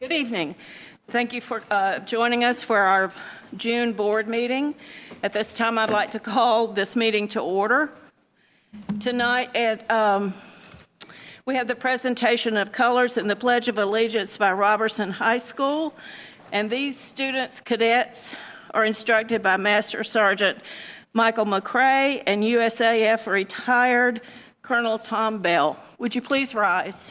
Good evening. Thank you for joining us for our June board meeting. At this time, I'd like to call this meeting to order. Tonight, we have the presentation of colors and the Pledge of Allegiance by Robertson High School. And these students, cadets, are instructed by Master Sergeant Michael McCrae and USAF retired Colonel Tom Bell. Would you please rise?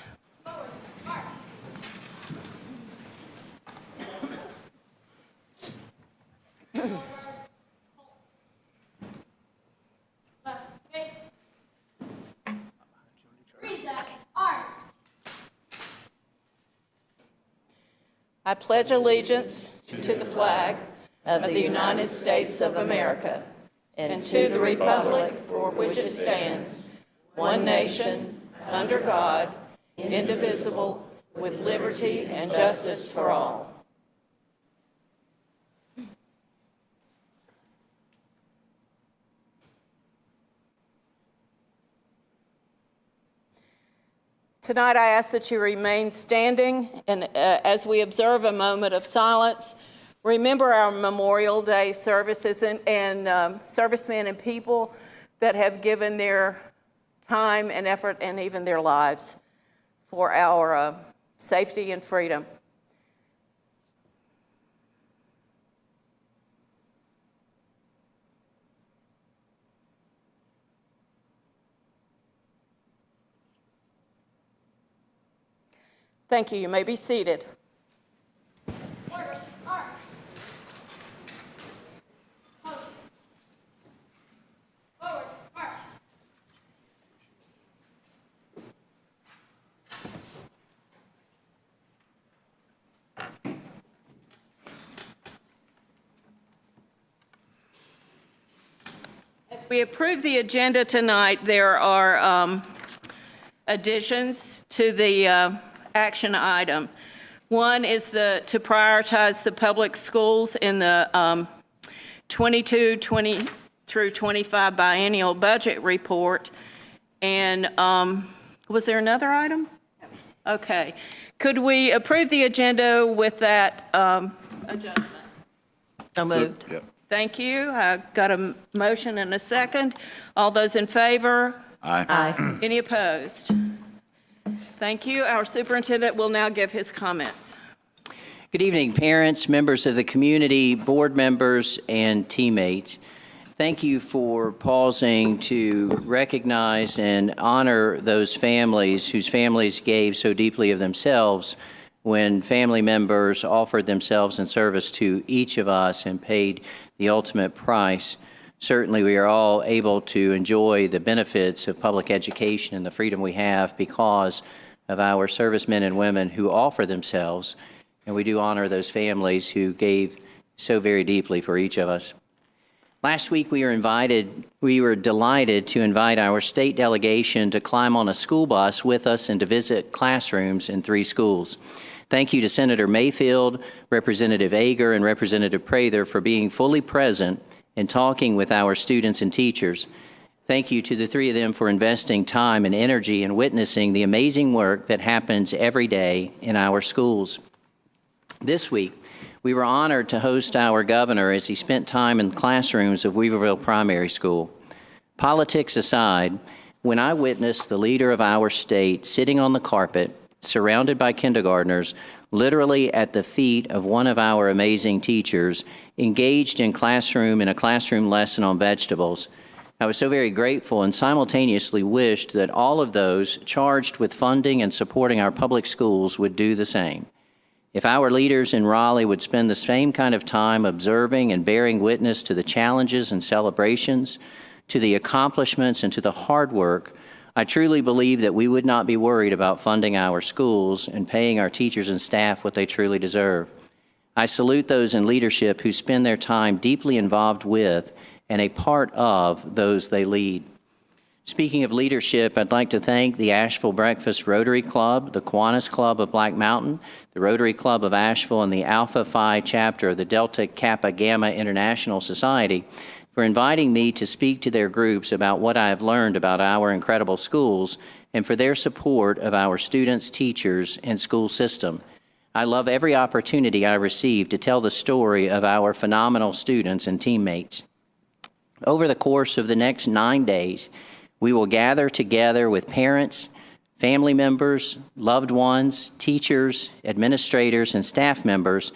I pledge allegiance to the flag of the United States of America and to the republic for which it stands, one nation, under God, indivisible, with liberty and justice for all. Tonight, I ask that you remain standing, and as we observe a moment of silence, remember our Memorial Day services and servicemen and people that have given their time and effort and even their lives for our safety and freedom. Thank you. You may be seated. As we approve the agenda tonight, there are additions to the action item. One is to prioritize the public schools in the 22-20 through 25 biennial budget report. And was there another item? Okay. Could we approve the agenda with that adjustment? So moved. Yep. Thank you. I got a motion and a second. All those in favor? Aye. Aye. Any opposed? Thank you. Our superintendent will now give his comments. Good evening, parents, members of the community, board members, and teammates. Thank you for pausing to recognize and honor those families whose families gave so deeply of themselves when family members offered themselves in service to each of us and paid the ultimate price. Certainly, we are all able to enjoy the benefits of public education and the freedom we have because of our servicemen and women who offer themselves, and we do honor those families who gave so very deeply for each of us. Last week, we were delighted to invite our state delegation to climb on a school bus with us and to visit classrooms in 3 schools. Thank you to Senator Mayfield, Representative Ager, and Representative Prather for being fully present and talking with our students and teachers. Thank you to the 3 of them for investing time and energy and witnessing the amazing work that happens every day in our schools. This week, we were honored to host our governor as he spent time in classrooms of Weaverville Primary School. Politics aside, when I witnessed the leader of our state sitting on the carpet, surrounded by kindergartners, literally at the feet of one of our amazing teachers, engaged in a classroom lesson on vegetables, I was so very grateful and simultaneously wished that all of those charged with funding and supporting our public schools would do the same. If our leaders in Raleigh would spend the same kind of time observing and bearing witness to the challenges and celebrations, to the accomplishments and to the hard work, I truly believe that we would not be worried about funding our schools and paying our teachers and staff what they truly deserve. I salute those in leadership who spend their time deeply involved with and a part of those they lead. Speaking of leadership, I'd like to thank the Asheville Breakfast Rotary Club, the Kiwanis Club of Black Mountain, the Rotary Club of Asheville, and the Alpha Phi chapter of the Delta Kappa Gamma International Society for inviting me to speak to their groups about what I have learned about our incredible schools and for their support of our students, teachers, and school system. I love every opportunity I receive to tell the story of our phenomenal students and teammates. Over the course of the next 9 days, we will gather together with parents, family members, loved ones, teachers, administrators, and staff members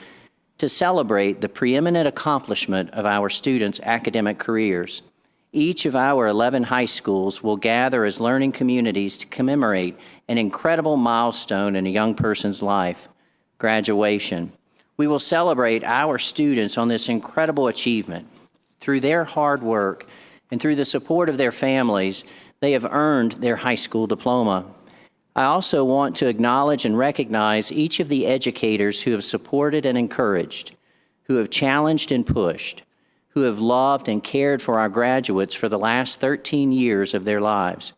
to celebrate the preeminent accomplishment of our students' academic careers. Each of our 11 high schools will gather as learning communities to commemorate an incredible milestone in a young person's life, graduation. We will celebrate our students on this incredible achievement. Through their hard work and through the support of their families, they have earned their high school diploma. I also want to acknowledge and recognize each of the educators who have supported and encouraged, who have challenged and pushed, who have loved and cared for our graduates for the last 13 years of their lives.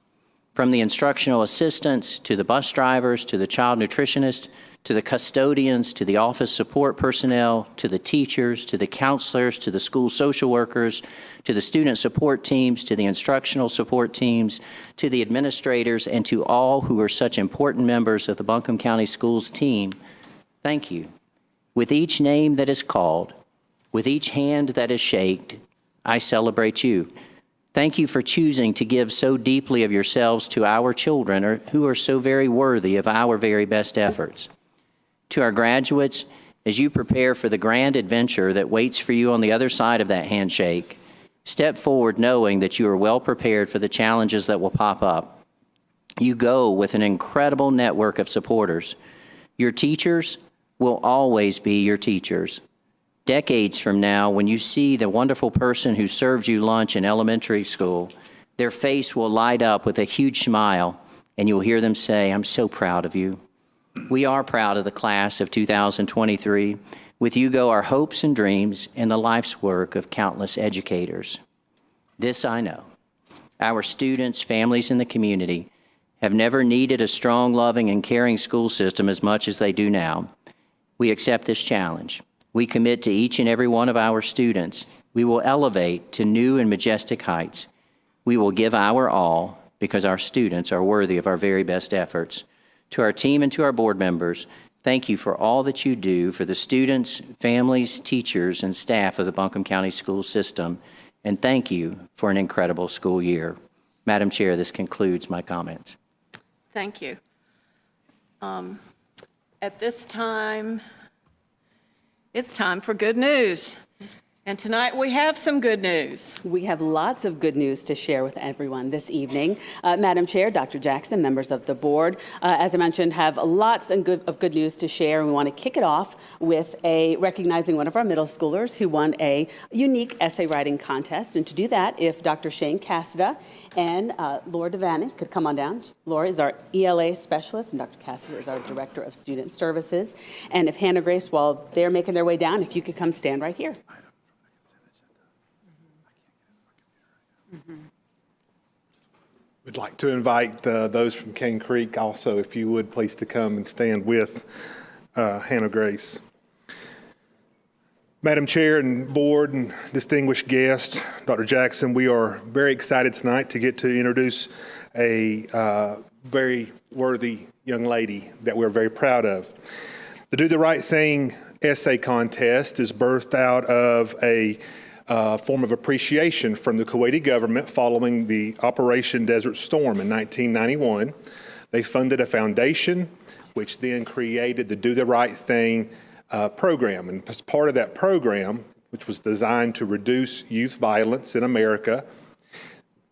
From the instructional assistants, to the bus drivers, to the child nutritionist, to the custodians, to the office support personnel, to the teachers, to the counselors, to the school social workers, to the student support teams, to the instructional support teams, to the administrators, and to all who are such important members of the Buncombe County Schools team, thank you. With each name that is called, with each hand that is shaked, I celebrate you. Thank you for choosing to give so deeply of yourselves to our children who are so very worthy of our very best efforts. To our graduates, as you prepare for the grand adventure that waits for you on the other side of that handshake, step forward knowing that you are well prepared for the challenges that will pop up. You go with an incredible network of supporters. Your teachers will always be your teachers. Decades from now, when you see the wonderful person who served you lunch in elementary school, their face will light up with a huge smile, and you'll hear them say, "I'm so proud of you." We are proud of the class of 2023. With you go our hopes and dreams and the life's work of countless educators. This I know. Our students, families, and the community have never needed a strong, loving, and caring school system as much as they do now. We accept this challenge. We commit to each and every one of our students. We will elevate to new and majestic heights. We will give our all because our students are worthy of our very best efforts. To our team and to our board members, thank you for all that you do for the students, families, teachers, and staff of the Buncombe County School System, and thank you for an incredible school year. Madam Chair, this concludes my comments. Thank you. At this time, it's time for good news. And tonight we have some good news. We have lots of good news to share with everyone this evening. Madam Chair, Dr. Jackson, members of the board, as I mentioned, have lots of good news to share. And we want to kick it off with recognizing one of our middle schoolers who won a unique essay writing contest. And to do that, if Dr. Shane Cassida and Laura Devaney could come on down. Laura is our ELA specialist, and Dr. Cassida is our director of student services. And if Hannah Grace, while they're making their way down, if you could come stand right here. We'd like to invite those from Cane Creek also, if you would, please to come and stand with Hannah Grace. Madam Chair and board and distinguished guest, Dr. Jackson, we are very excited tonight to get to introduce a very worthy young lady that we're very proud of. The Do the Right Thing essay contest is birthed out of a form of appreciation from the Kuwaiti government following the Operation Desert Storm in 1991. They funded a foundation, which then created the Do the Right Thing program. And as part of that program, which was designed to reduce youth violence in America,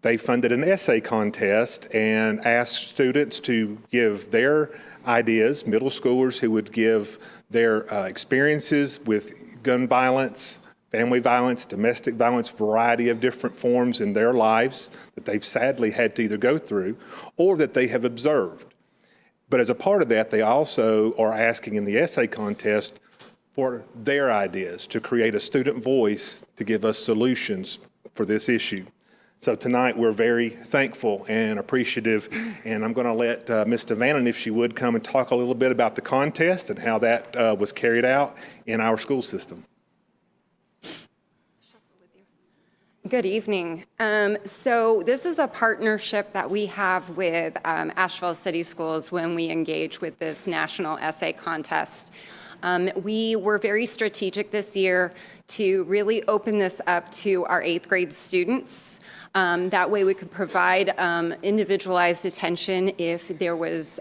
they funded an essay contest and asked students to give their ideas, middle schoolers who would give their experiences with gun violence, family violence, domestic violence, variety of different forms in their lives that they've sadly had to either go through or that they have observed. But as a part of that, they also are asking in the essay contest for their ideas to create a student voice to give us solutions for this issue. So tonight we're very thankful and appreciative, and I'm going to let Ms. Devaney, if she would, come and talk a little bit about the contest and how that was carried out in our school system. Good evening. So this is a partnership that we have with Asheville City Schools when we engage with this national essay contest. We were very strategic this year to really open this up to our 8th grade students. That way we could provide individualized attention if there was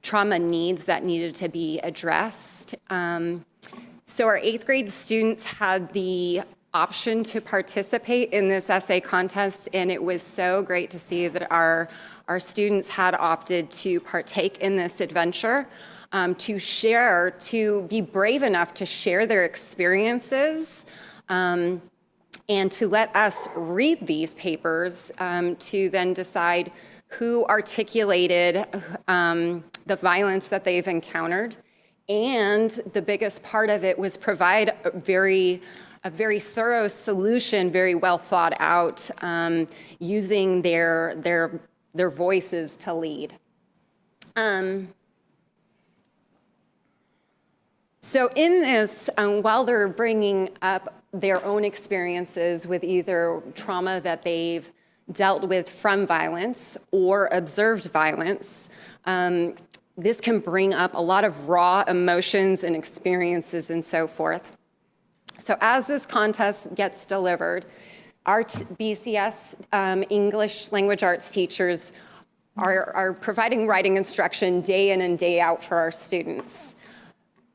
trauma needs that needed to be addressed. So our 8th grade students had the option to participate in this essay contest, and it was so great to see that our students had opted to partake in this adventure, to be brave enough to share their experiences, and to let us read these papers to then decide who articulated the violence that they've encountered. And the biggest part of it was provide a very thorough solution, very well thought out, using their voices to lead. So in this, while they're bringing up their own experiences with either trauma that they've dealt with from violence or observed violence, this can bring up a lot of raw emotions and experiences and so forth. So as this contest gets delivered, our BCS English language arts teachers are providing writing instruction day in and day out for our students.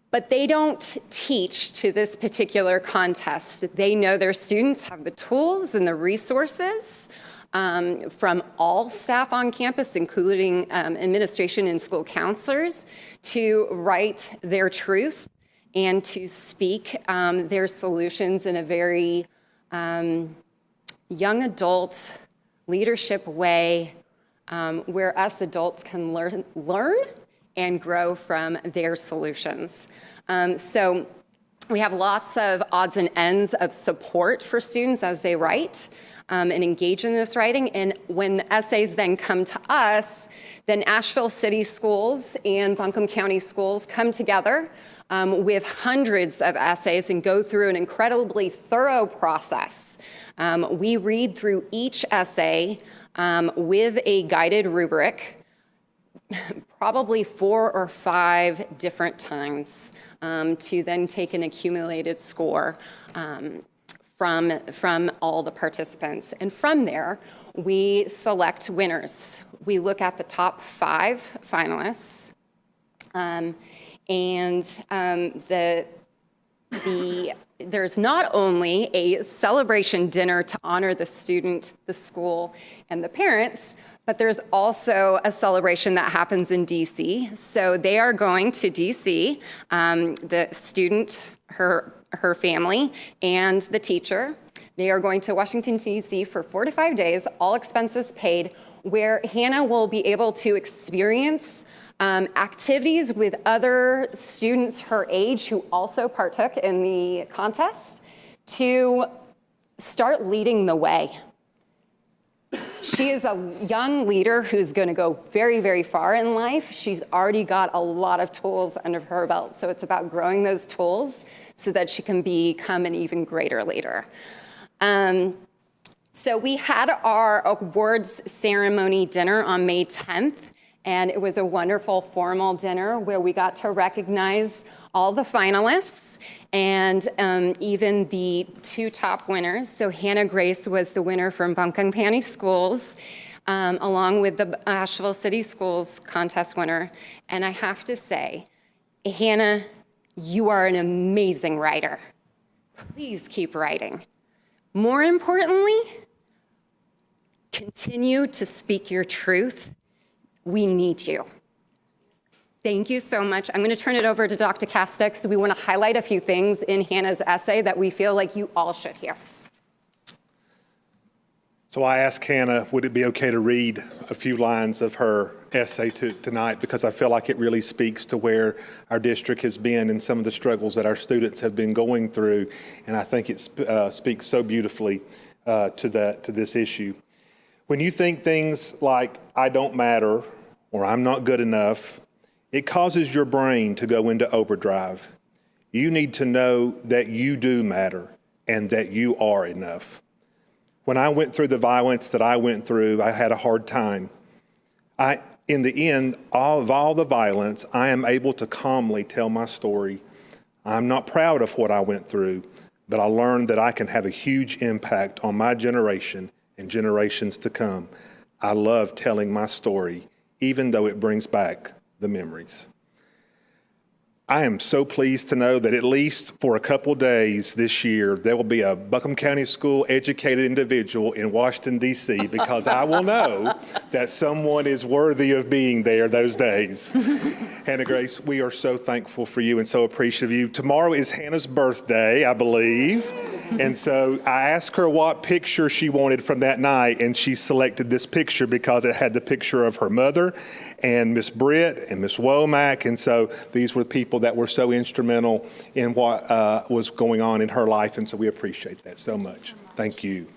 But they don't teach to this particular contest. They know their students have the tools and the resources from all staff on campus, including administration and school counselors, to write their truth and to speak their solutions in a very young adult leadership way, where us adults can learn and grow from their solutions. So we have lots of odds and ends of support for students as they write and engage in this writing. And when the essays then come to us, then Asheville City Schools and Buncombe County Schools come together with hundreds of essays and go through an incredibly thorough process. We read through each essay with a guided rubric, probably 4 or 5 different times, to then take an accumulated score from all the participants. And from there, we select winners. We look at the top 5 finalists, there's not only a celebration dinner to honor the student, the school, and the parents, but there's also a celebration that happens in DC. So they are going to DC, the student, her family, and the teacher. They are going to Washington, D.C. for 4 to 5 days, all expenses paid, where Hannah will be able to experience activities with other students her age who also partook in the contest to start leading the way. She is a young leader who's going to go very, very far in life. She's already got a lot of tools under her belt, so it's about growing those tools so that she can become an even greater leader. So we had our awards ceremony dinner on May 10th, and it was a wonderful formal dinner where we got to recognize all the finalists and even the 2 top winners. So Hannah Grace was the winner from Buncombe County Schools, along with the Asheville City Schools contest winner. And I have to say, Hannah, you are an amazing writer. Please keep writing. More importantly, continue to speak your truth. We need you. Thank you so much. I'm going to turn it over to Dr. Casta because we want to highlight a few things in Hannah's essay that we feel like you all should hear. So I asked Hannah, would it be okay to read a few lines of her essay tonight, because I feel like it really speaks to where our district has been and some of the struggles that our students have been going through, and I think it speaks so beautifully to this issue. When you think things like, I don't matter, or I'm not good enough, it causes your brain to go into overdrive. You need to know that you do matter and that you are enough. When I went through the violence that I went through, I had a hard time. I in the end of all the violence, I am able to calmly tell my story. I'm not proud of what I went through, but I learned that I can have a huge impact on my generation and generations to come. I love telling my story, even though it brings back the memories. I am so pleased to know that at least for a couple days this year, there will be a Buncombe County School educated individual in Washington, D.C., because I will know that someone is worthy of being there those days. Hannah Grace, we are so thankful for you and so appreciative of you. Tomorrow is Hannah's birthday, I believe. And so I asked her what picture she wanted from that night, and she selected this picture because it had the picture of her mother and Miss Britt and Miss Womack. And so these were people that were so instrumental in what was going on in her life. And so we appreciate that so much. Thank you.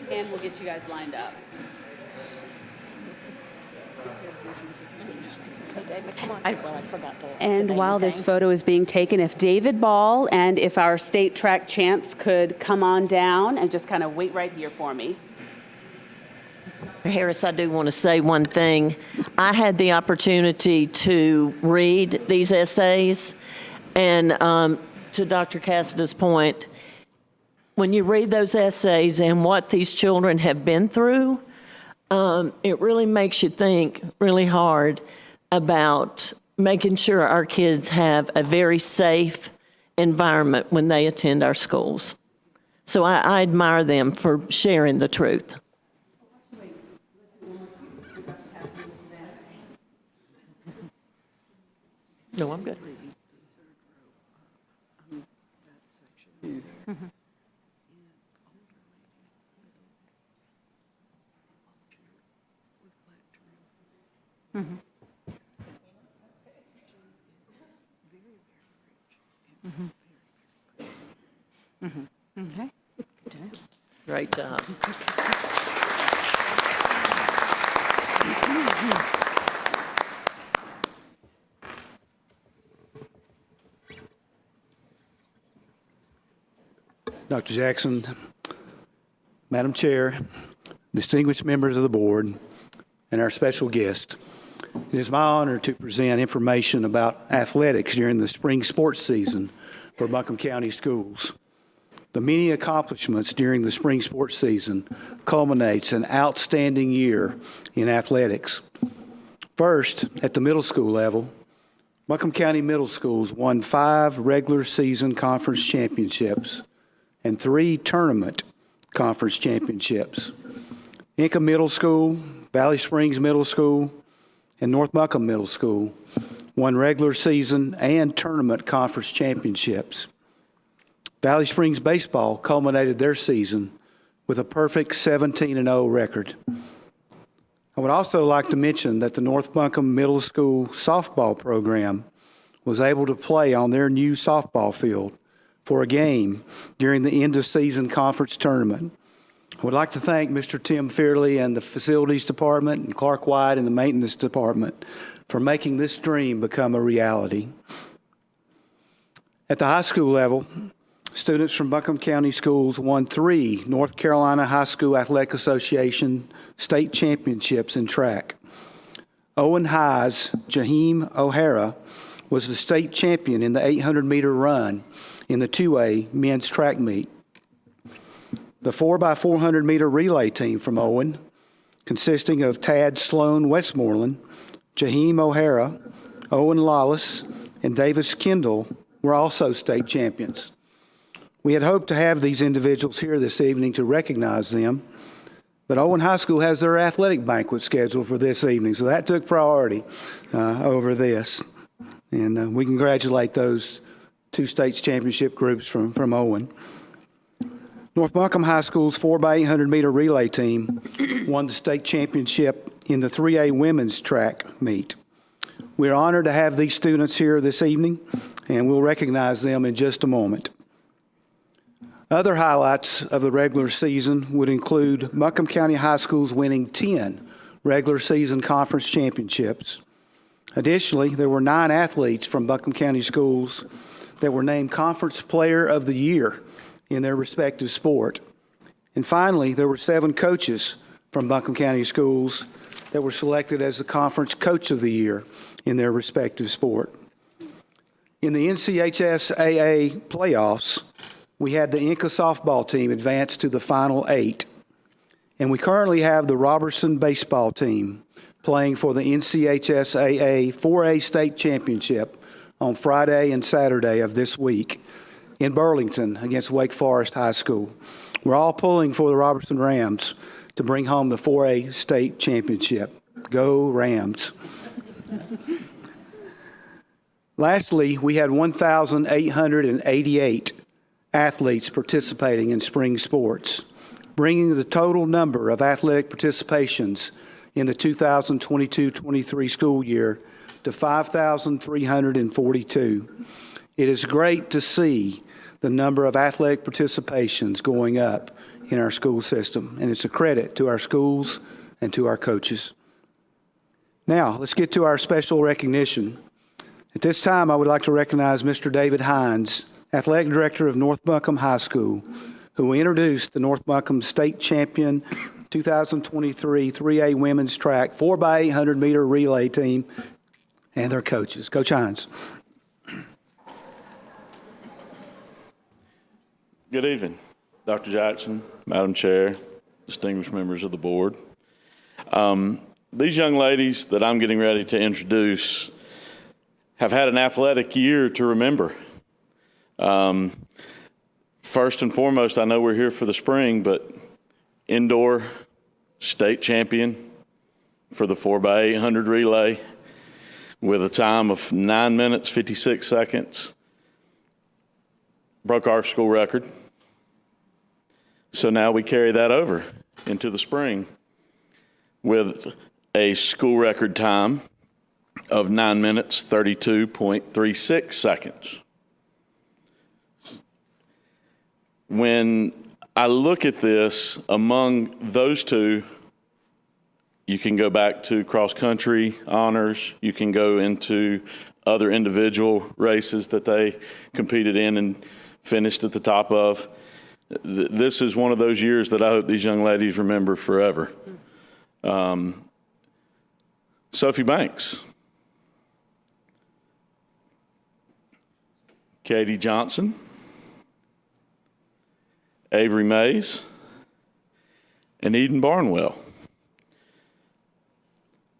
And we'll get you guys lined up. I forgot to. And while this photo is being taken, if David Ball and if our state track champs could come on down and just kind of wait right here for me. Harris, I do want to say one thing. I had the opportunity to read these essays, and to Dr. Cassidy's point, when you read those essays and what these children have been through, it really makes you think really hard about making sure our kids have a very safe environment when they attend our schools. So I admire them for sharing the truth. No, I'm good. Okay. Great job. Dr. Jackson, Madam Chair, distinguished members of the board, and our special guest, it is my honor to present information about athletics during the spring sports season for Buncombe County Schools. The many accomplishments during the spring sports season culminates an outstanding year in athletics. First, at the middle school level, Buncombe County Middle Schools won 5 regular season conference championships and 3 tournament conference championships. Inca Middle School, Valley Springs Middle School, and North Buncombe Middle School won regular season and tournament conference championships. Valley Springs baseball culminated their season with a perfect 17-0 record. I would also like to mention that the North Buncombe Middle School softball program was able to play on their new softball field for a game during the end-of-season conference tournament. I would like to thank Mr. Tim Fearley and the Facilities Department and Clark White and the Maintenance Department for making this dream become a reality. At the high school level, students from Buncombe County Schools won 3 North Carolina High School Athletic Association state championships in track. Owen High's Jaheim O'Hara was the state champion in the 800-meter run in the 2A men's track meet. The 4x400-meter relay team from Owen, consisting of Tad Sloan Westmoreland, Jaheim O'Hara, Owen Lawless, and Davis Kendall, were also state champions. We had hoped to have these individuals here this evening to recognize them, but Owen High School has their athletic banquet scheduled for this evening, so that took priority over this. And we congratulate those 2 states championship groups from Owen. North Buncombe High School's 4x800-meter relay team won the state championship in the 3A women's track meet. We're honored to have these students here this evening, and we'll recognize them in just a moment. Other highlights of the regular season would include Buncombe County High Schools winning 10 regular season conference championships. Additionally, there were 9 athletes from Buncombe County schools that were named Conference Player of the Year in their respective sport. And finally, there were 7 coaches from Buncombe County schools that were selected as the Conference Coach of the Year in their respective sport. In the NCHSAA playoffs, we had the Inca softball team advance to the final 8. And we currently have the Robertson baseball team playing for the NCHSAA 4A state championship on Friday and Saturday of this week in Burlington against Wake Forest High School. We're all pulling for the Robertson Rams to bring home the 4A state championship. Go Rams. Lastly, we had 1,888 athletes participating in spring sports, bringing the total number of athletic participations in the 2022-23 school year to 5,342. It is great to see the number of athletic participations going up in our school system, and it's a credit to our schools and to our coaches. Now, let's get to our special recognition. At this time, I would like to recognize Mr. David Hines, Athletic Director of North Buncombe High School, who introduced the North Buncombe State Champion 2023 3A Women's Track 4x800 meter relay team and their coaches. Coach Hines. Good evening, Dr. Jackson, Madam Chair, distinguished members of the board. These young ladies that I'm getting ready to introduce have had an athletic year to remember. First and foremost, I know we're here for the spring, but indoor state champion for the 4x800 relay with a time of 9 minutes, 56 seconds. Broke our school record. So now we carry that over into the spring with a school record time of 9 minutes, 32.36 seconds. When I look at this, among those two, you can go back to cross-country honors, you can go into other individual races that they competed in and finished at the top of. This is one of those years that I hope these young ladies remember forever. Sophie Banks, Katie Johnson, Avery Mays, and Eden Barnwell.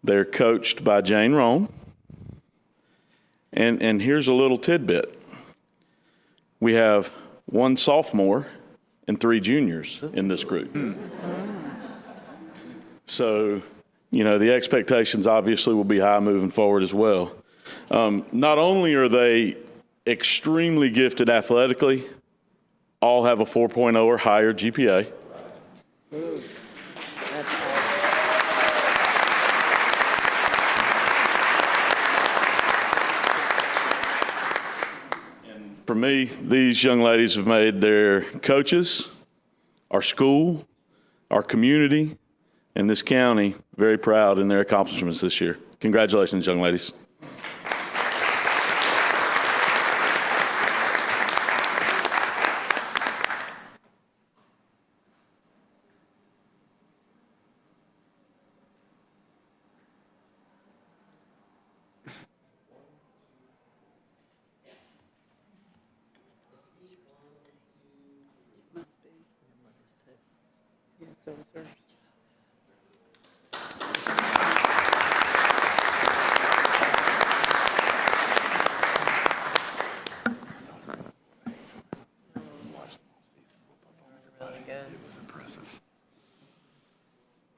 They're coached by Jane Roan. And here's a little tidbit. We have 1 sophomore and 3 juniors in this group. So, you know, the expectations obviously will be high moving forward as well. Not only are they extremely gifted athletically, all have a 4.0 or higher GPA. And for me, these young ladies have made their coaches, our school, our community, and this county very proud in their accomplishments this year. Congratulations, young ladies.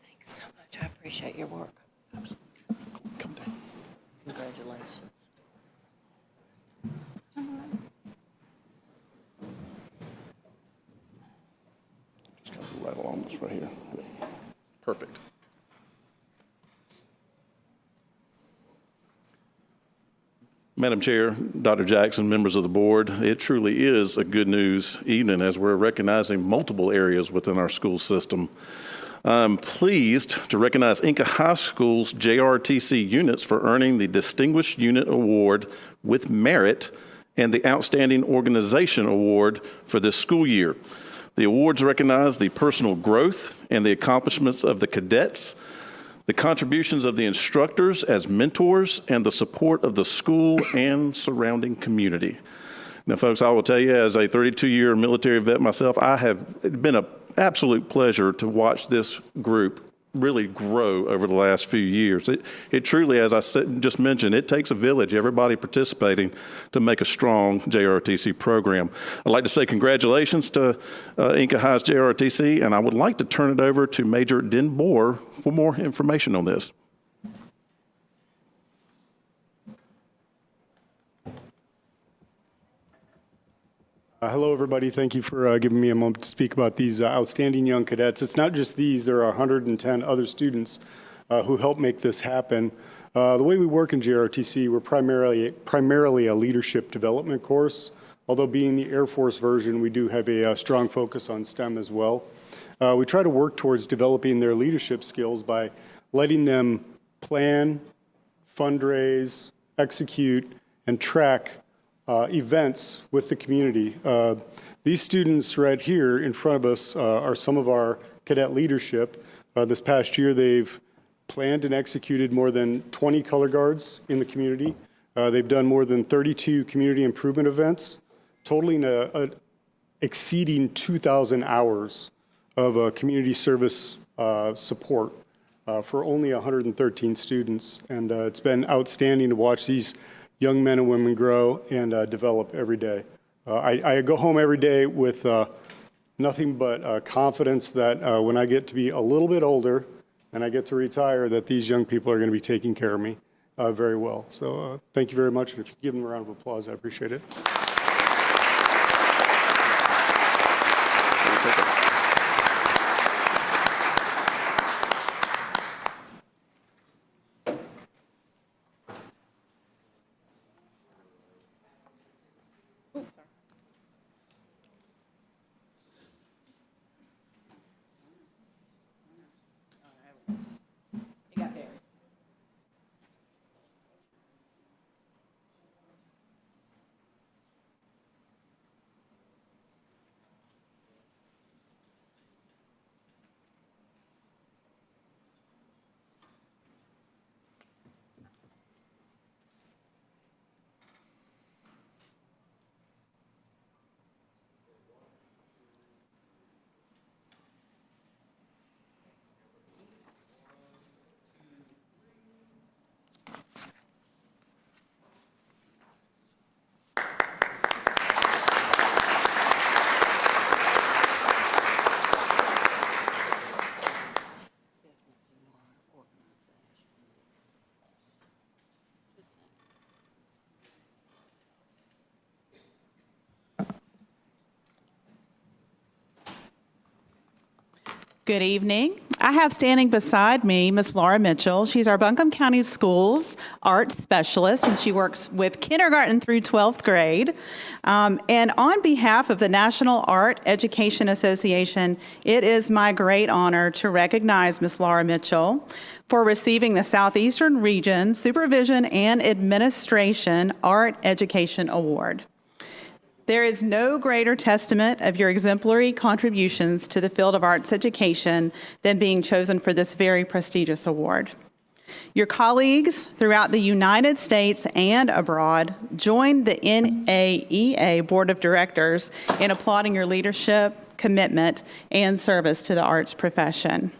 Thanks so much. I appreciate your work. Congratulations. Just gotta go right along this right here. Perfect. Madam Chair, Dr. Jackson, members of the board, it truly is a good news evening as we're recognizing multiple areas within our school system. I'm pleased to recognize Inca High School's JRTC units for earning the Distinguished Unit Award with Merit and the Outstanding Organization Award for this school year. The awards recognize the personal growth and the accomplishments of the cadets, the contributions of the instructors as mentors, and the support of the school and surrounding community. Now, folks, I will tell you, as a 32-year military vet myself, it's been an absolute pleasure to watch this group really grow over the last few years. It truly, as I just mentioned, it takes a village, everybody participating to make a strong JRTC program. I'd like to say congratulations to Inca High's JRTC, and I would like to turn it over to Major Den Boer for more information on this. Hello, everybody. Thank you for giving me a moment to speak about these outstanding young cadets. It's not just these. There are 110 other students who help make this happen. The way we work in JRTC, we're primarily a leadership development course. Although being the Air Force version, we do have a strong focus on STEM as well. We try to work towards developing their leadership skills by letting them plan, fundraise, execute, and track events with the community. These students right here in front of us are some of our cadet leadership. This past year, they've planned and executed more than 20 color guards in the community. They've done more than 32 community improvement events, totaling exceeding 2,000 hours of community service support for only 113 students. And it's been outstanding to watch these young men and women grow and develop every day. I go home every day with nothing but confidence that when I get to be a little bit older and I get to retire, that these young people are going to be taking care of me very well. So thank you very much. And if you give them a round of applause, I appreciate it. Good evening. I have standing beside me Miss Laura Mitchell. She's our Buncombe County Schools art specialist, and she works with kindergarten through 12th grade. And on behalf of the National Art Education Association, it is my great honor to recognize Miss Laura Mitchell for receiving the Southeastern Region Supervision and Administration Art Education Award. There is no greater testament of your exemplary contributions to the field of arts education than being chosen for this very prestigious award. Your colleagues throughout the United States and abroad joined the NAEA Board of Directors in applauding your leadership, commitment, and service to the arts profession.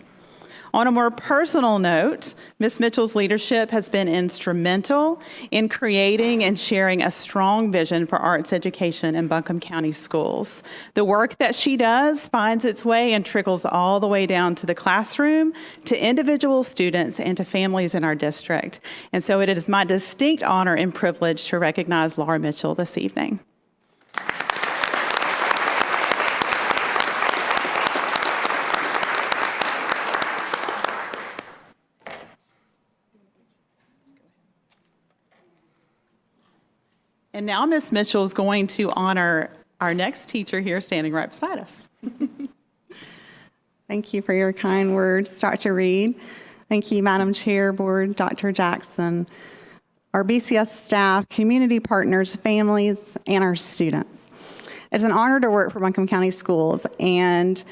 On a more personal note, Ms. Mitchell's leadership has been instrumental in creating and sharing a strong vision for arts education in Buncombe County schools. The work that she does finds its way and trickles all the way down to the classroom, to individual students, and to families in our district. And so it is my distinct honor and privilege to recognize Laura Mitchell this evening. And now Ms. Mitchell is going to honor our next teacher here standing right beside us. Thank you for your kind words, Dr. Reed. Thank you, Madam Chair, Board, Dr. Jackson, our BCS staff, community partners, families, and our students. It's an honor to work for Buncombe County Schools, and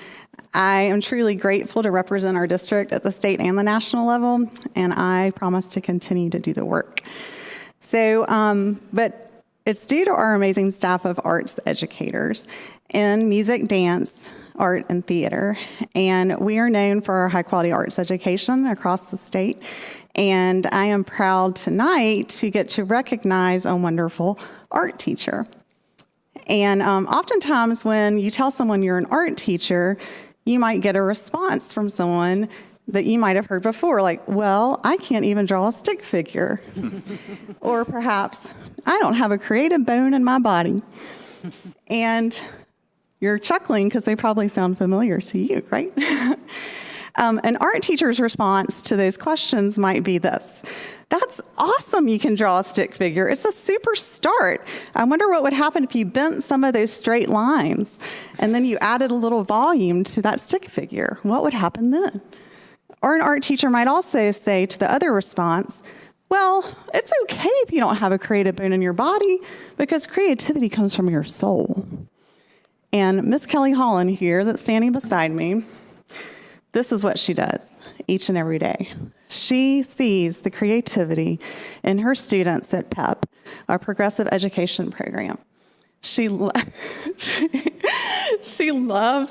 I am truly grateful to represent our district at the state and the national level, and I promise to continue to do the work. But it's due to our amazing staff of arts educators in music, dance, art, and theater. And we are known for our high-quality arts education across the state. And I am proud tonight to get to recognize a wonderful art teacher. And oftentimes when you tell someone you're an art teacher, you might get a response from someone that you might have heard before, like, well, I can't even draw a stick figure. Or perhaps, I don't have a creative bone in my body. And you're chuckling because they probably sound familiar to you, right? An art teacher's response to those questions might be this: that's awesome you can draw a stick figure. It's a super start. I wonder what would happen if you bent some of those straight lines and then you added a little volume to that stick figure. What would happen then? Or an art teacher might also say to the other response, well, it's okay if you don't have a creative bone in your body because creativity comes from your soul. And Miss Kelly Holland here that's standing beside me, this is what she does each and every day. She sees the creativity in her students at PEP, our progressive education program. She loves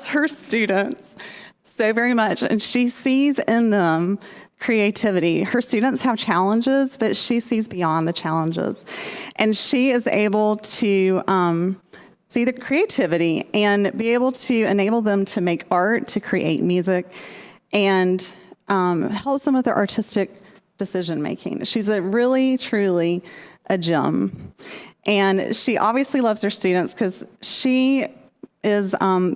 her students so very much, and she sees in them creativity. Her students have challenges, but she sees beyond the challenges. And she is able to see the creativity and be able to enable them to make art, to create music, and helps them with their artistic decision-making. She's really, truly a gem. And she obviously loves her students because she is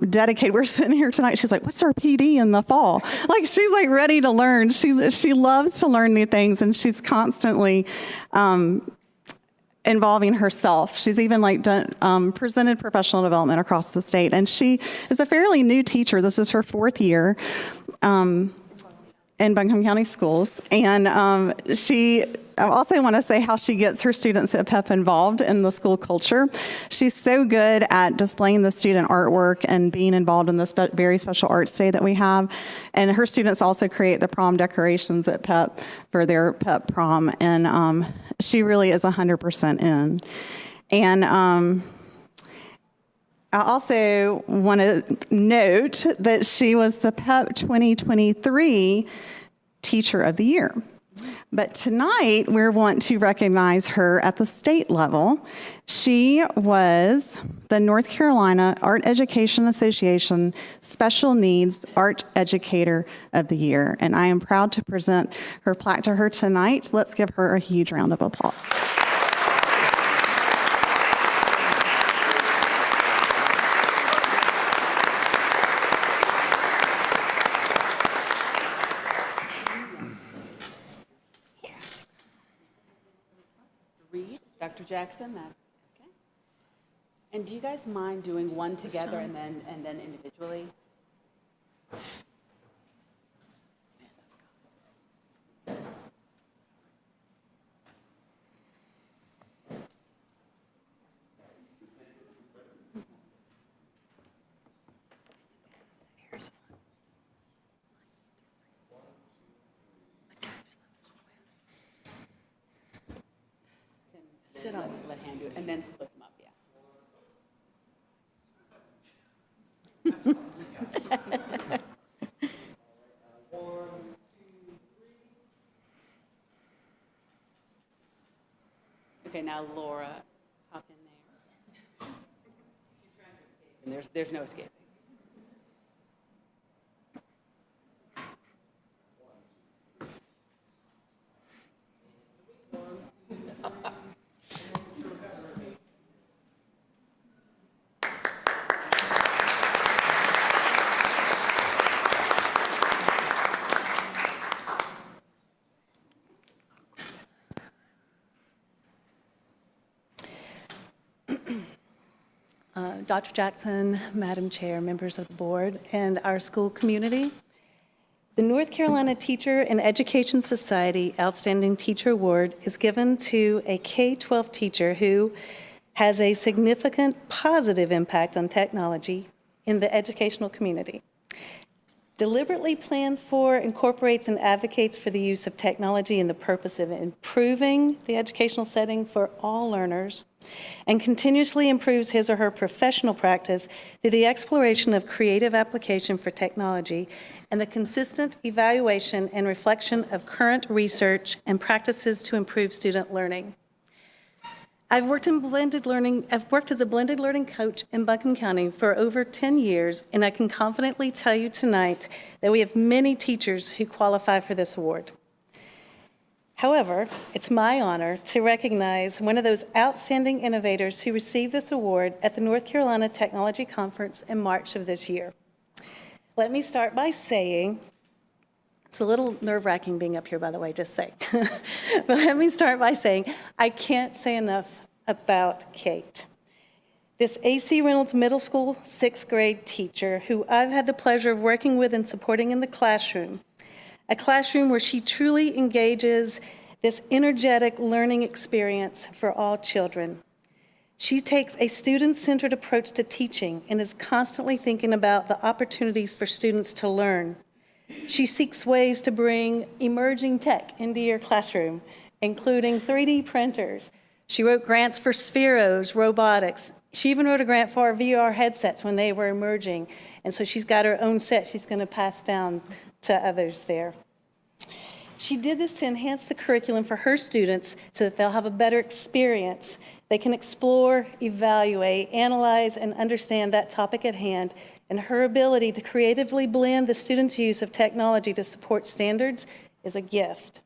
dedicated. We're sitting here tonight. She's like, what's our PD in the fall? Like, she's like ready to learn. She loves to learn new things, and she's constantly involving herself. She's even like done presented professional development across the state. And she is a fairly new teacher. This is her 4th year in Buncombe County Schools. And I also want to say how she gets her students at PEP involved in the school culture. She's so good at displaying the student artwork and being involved in this very special arts day that we have. And her students also create the prom decorations at PEP for their PEP prom. And she really is 100% in. And I also want to note that she was the PEP 2023 Teacher of the Year. But tonight, we want to recognize her at the state level. She was the North Carolina Art Education Association Special Needs Art Educator of the Year. And I am proud to present her plaque to her tonight. Let's give her a huge round of applause. Dr. Jackson, okay. And do you guys mind doing one together and then individually? Sit on it, let hand do it, and then split them up, yeah. Okay, now Laura, hop in there. And there's no escaping. Dr. Jackson, Madam Chair, members of the board, and our school community. The North Carolina Teacher and Education Society Outstanding Teacher Award is given to a K-12 teacher who has a significant positive impact on technology in the educational community, deliberately plans for, incorporates, and advocates for the use of technology in the purpose of improving the educational setting for all learners, and continuously improves his or her professional practice through the exploration of creative application for technology and the consistent evaluation and reflection of current research and practices to improve student learning. I've worked as a blended learning coach in Buncombe County for over 10 years, and I can confidently tell you tonight that we have many teachers who qualify for this award. However, it's my honor to recognize one of those outstanding innovators who received this award at the North Carolina Technology Conference in March of this year. Let me start by saying, it's a little nerve-wracking being up here, by the way, just saying. But let me start by saying, I can't say enough about Kate. This A.C. Reynolds Middle School 6th grade teacher who I've had the pleasure of working with and supporting in the classroom, a classroom where she truly engages this energetic learning experience for all children. She takes a student-centered approach to teaching and is constantly thinking about the opportunities for students to learn. She seeks ways to bring emerging tech into your classroom, including 3D printers. She wrote grants for Spheros, robotics. She even wrote a grant for our VR headsets when they were emerging. And so she's got her own set she's going to pass down to others there. She did this to enhance the curriculum for her students so that they'll have a better experience. They can explore, evaluate, analyze, and understand that topic at hand, and her ability to creatively blend the students' use of technology to support standards is a gift.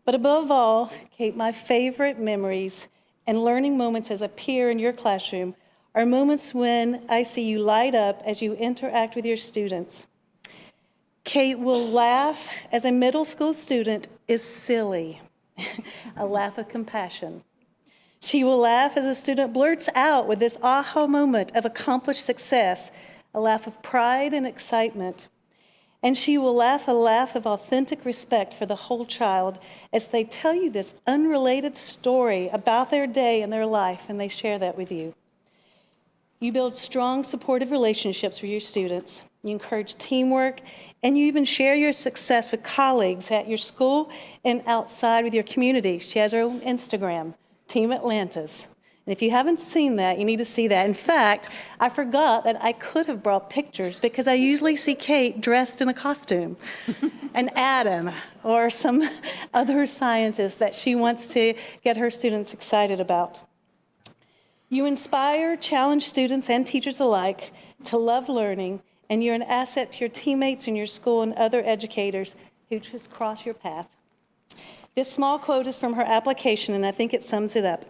But above all, Kate, my favorite memories and learning moments as a peer in your classroom are moments when I see you light up as you interact with your students. Kate will laugh as a middle school student is silly, a laugh of compassion. She will laugh as a student blurts out with this aha moment of accomplished success, a laugh of pride and excitement. And she will laugh a laugh of authentic respect for the whole child as they tell you this unrelated story about their day and their life, and they share that with you. You build strong, supportive relationships with your students. You encourage teamwork, and you even share your success with colleagues at your school and outside with your community. She has her own Instagram, Team Atlantis. And if you haven't seen that, you need to see that. In fact, I forgot that I could have brought pictures because I usually see Kate dressed in a costume, an atom, or some other scientist that she wants to get her students excited about. You inspire, challenge students and teachers alike to love learning, and you're an asset to your teammates in your school and other educators who just cross your path. This small quote is from her application, and I think it sums it up.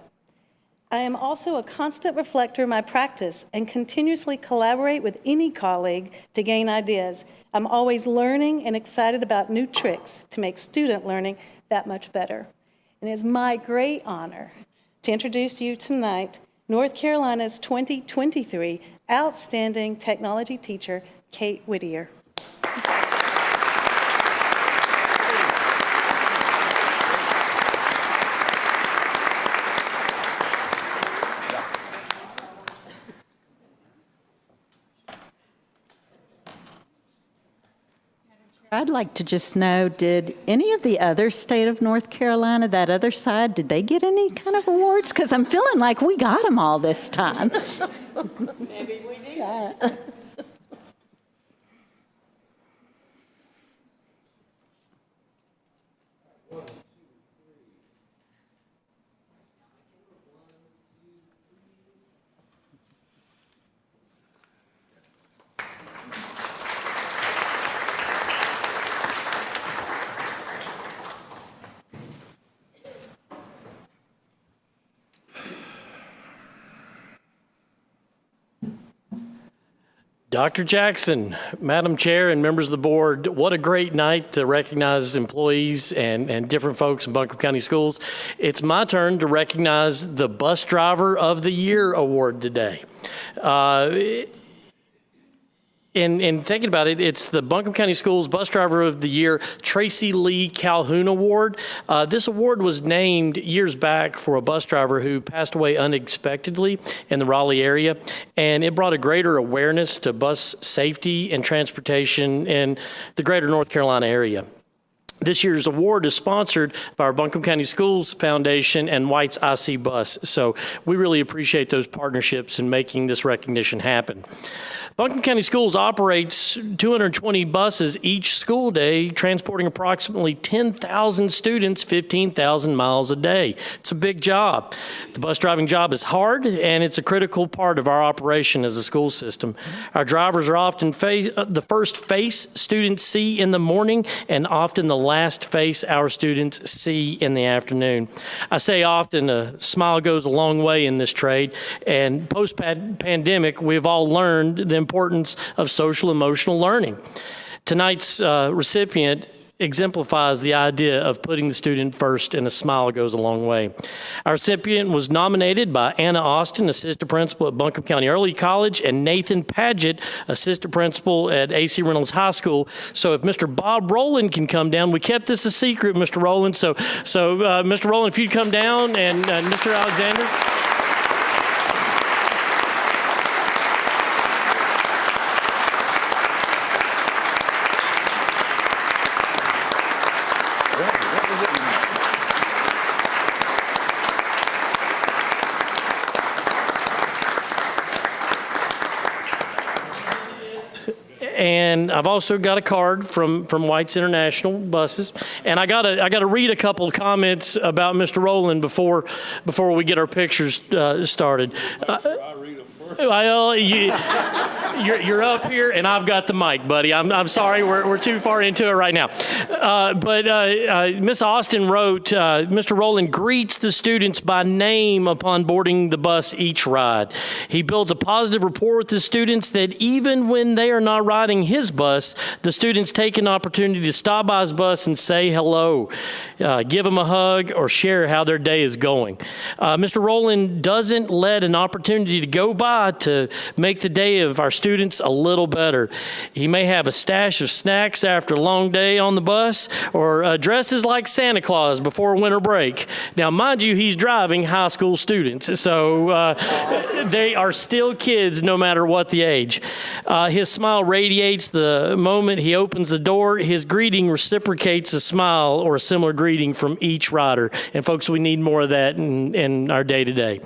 I am also a constant reflector of my practice and continuously collaborate with any colleague to gain ideas. I'm always learning and excited about new tricks to make student learning that much better. And it is my great honor to introduce to you tonight North Carolina's 2023 Outstanding Technology Teacher, Kate Whittier. I'd like to just know, did any of the other state of North Carolina, that other side, did they get any kind of awards? Because I'm feeling like we got them all this time. Maybe we did. Dr. Jackson, Madam Chair, and members of the board, what a great night to recognize employees and different folks in Buncombe County Schools. It's my turn to recognize the Bus Driver of the Year award today. In thinking about it, it's the Buncombe County Schools Bus Driver of the Year Tracy Lee Calhoun Award. This award was named years back for a bus driver who passed away unexpectedly in the Raleigh area, and it brought a greater awareness to bus safety and transportation in the greater North Carolina area. This year's award is sponsored by our Buncombe County Schools Foundation and White's IC Bus. So we really appreciate those partnerships in making this recognition happen. Buncombe County Schools operates 220 buses each school day, transporting approximately 10,000 students 15,000 miles a day. It's a big job. The bus driving job is hard, and it's a critical part of our operation as a school system. Our drivers are often the first face students see in the morning and often the last face our students see in the afternoon. I say often a smile goes a long way in this trade, and post-pandemic, we've all learned the importance of social emotional learning. Tonight's recipient exemplifies the idea of putting the student first, and a smile goes a long way. Our recipient was nominated by Anna Austin, assistant principal at Buncombe County Early College, and Nathan Paget, assistant principal at AC Reynolds High School. So if Mr. Bob Rowland can come down, we kept this a secret, Mr. Rowland. So Mr. Rowland, if you'd come down, and Mr. Alexander. And I've also got a card from White's International Buses, and I gotta read a couple of comments about Mr. Rowland before we get our pictures started. Well, you're up here, and I've got the mic, buddy. I'm sorry, we're too far into it right now. But Miss Austin wrote, Mr. Rowland greets the students by name upon boarding the bus each ride. He builds a positive rapport with the students that even when they are not riding his bus, the students take an opportunity to stop by his bus and say hello, give him a hug, or share how their day is going. Mr. Rowland doesn't let an opportunity to go by to make the day of our students a little better. He may have a stash of snacks after a long day on the bus, or dresses like Santa Claus before winter break. Now, mind you, he's driving high school students, so they are still kids no matter what the age. His smile radiates the moment he opens the door. His greeting reciprocates a smile or a similar greeting from each rider. And folks, we need more of that in our day-to-day.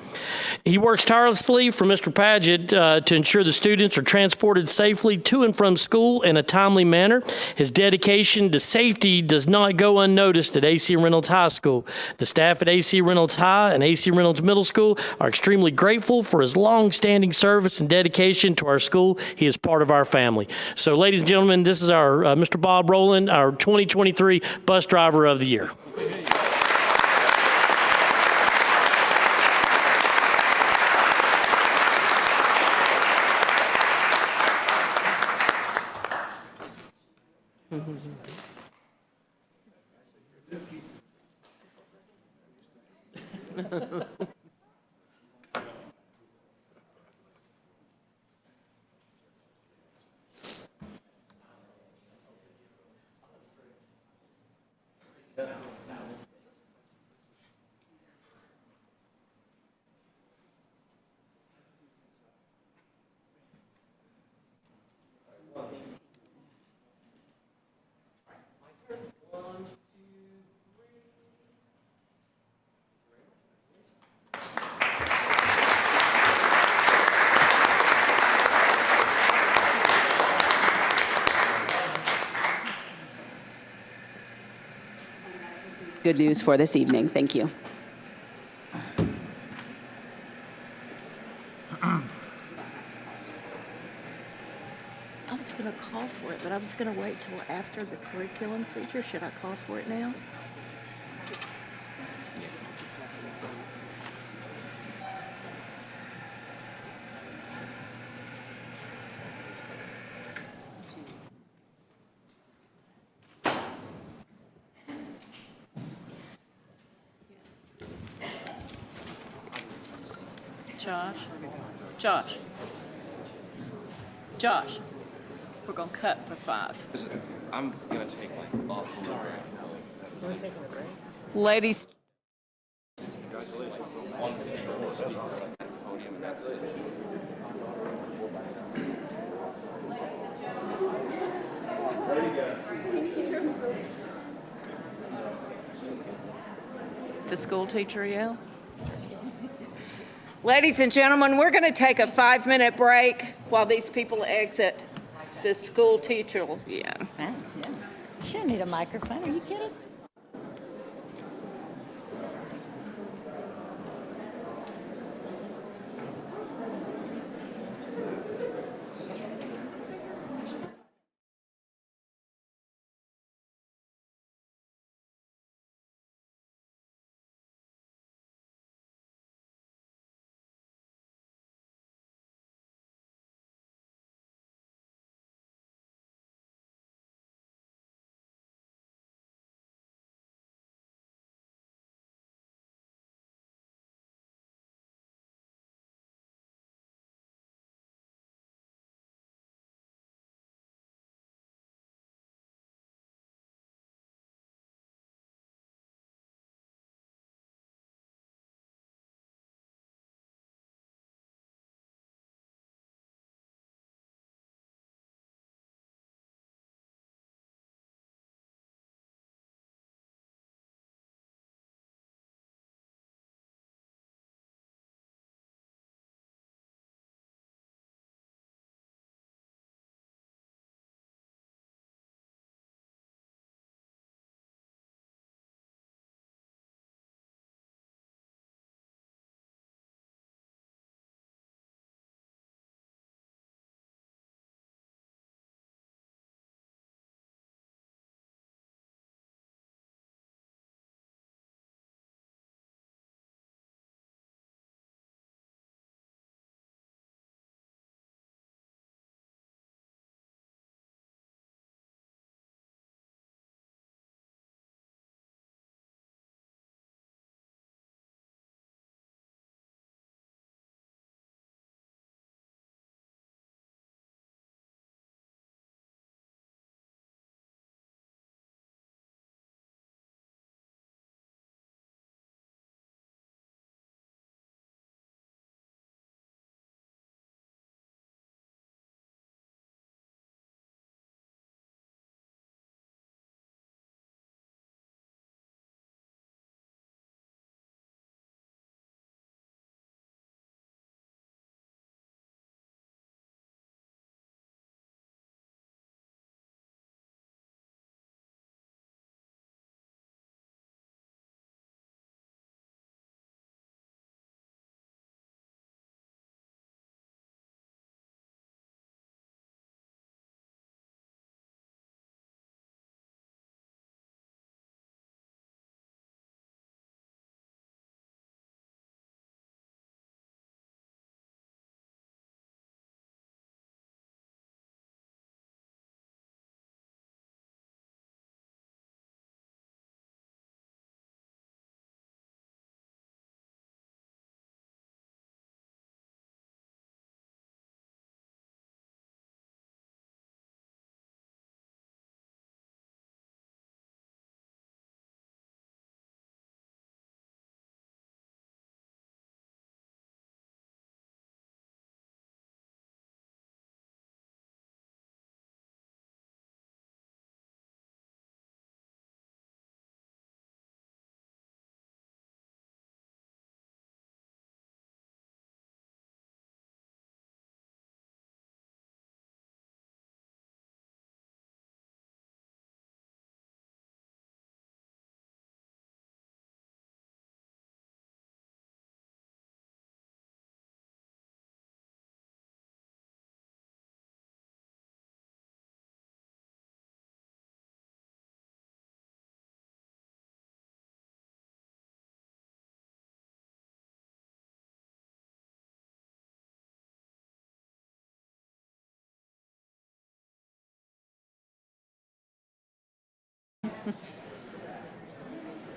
He works tirelessly for Mr. Paget to ensure the students are transported safely to and from school in a timely manner. His dedication to safety does not go unnoticed at AC Reynolds High School. The staff at AC Reynolds High and AC Reynolds Middle School are extremely grateful for his long-standing service and dedication to our school. He is part of our family. So, ladies and gentlemen, this is our Mr. Bob Rowland, our 2023 Bus Driver of the Year. Good news for this evening. Thank you. I was going to call for it, but I was going to wait till after the curriculum feature. Should I call for it now? Josh? Josh? Josh? We're going to cut for 5. I'm going to take my off. Ladies, the school teacher yell. Ladies and gentlemen, we're going to take a 5-minute break while these people exit. It's the school teacher, yeah. She don't need a microphone. Are you kidding?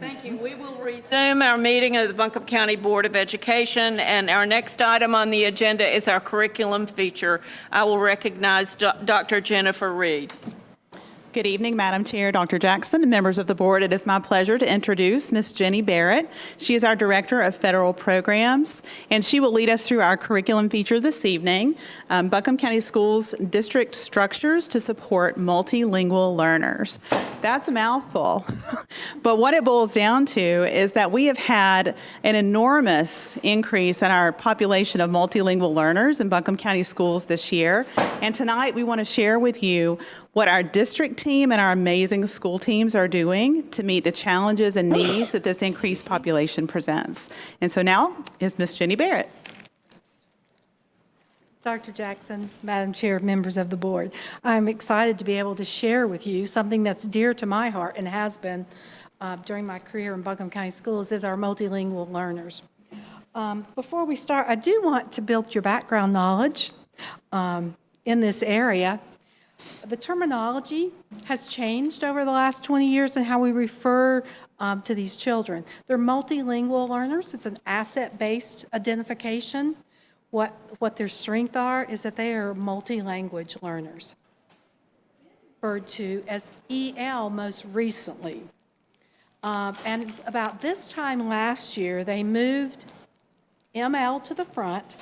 Thank you. We will resume our meeting of the Buncombe County Board of Education, and our next item on the agenda is our curriculum feature. I will recognize Dr. Jennifer Reed. Good evening, Madam Chair, Dr. Jackson, and members of the board. It is my pleasure to introduce Ms. Jenny Barrett. She is our Director of Federal Programs, and she will lead us through our curriculum feature this evening, Buncombe County Schools District Structures to Support Multilingual Learners. That's a mouthful, but what it boils down to is that we have had an enormous increase in our population of multilingual learners in Buncombe County schools this year, and tonight we want to share with you what our district team and our amazing school teams are doing to meet the challenges and needs that this increased population presents. And so now is Ms. Jenny Barrett. Dr. Jackson, Madam Chair, members of the board, I'm excited to be able to share with you something that's dear to my heart and has been during my career in Buncombe County Schools is our multilingual learners. Before we start, I do want to build your background knowledge in this area. The terminology has changed over the last 20 years in how we refer to these children. They're multilingual learners. It's an asset-based identification. What their strengths are is that they are multi-language learners, referred to as EL most recently. And about this time last year, they moved ML to the front.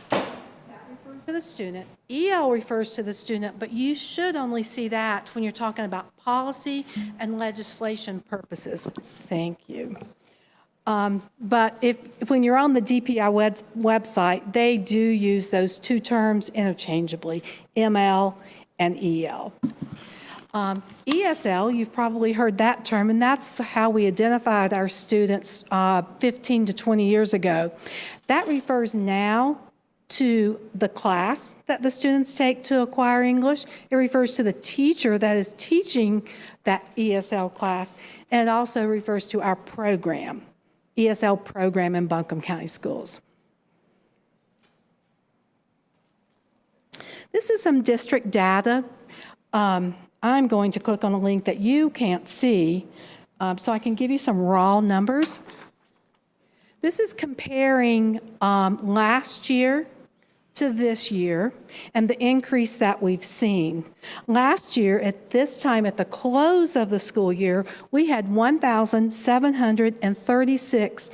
To the student. EL refers to the student, but you should only see that when you're talking about policy and legislation purposes. Thank you. But when you're on the DPI website, they do use those two terms interchangeably, ML and EL. ESL, you've probably heard that term, and that's how we identified our students 15 to 20 years ago. That refers now to the class that the students take to acquire English. It refers to the teacher that is teaching that ESL class, and it also refers to our program, ESL program in Buncombe County Schools. This is some district data. I'm going to click on a link that you can't see so I can give you some raw numbers. This is comparing last year to this year and the increase that we've seen. Last year, at this time, at the close of the school year, we had 1,736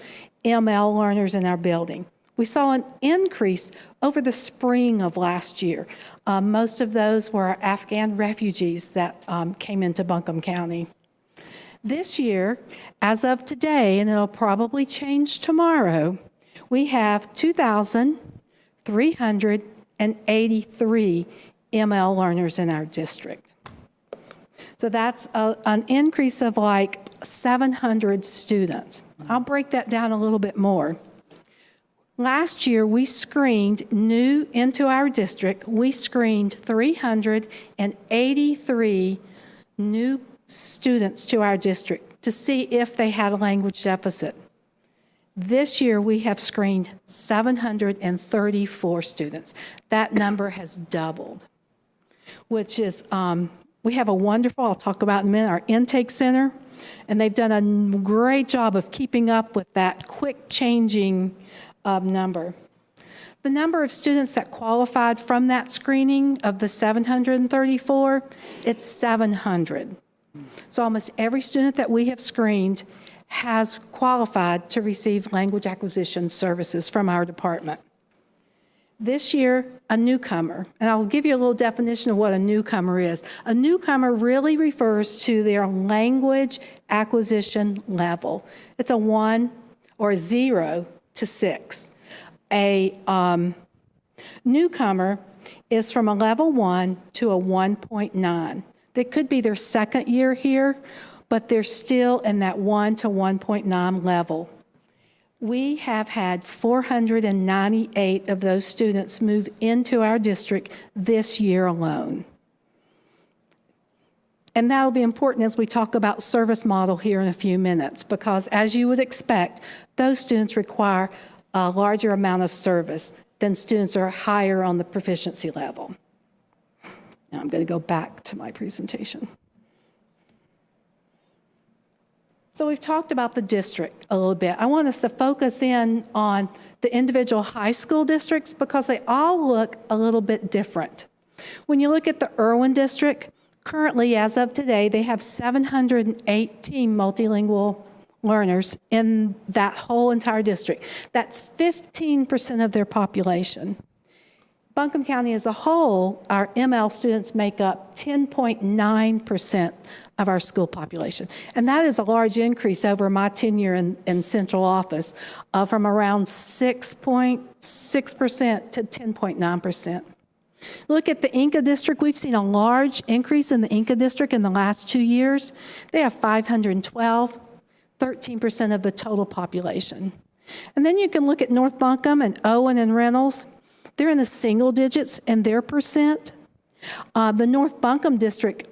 ML learners in our building. We saw an increase over the spring of last year. Most of those were Afghan refugees that came into Buncombe County. This year, as of today, and it'll probably change tomorrow, we have 2,383 ML learners in our district. So that's an increase of like 700 students. I'll break that down a little bit more. Last year, we screened new into our district. We screened 383 new students to our district to see if they had a language deficit. This year, we have screened 734 students. That number has doubled, which is, we have a wonderful, I'll talk about in a minute, our intake center, and they've done a great job of keeping up with that quick changing number. The number of students that qualified from that screening of the 734, it's 700. So almost every student that we have screened has qualified to receive language acquisition services from our department. This year, a newcomer, and I'll give you a little definition of what a newcomer is. A newcomer really refers to their language acquisition level. It's a 1 or a 0 to 6. A newcomer is from a level 1 to a 1.9. They could be their second year here, but they're still in that 1 to 1.9 level. We have had 498 of those students move into our district this year alone. And that'll be important as we talk about service model here in a few minutes, because as you would expect, those students require a larger amount of service than students who are higher on the proficiency level. Now I'm going to go back to my presentation. So we've talked about the district a little bit. I want us to focus in on the individual high school districts because they all look a little bit different. When you look at the Irwin district, currently, as of today, they have 718 multilingual learners in that whole entire district. That's 15% of their population. Buncombe County as a whole, our ML students make up 10.9% of our school population. And that is a large increase over my tenure in central office, from around 6.6% to 10.9%. Look at the Inca district. We've seen a large increase in the Inca district in the last 2 years. They have 512, 13% of the total population. And then you can look at North Buncombe and Owen and Reynolds. They're in the single digits in their percent. The North Buncombe district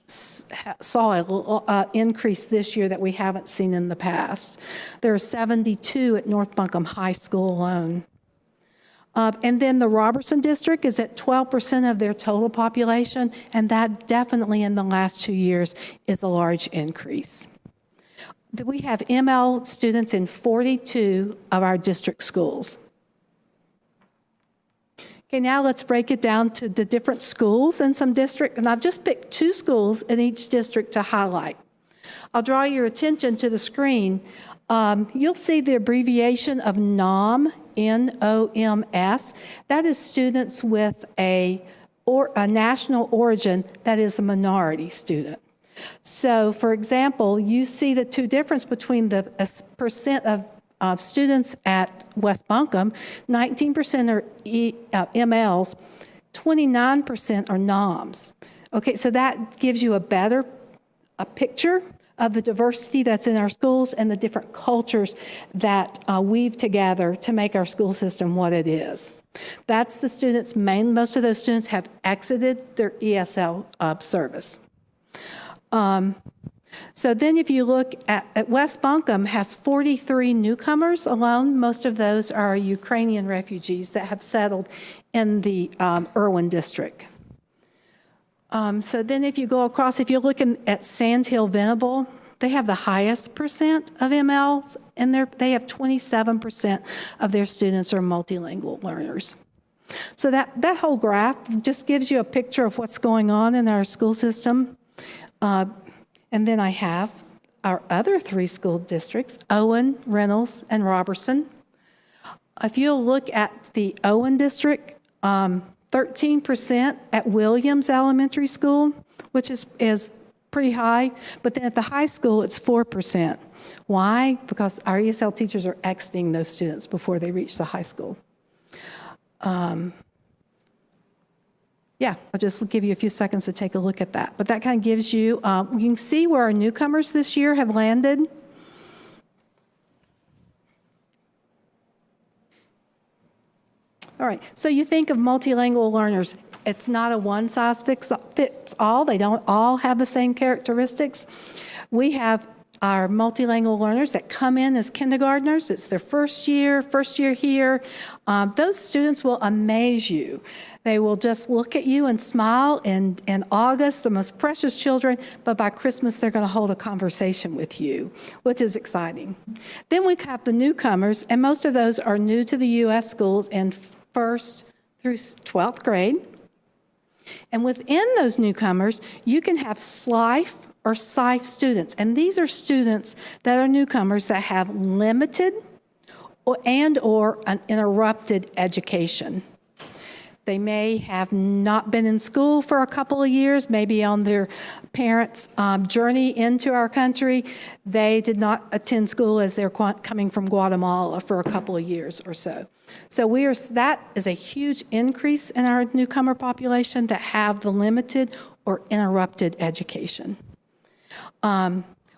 saw an increase this year that we haven't seen in the past. There are 72 at North Buncombe High School alone. And then the Robertson district is at 12% of their total population, and that definitely in the last 2 years is a large increase. We have ML students in 42 of our district schools. Okay, now let's break it down to the different schools in some districts, and I've just picked 2 schools in each district to highlight. I'll draw your attention to the screen. You'll see the abbreviation of NOMS, N-O-M-S. That is students with a national origin that is a minority student. So, for example, you see the 2 difference between the percent of students at West Buncombe. 19% are MLs, 29% are NOMS. Okay, so that gives you a picture of the diversity that's in our schools and the different cultures that weave together to make our school system what it is. That's the students' most of those students have exited their ESL service. So then if you look at West Buncombe has 43 newcomers alone. Most of those are Ukrainian refugees that have settled in the Irwin district. So then if you go across, if you're looking at Sandhill Venable, they have the highest percent of MLs, and they have 27% of their students are multilingual learners. So that whole graph just gives you a picture of what's going on in our school system. And then I have our other 3 school districts, Owen, Reynolds, and Robertson. If you'll look at the Owen district, 13% at Williams Elementary School, which is pretty high, but then at the high school, it's 4%. Why? Because our ESL teachers are exiting those students before they reach the high school. Yeah, I'll just give you a few seconds to take a look at that. But that kind of gives you, you can see where our newcomers this year have landed. All right, so you think of multilingual learners. It's not a one-size-fits-all. They don't all have the same characteristics. We have our multilingual learners that come in as kindergartners. It's their first year here. Those students will amaze you. They will just look at you and smile in August, the most precious children, but by Christmas they're going to hold a conversation with you, which is exciting. Then we have the newcomers, and most of those are new to the U.S. schools in 1st through 12th grade. And within those newcomers, you can have SLIFE or SIFE students, and these are students that are newcomers that have limited or an interrupted education. They may have not been in school for a couple of years, maybe on their parents' journey into our country. They did not attend school as they're coming from Guatemala for a couple of years or so. So that is a huge increase in our newcomer population that have the limited or interrupted education.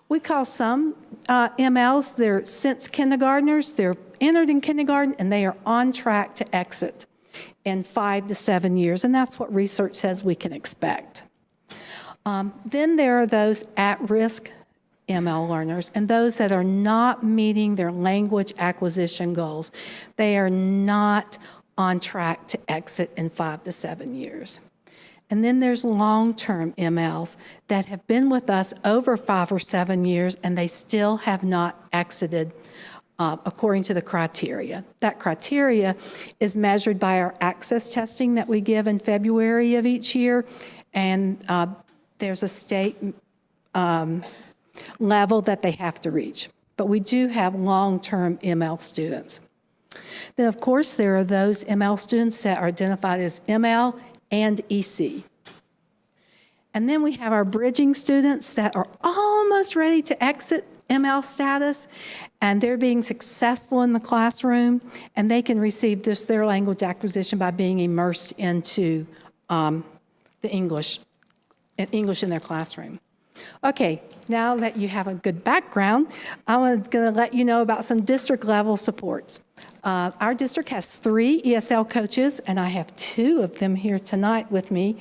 We call some MLs, they're since kindergartners, they're entered in kindergarten, and they are on track to exit in 5 to 7 years, and that's what research says we can expect. Then there are those at-risk ML learners and those that are not meeting their language acquisition goals. They are not on track to exit in 5 to 7 years. And then there's long-term MLs that have been with us over 5 or 7 years, and they still have not exited according to the criteria. That criteria is measured by our access testing that we give in February of each year, and there's a state level that they have to reach. But we do have long-term ML students. Then, of course, there are those ML students that are identified as ML and EC. And then we have our bridging students that are almost ready to exit ML status, and they're being successful in the classroom, and they can receive just their language acquisition by being immersed into the English in their classroom. Okay, now that you have a good background, I'm going to let you know about some district level supports. Our district has 3 ESL coaches, and I have 2 of them here tonight with me.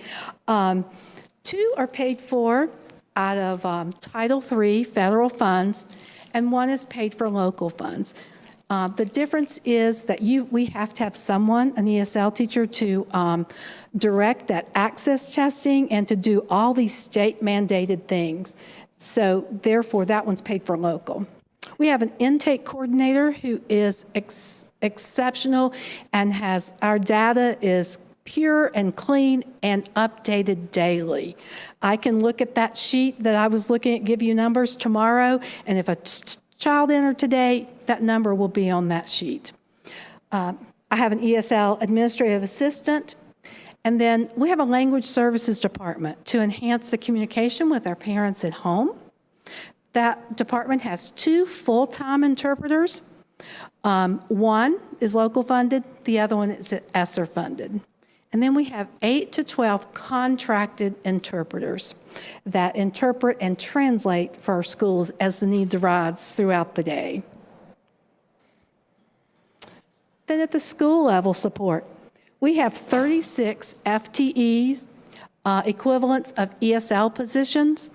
2 are paid for out of Title III federal funds, and 1 is paid for local funds. The difference is that we have to have someone, an ESL teacher, to direct that access testing and to do all these state mandated things. So therefore, that one's paid for local. We have an intake coordinator who is exceptional and our data is pure and clean and updated daily. I can look at that sheet that I was looking at, give you numbers tomorrow, and if a child entered today, that number will be on that sheet. I have an ESL administrative assistant, and then we have a language services department to enhance the communication with our parents at home. That department has 2 full-time interpreters. One is local funded, the other one is ESSER funded. And then we have 8 to 12 contracted interpreters that interpret and translate for our schools as the needs arise throughout the day. Then at the school level support, we have 36 FTEs, equivalents of ESL positions.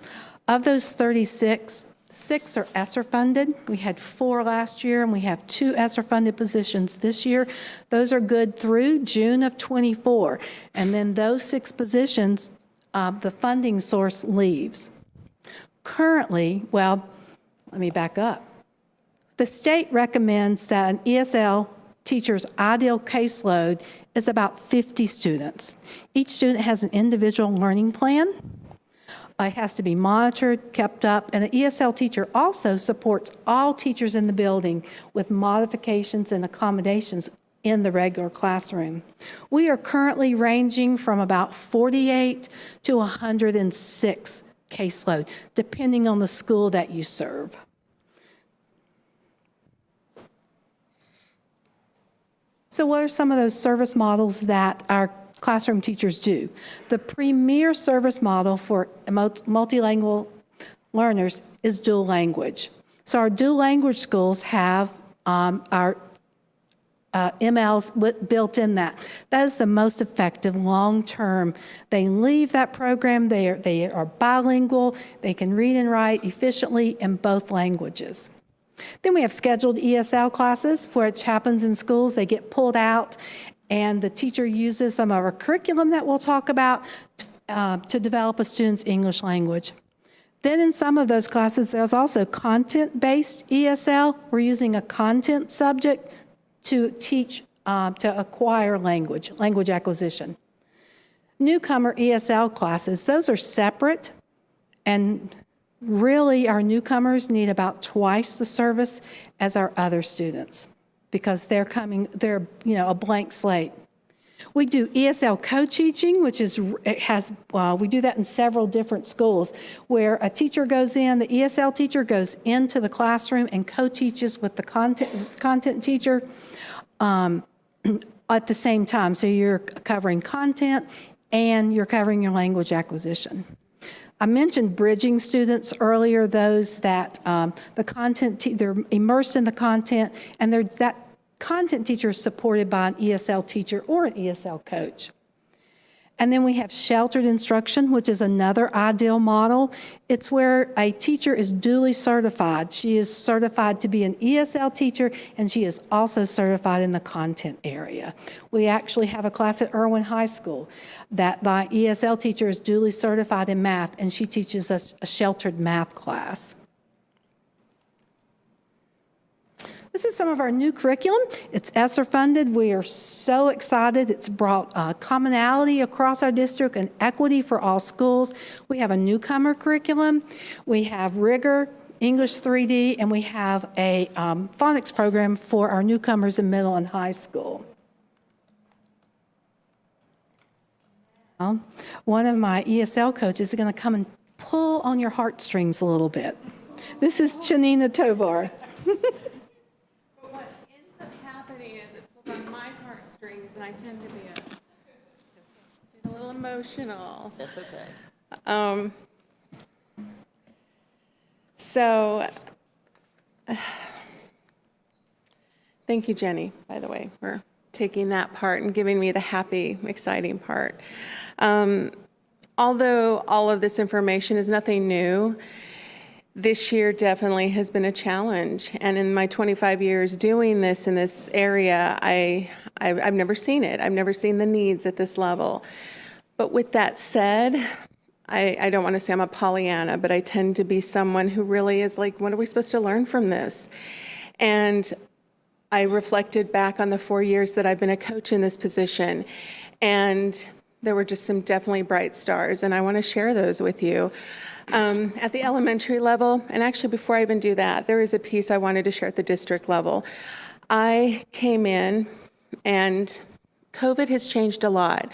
Of those 36, 6 are ESSER funded. We had 4 last year, and we have 2 ESSER funded positions this year. Those are good through June of '24. And then those 6 positions, the funding source leaves. Currently, well, let me back up. The state recommends that an ESL teacher's ideal caseload is about 50 students. Each student has an individual learning plan. It has to be monitored, kept up, and an ESL teacher also supports all teachers in the building with modifications and accommodations in the regular classroom. We are currently ranging from about 48 to 106 caseload, depending on the school that you serve. So what are some of those service models that our classroom teachers do? The premier service model for multilingual learners is dual language. So our dual language schools have our MLs built in that. That is the most effective long-term. They leave that program, they are bilingual, they can read and write efficiently in both languages. Then we have scheduled ESL classes, which happens in schools. They get pulled out, and the teacher uses some of our curriculum that we'll talk about to develop a student's English language. Then in some of those classes, there's also content-based ESL. We're using a content subject to teach, to acquire language acquisition. Newcomer ESL classes, those are separate, and really our newcomers need about twice the service as our other students because they're a blank slate. We do ESL co-teaching, which is, we do that in several different schools where a teacher goes in, the ESL teacher goes into the classroom and co-teaches with the content teacher at the same time. So you're covering content and you're covering your language acquisition. I mentioned bridging students earlier, those that they're immersed in the content, and that content teacher is supported by an ESL teacher or an ESL coach. And then we have sheltered instruction, which is another ideal model. It's where a teacher is duly certified. She is certified to be an ESL teacher, and she is also certified in the content area. We actually have a class at Irwin High School that my ESL teacher is duly certified in math, and she teaches us a sheltered math class. This is some of our new curriculum. It's ESSER funded. We are so excited. It's brought commonality across our district and equity for all schools. We have a newcomer curriculum. We have rigor, English 3D, and we have a phonics program for our newcomers in middle and high school. One of my ESL coaches is going to come and pull on your heartstrings a little bit. This is Chanina Tovar. And I tend to be a little emotional. That's okay. Thank you, Jenny, by the way, for taking that part and giving me the happy, exciting part. Although all of this information is nothing new, this year definitely has been a challenge. And in my 25 years doing this in this area, I've never seen it. I've never seen the needs at this level. But with that said, I don't want to say I'm a Pollyanna, but I tend to be someone who really is like, what are we supposed to learn from this? And I reflected back on the 4 years that I've been a coach in this position, and there were just some definitely bright stars, and I want to share those with you. At the elementary level, and actually before I even do that, there is a piece I wanted to share at the district level. I came in, and COVID has changed a lot,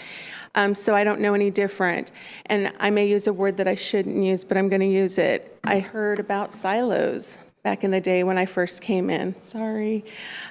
so I don't know any different. And I may use a word that I shouldn't use, but I'm going to use it. I heard about silos back in the day when I first came in. Sorry.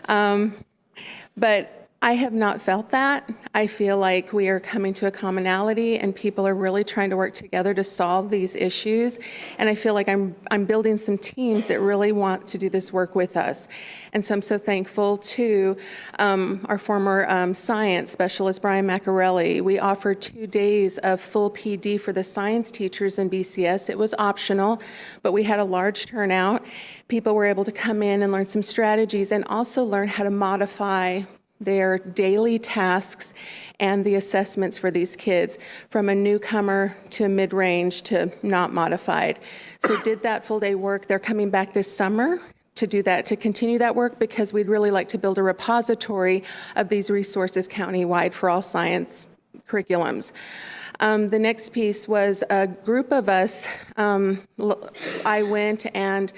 But I have not felt that. I feel like we are coming to a commonality and people are really trying to work together to solve these issues. And I feel like I'm building some teams that really want to do this work with us. And so I'm so thankful to our former science specialist, Brian Macarelli. We offered 2 days of full PD for the science teachers in BCS. It was optional, but we had a large turnout. People were able to come in and learn some strategies and also learn how to modify their daily tasks and the assessments for these kids from a newcomer to a mid-range to not modified. So did that full day work. They're coming back this summer to do that, to continue that work, because we'd really like to build a repository of these resources countywide for all science curriculums. The next piece was a group of us. I went and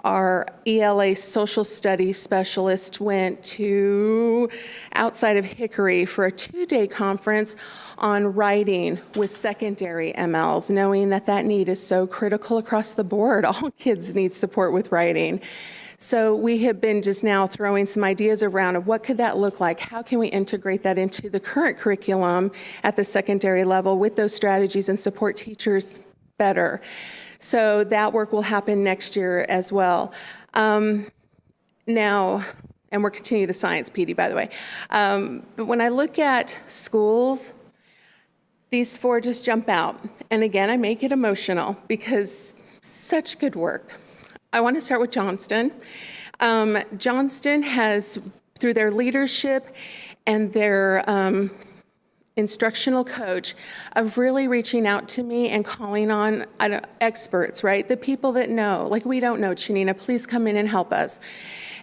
our ELA social studies specialist went to outside of Hickory for a 2-day conference on writing with secondary MLs, knowing that that need is so critical across the board. All kids need support with writing. So we have been just now throwing some ideas around of what could that look like? How can we integrate that into the current curriculum at the secondary level with those strategies and support teachers better? So that work will happen next year as well. Now, and we're continuing the science PD, by the way. But when I look at schools, these 4 just jump out. And again, I make it emotional because such good work. I want to start with Johnston. Johnston has, through their leadership and their instructional coach, of really reaching out to me and calling on experts, right? The people that know, like we don't know, Chanina, please come in and help us.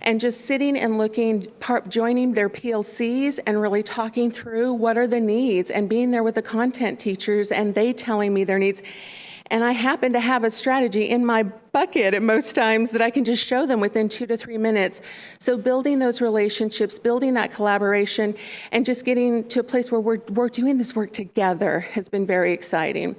And just sitting and looking, joining their PLCs and really talking through what are the needs and being there with the content teachers and they telling me their needs. And I happen to have a strategy in my bucket at most times that I can just show them within 2 to 3 minutes. So building those relationships, building that collaboration, and just getting to a place where we're doing this work together has been very exciting.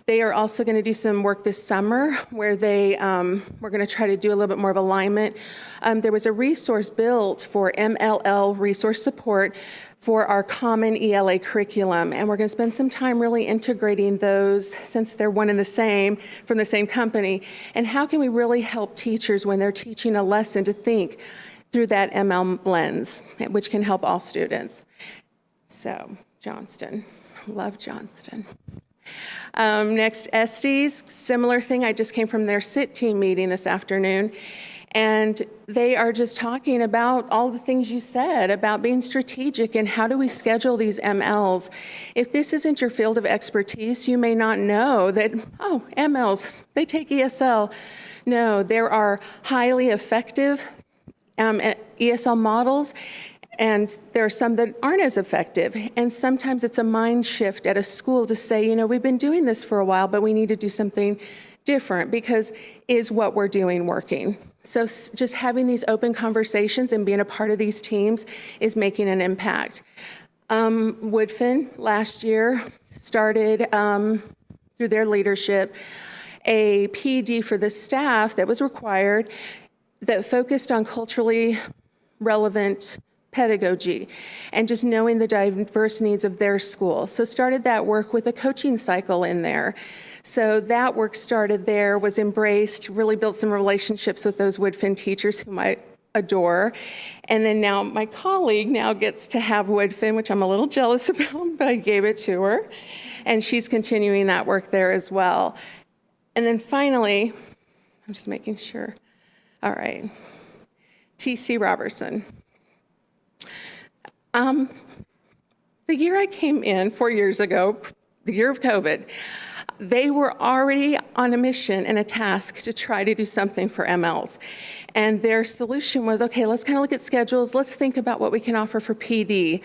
They are also going to do some work this summer where we're going to try to do a little bit more of alignment. There was a resource built for MLL resource support for our common ELA curriculum, and we're going to spend some time really integrating those, since they're one and the same, from the same company, and how can we really help teachers when they're teaching a lesson to think through that ML lens, which can help all students. So Johnston. Love Johnston. Next, Estes, similar thing. I just came from their SIT team meeting this afternoon, and they are just talking about all the things you said about being strategic and how do we schedule these MLs. If this isn't your field of expertise, you may not know that, oh, MLs, they take ESL. No, there are highly effective ESL models, and there are some that aren't as effective. And sometimes it's a mind shift at a school to say, you know, we've been doing this for a while, but we need to do something different because is what we're doing working? So just having these open conversations and being a part of these teams is making an impact. Woodfin last year started, through their leadership, a PD for the staff that was required that focused on culturally relevant pedagogy and just knowing the diverse needs of their school. So started that work with a coaching cycle in there. So that work started there, was embraced, really built some relationships with those Woodfin teachers whom I adore. And then now my colleague now gets to have Woodfin, which I'm a little jealous about, but I gave it to her. And she's continuing that work there as well. And then finally, I'm just making sure. All right. T.C. Robertson. The year I came in 4 years ago, the year of COVID, they were already on a mission and a task to try to do something for MLs. And their solution was, okay, let's kind of look at schedules. Let's think about what we can offer for PD.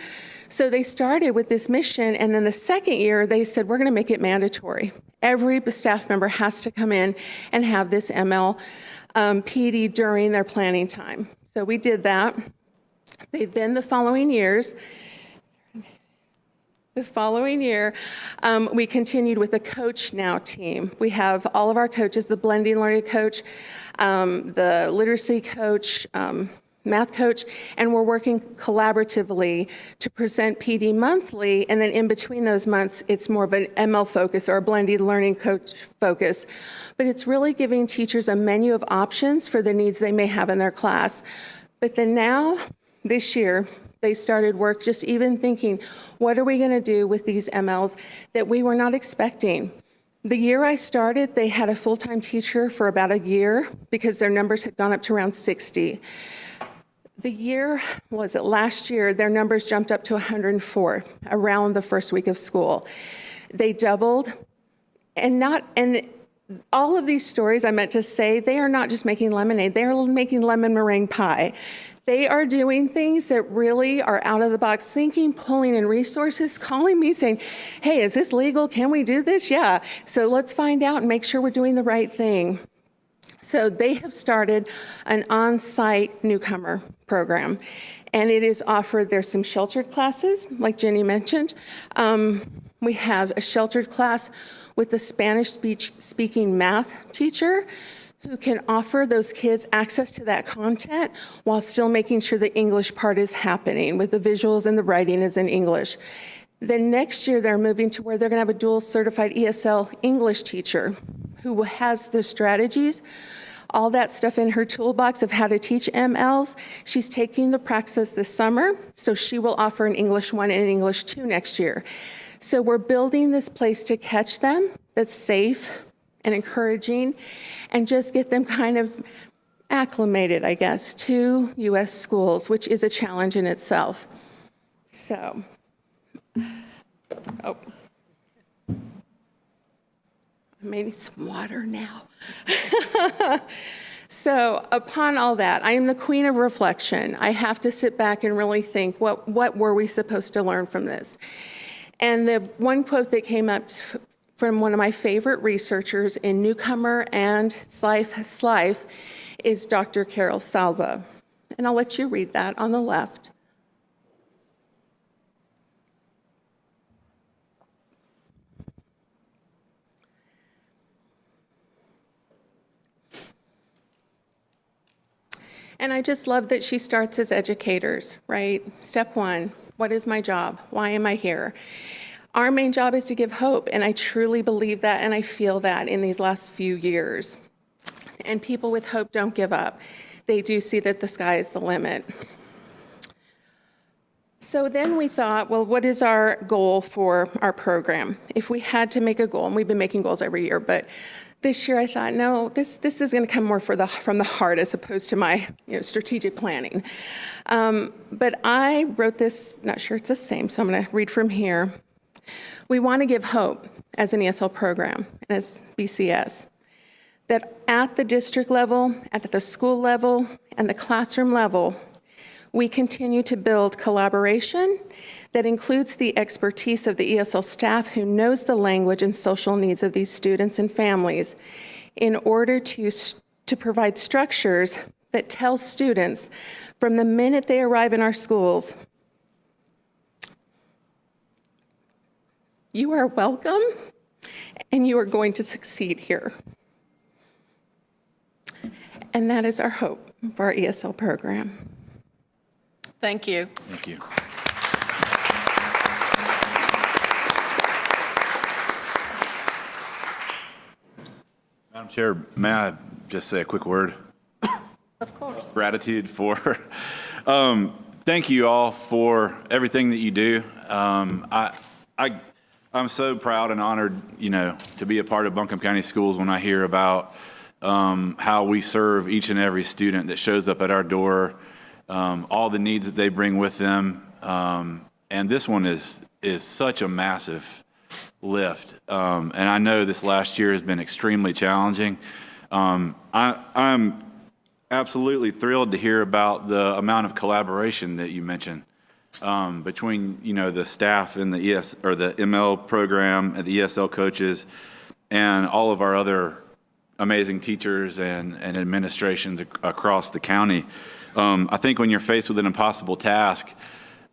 So they started with this mission, and then the second year, they said, we're going to make it mandatory. Every staff member has to come in and have this ML PD during their planning time. So we did that. Then the following year, we continued with the Coach Now team. We have all of our coaches, the blending learning coach, the literacy coach, math coach, and we're working collaboratively to present PD monthly, and then in between those months, it's more of an ML focus or a blended learning coach focus. But it's really giving teachers a menu of options for the needs they may have in their class. But then now, this year, they started work just even thinking, what are we going to do with these MLs that we were not expecting? The year I started, they had a full-time teacher for about a year because their numbers had gone up to around 60. The year, was it last year, their numbers jumped up to 104 around the first week of school. They doubled, and all of these stories I meant to say, they are not just making lemonade, they are making lemon meringue pie. They are doing things that really are out of the box thinking, pulling in resources, calling me saying, hey, is this legal? Can we do this? Yeah. So let's find out and make sure we're doing the right thing. So they have started an on-site newcomer program, and it is offered, there's some sheltered classes, like Jenny mentioned. We have a sheltered class with the Spanish-speaking math teacher who can offer those kids access to that content while still making sure the English part is happening with the visuals and the writing is in English. Then next year, they're moving to where they're going to have a dual certified ESL English teacher who has the strategies, all that stuff in her toolbox of how to teach MLs. She's taking the practice this summer, so she will offer an English 1 and an English 2 next year. So we're building this place to catch them that's safe and encouraging, and just get them kind of acclimated, I guess, to U.S. schools, which is a challenge in itself. So, I may need some water now. So upon all that, I am the queen of reflection. I have to sit back and really think, what were we supposed to learn from this? And the one quote that came up from one of my favorite researchers in Newcomer and SLIFE is Dr. Carol Salva. And I'll let you read that on the left. And I just love that she starts as educators, right? Step one, what is my job? Why am I here? Our main job is to give hope, and I truly believe that, and I feel that in these last few years. And people with hope don't give up. They do see that the sky is the limit. So then we thought, well, what is our goal for our program? If we had to make a goal, and we've been making goals every year, but this year I thought, no, this is going to come more from the heart as opposed to my strategic planning. But I wrote this, not sure it's the same, so I'm going to read from here. We want to give hope as an ESL program and as BCS that at the district level, at the school level, and the classroom level, we continue to build collaboration that includes the expertise of the ESL staff who knows the language and social needs of these students and families in order to provide structures that tell students from the minute they arrive in our schools, you are welcome and you are going to succeed here. And that is our hope for our ESL program. Thank you. Thank you. Madam Chair, may I just say a quick word? Of course. Gratitude for, thank you all for everything that you do. I'm so proud and honored, to be a part of Buncombe County Schools when I hear about how we serve each and every student that shows up at our door, all the needs that they bring with them. And this one is such a massive lift. And I know this last year has been extremely challenging. I'm absolutely thrilled to hear about the amount of collaboration that you mentioned between, the staff in the the ML program and the ESL coaches and all of our other amazing teachers and administrations across the county. I think when you're faced with an impossible task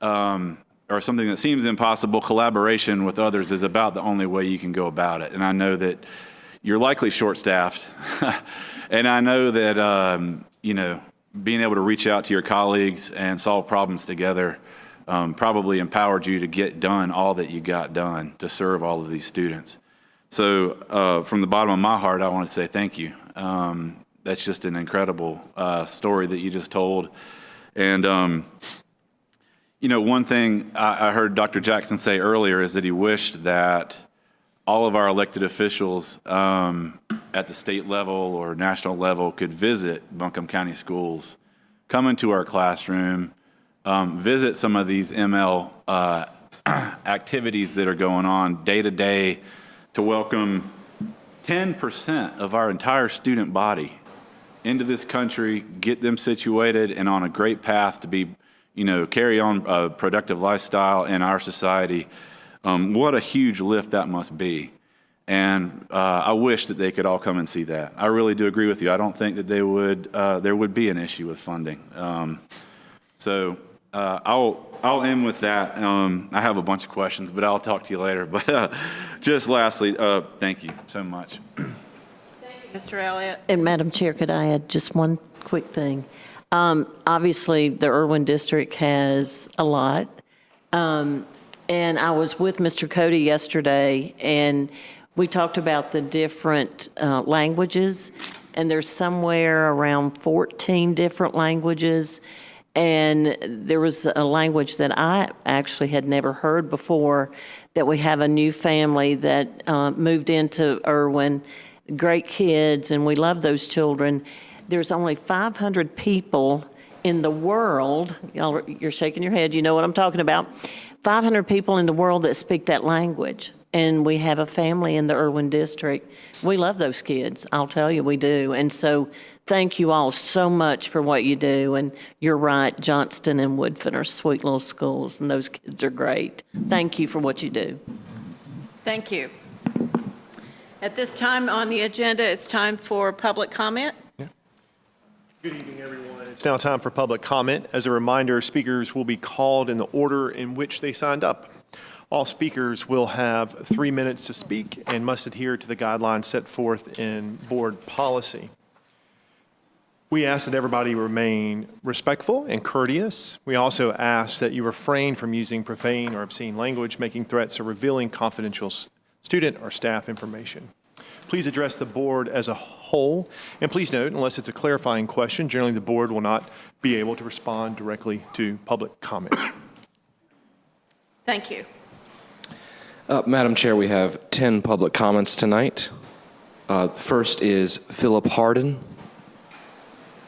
or something that seems impossible, collaboration with others is about the only way you can go about it. And I know that you're likely short-staffed. And I know that, being able to reach out to your colleagues and solve problems together probably empowered you to get done all that you got done to serve all of these students. So from the bottom of my heart, I want to say thank you. That's just an incredible story that you just told. And, one thing I heard Dr. Jackson say earlier is that he wished that all of our elected officials at the state level or national level could visit Buncombe County Schools, come into our classroom, visit some of these ML activities that are going on day to day to welcome 10% of our entire student body into this country, get them situated and on a great path to be, carry on a productive lifestyle in our society. What a huge lift that must be. And I wish that they could all come and see that. I really do agree with you. I don't think that there would be an issue with funding. I'll end with that. I have a bunch of questions, but I'll talk to you later. But just lastly, thank you so much. Mr. Elliott. And Madam Chair, could I add just one quick thing? Obviously, the Irwin District has a lot. And I was with Mr. Cody yesterday, and we talked about the different languages, and there's somewhere around 14 different languages. And there was a language that I actually had never heard before, that we have a new family that moved into Irwin, great kids, and we love those children. There's only 500 people in the world, y'all, you're shaking your head, you know what I'm talking about, 500 people in the world that speak that language. And we have a family in the Irwin District. We love those kids, I'll tell you, we do. And so thank you all so much for what you do. And you're right, Johnston and Woodfin are sweet little schools, and those kids are great. Thank you for what you do. Thank you. At this time on the agenda, it's time for public comment. Good evening, everyone. It's now time for public comment. As a reminder, speakers will be called in the order in which they signed up. All speakers will have 3 minutes to speak and must adhere to the guidelines set forth in board policy. We ask that everybody remain respectful and courteous. We also ask that you refrain from using profane or obscene language, making threats, or revealing confidential student or staff information. Please address the board as a whole, and please note, unless it's a clarifying question, generally the board will not be able to respond directly to public comment. Thank you. Madam Chair, we have 10 public comments tonight. First is Philip Harden.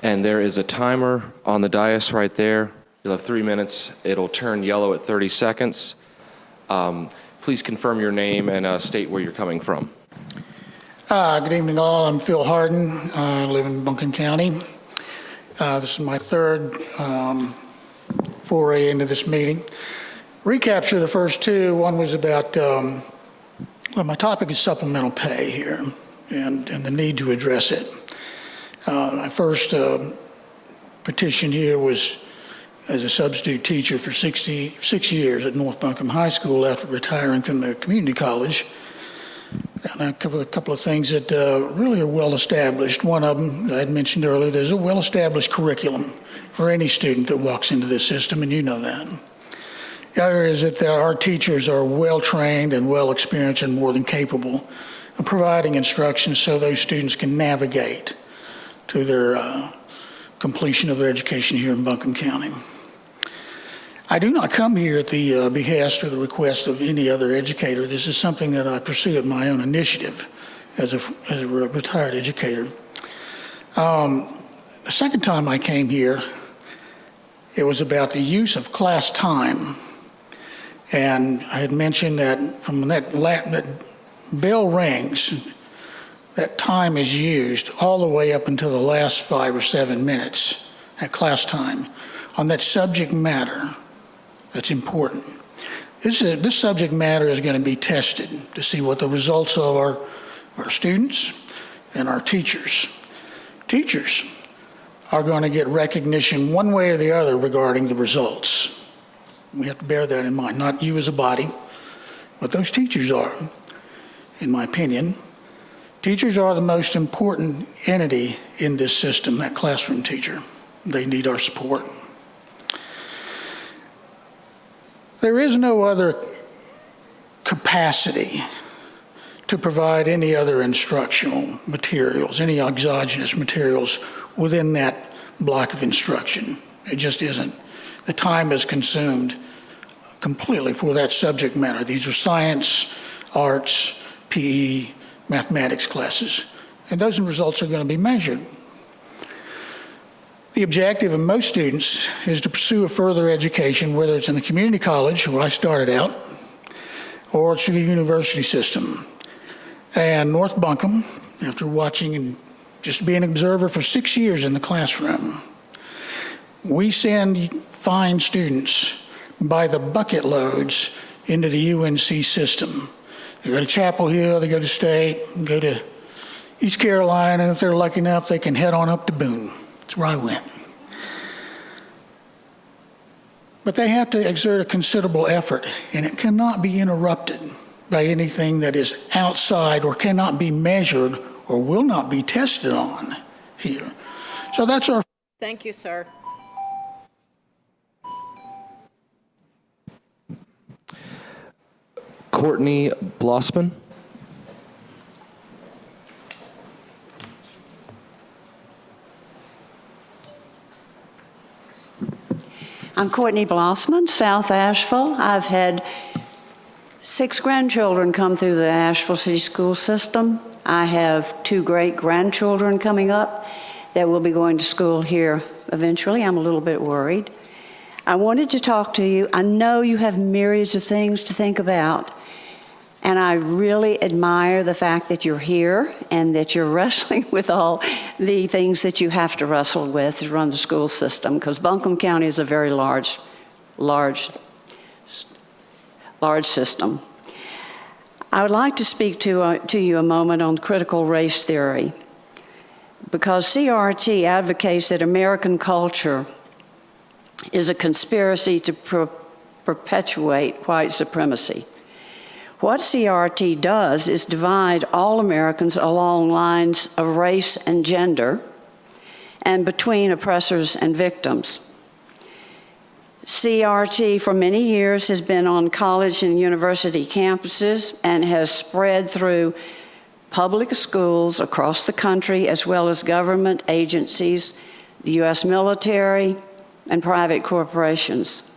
And there is a timer on the dais right there. You'll have 3 minutes. It'll turn yellow at 30 seconds. Please confirm your name and state where you're coming from. Good evening, all. I'm Phil Harden. I live in Buncombe County. This is my third foray into this meeting. Recapture the first two. One was about, well, my topic is supplemental pay here and the need to address it. My first petition here was as a substitute teacher for 66 years at North Buncombe High School after retiring from the community college. And a couple of things that really are well established. One of them, I had mentioned earlier, there's a well established curriculum for any student that walks into this system, and you know that. The other is that our teachers are well trained and well experienced and more than capable of providing instruction so those students can navigate to their completion of their education here in Buncombe County. I do not come here at the behest or the request of any other educator. This is something that I pursue at my own initiative as a retired educator. The second time I came here, it was about the use of class time. And I had mentioned that from that bell rings, that time is used all the way up until the last 5 or 7 minutes at class time on that subject matter that's important. This subject matter is going to be tested to see what the results of our students and our teachers. Teachers are going to get recognition one way or the other regarding the results. We have to bear that in mind, not you as a body, but those teachers are, in my opinion. Teachers are the most important entity in this system, that classroom teacher. They need our support. There is no other capacity to provide any other instructional materials, any exogenous materials within that block of instruction. It just isn't. The time is consumed completely for that subject matter. These are science, arts, PE, mathematics classes, and those results are going to be measured. The objective of most students is to pursue a further education, whether it's in the community college, where I started out, or through the university system. And North Buncombe, after watching and just being an observer for 6 years in the classroom, we send fine students by the bucket loads into the UNC system. They go to Chapel Hill, they go to State, go to East Carolina, and if they're lucky enough, they can head on up to Boone. That's where I went. But they have to exert a considerable effort, and it cannot be interrupted by anything that is outside or cannot be measured or will not be tested on here. So that's our... Thank you, sir. Courtney Blossman. I'm Courtney Blossman, South Asheville. I've had 6 grandchildren come through the Asheville City School System. I have 2 great-grandchildren coming up that will be going to school here eventually. I'm a little bit worried. I wanted to talk to you. I know you have myriads of things to think about, and I really admire the fact that you're here and that you're wrestling with all the things that you have to wrestle with to run the school system, because Buncombe County is a very large system. I would like to speak to you a moment on critical race theory, because CRT advocates that American culture is a conspiracy to perpetuate white supremacy. What CRT does is divide all Americans along lines of race and gender and between oppressors and victims. CRT for many years has been on college and university campuses and has spread through public schools across the country, as well as government agencies, the U.S. military, and private corporations.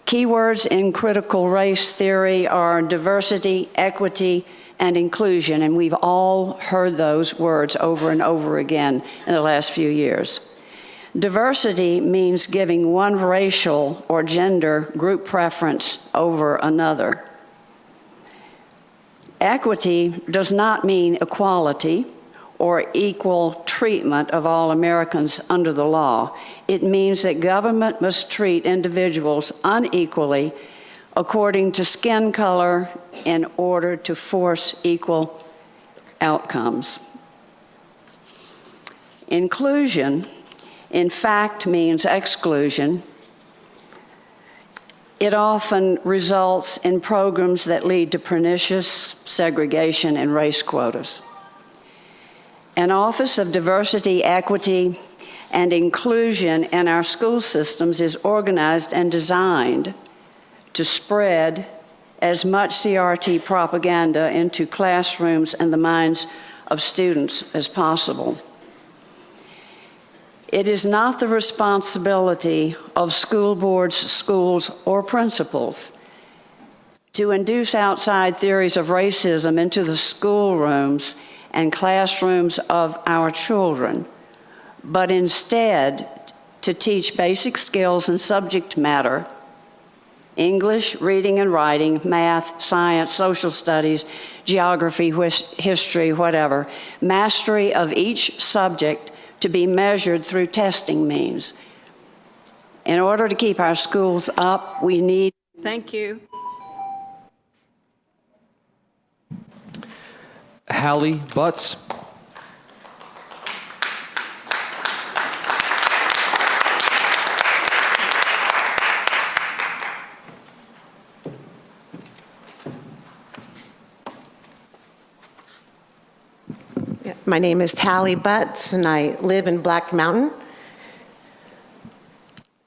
Keywords in critical race theory are diversity, equity, and inclusion, and we've all heard those words over and over again in the last few years. Diversity means giving one racial or gender group preference over another. Equity does not mean equality or equal treatment of all Americans under the law. It means that government must treat individuals unequally according to skin color in order to force equal outcomes. Inclusion, in fact, means exclusion. It often results in programs that lead to pernicious segregation and race quotas. An Office of Diversity, Equity, and Inclusion in our school systems is organized and designed to spread as much CRT propaganda into classrooms and the minds of students as possible. It is not the responsibility of school boards, schools, or principals to induce outside theories of racism into the schoolrooms and classrooms of our children, but instead to teach basic skills in subject matter: English, reading and writing, math, science, social studies, geography, history, whatever. Mastery of each subject to be measured through testing means. In order to keep our schools up, we need... Thank you. Hallie Butts. My name is Hallie Butts, and I live in Black Mountain.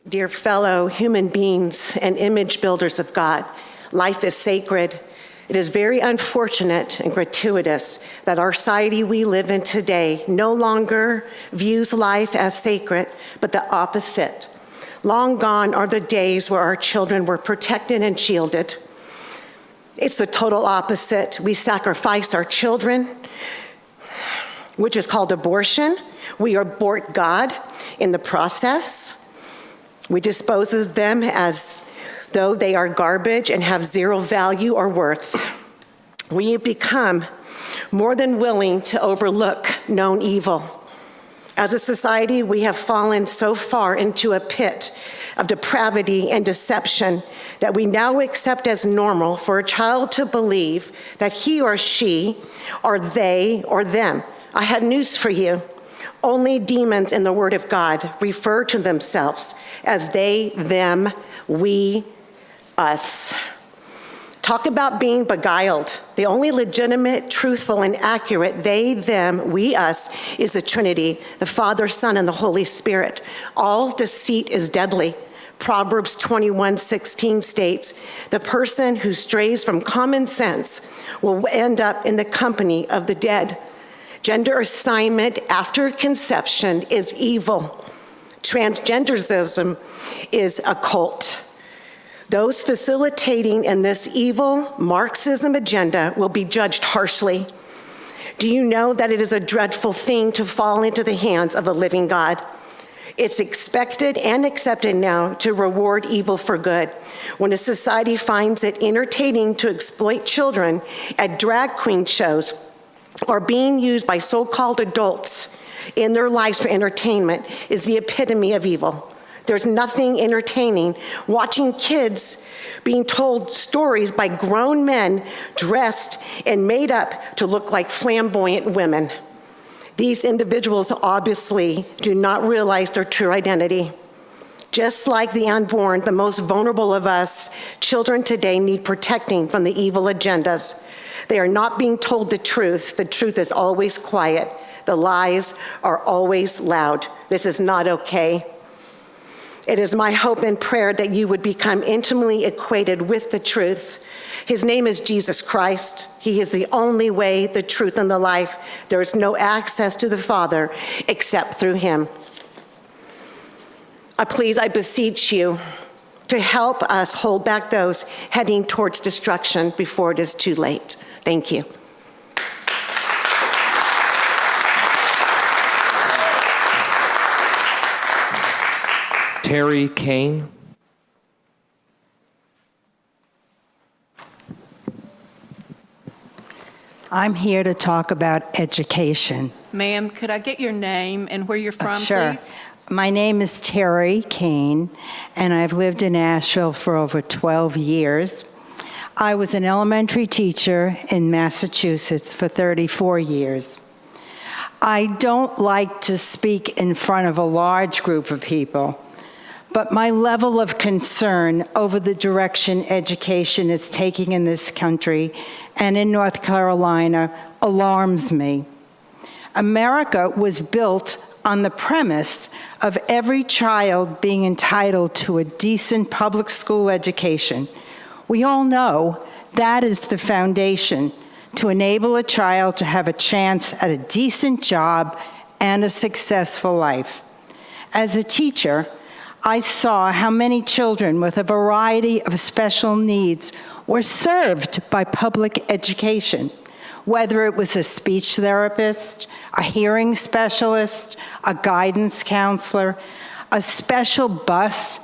Dear fellow human beings and image builders of God, life is sacred. It is very unfortunate and gratuitous that our society we live in today no longer views life as sacred, but the opposite. Long gone are the days where our children were protected and shielded. It's the total opposite. We sacrifice our children, which is called abortion. We abort God in the process. We dispose of them as though they are garbage and have zero value or worth. We have become more than willing to overlook known evil. As a society, we have fallen so far into a pit of depravity and deception that we now accept as normal for a child to believe that he or she, or they, or them. I have news for you. Only demons in the Word of God refer to themselves as they, them, we, us. Talk about being beguiled. The only legitimate, truthful, and accurate they, them, we, us is the Trinity, the Father, Son, and the Holy Spirit. All deceit is deadly. Proverbs 21:16 states, "The person who strays from common sense will end up in the company of the dead." Gender assignment after conception is evil. Transgenderism is a cult. Those facilitating in this evil Marxism agenda will be judged harshly. Do you know that it is a dreadful thing to fall into the hands of a living God? It's expected and accepted now to reward evil for good. When a society finds it entertaining to exploit children at drag queen shows, or being used by so-called adults in their lives for entertainment, is the epitome of evil. There's nothing entertaining watching kids being told stories by grown men dressed and made up to look like flamboyant women. These individuals obviously do not realize their true identity. Just like the unborn, the most vulnerable of us, children today need protecting from the evil agendas. They are not being told the truth. The truth is always quiet. The lies are always loud. This is not okay. It is my hope and prayer that you would become intimately acquainted with the truth. His name is Jesus Christ. He is the only way, the truth, and the life. There is no access to the Father except through him. Please, I beseech you, to help us hold back those heading towards destruction before it is too late. Thank you. Terry Kane. I'm here to talk about education. Ma'am, could I get your name and where you're from, Sure. please? My name is Terry Kane, and I've lived in Asheville for over 12 years. I was an elementary teacher in Massachusetts for 34 years. I don't like to speak in front of a large group of people, but my level of concern over the direction education is taking in this country and in North Carolina alarms me. America was built on the premise of every child being entitled to a decent public school education. We all know that is the foundation to enable a child to have a chance at a decent job and a successful life. As a teacher, I saw how many children with a variety of special needs were served by public education, whether it was a speech therapist, a hearing specialist, a guidance counselor, a special bus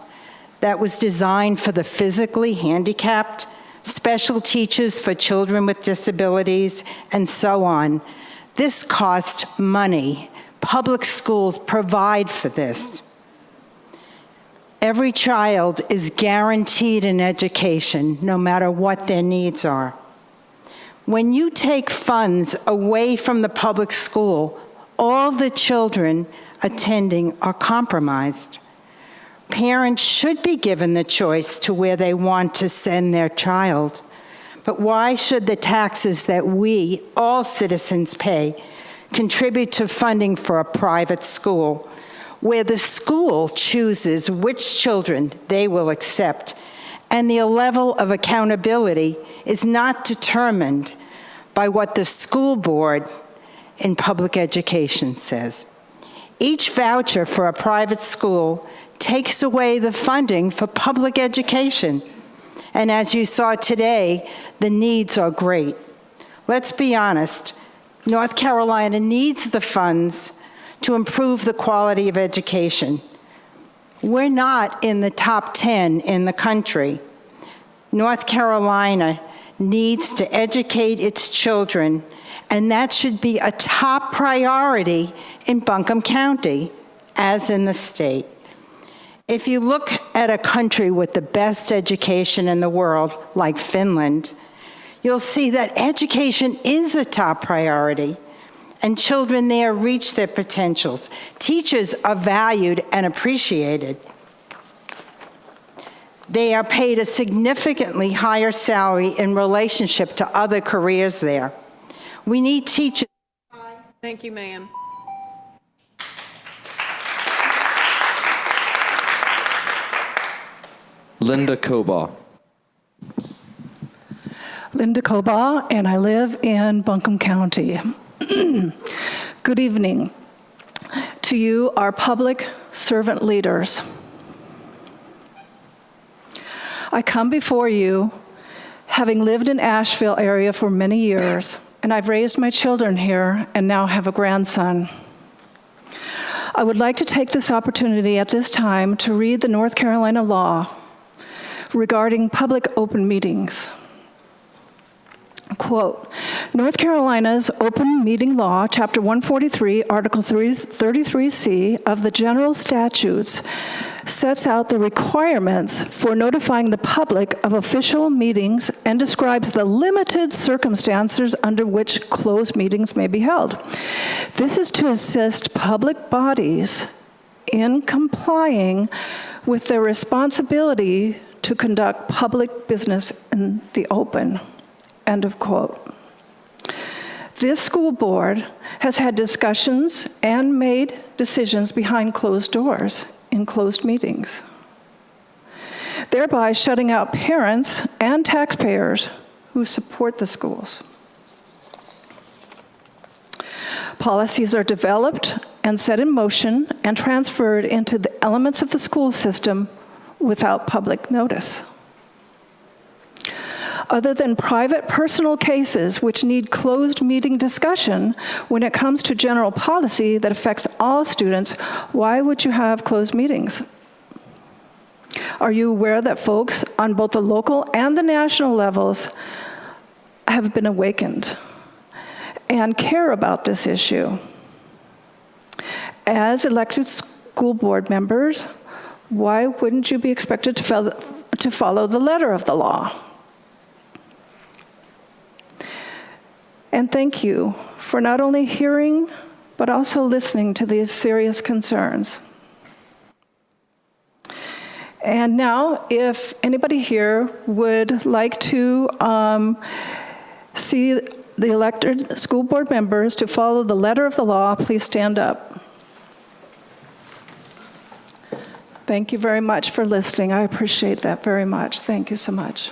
that was designed for the physically handicapped, special teachers for children with disabilities, and so on. This cost money. Public schools provide for this. Every child is guaranteed an education, no matter what their needs are. When you take funds away from the public school, all the children attending are compromised. Parents should be given the choice to where they want to send their child. But why should the taxes that we, all citizens, pay contribute to funding for a private school, where the school chooses which children they will accept, and the level of accountability is not determined by what the school board in public education says? Each voucher for a private school takes away the funding for public education. And as you saw today, the needs are great. Let's be honest, North Carolina needs the funds to improve the quality of education. We're not in the top 10 in the country. North Carolina needs to educate its children, and that should be a top priority in Buncombe County, as in the state. If you look at a country with the best education in the world, like Finland, you'll see that education is a top priority, and children there reach their potentials. Teachers are valued and appreciated. They are paid a significantly higher salary in relationship to other careers there. We need teachers. Thank you, ma'am. Linda Kobaugh. Linda Kobaugh, and I live in Buncombe County. Good evening to you, our public servant leaders. I come before you having lived in Asheville area for many years, and I've raised my children here and now have a grandson. I would like to take this opportunity at this time to read the North Carolina law regarding public open meetings. Quote, North Carolina's Open Meeting Law, Chapter 143, Article 33C of the General Statutes sets out the requirements for notifying the public of official meetings and describes the limited circumstances under which closed meetings may be held. This is to assist public bodies in complying with their responsibility to conduct public business in the open. End of quote. This school board has had discussions and made decisions behind closed doors in closed meetings, thereby shutting out parents and taxpayers who support the schools. Policies are developed and set in motion and transferred into the elements of the school system without public notice. Other than private personal cases which need closed meeting discussion, when it comes to general policy that affects all students, why would you have closed meetings? Are you aware that folks on both the local and the national levels have been awakened and care about this issue? As elected school board members, why wouldn't you be expected to follow the letter of the law? And thank you for not only hearing, but also listening to these serious concerns. And now, if anybody here would like to see the elected school board members to follow the letter of the law, please stand up. Thank you very much for listening. I appreciate that very much. Thank you so much.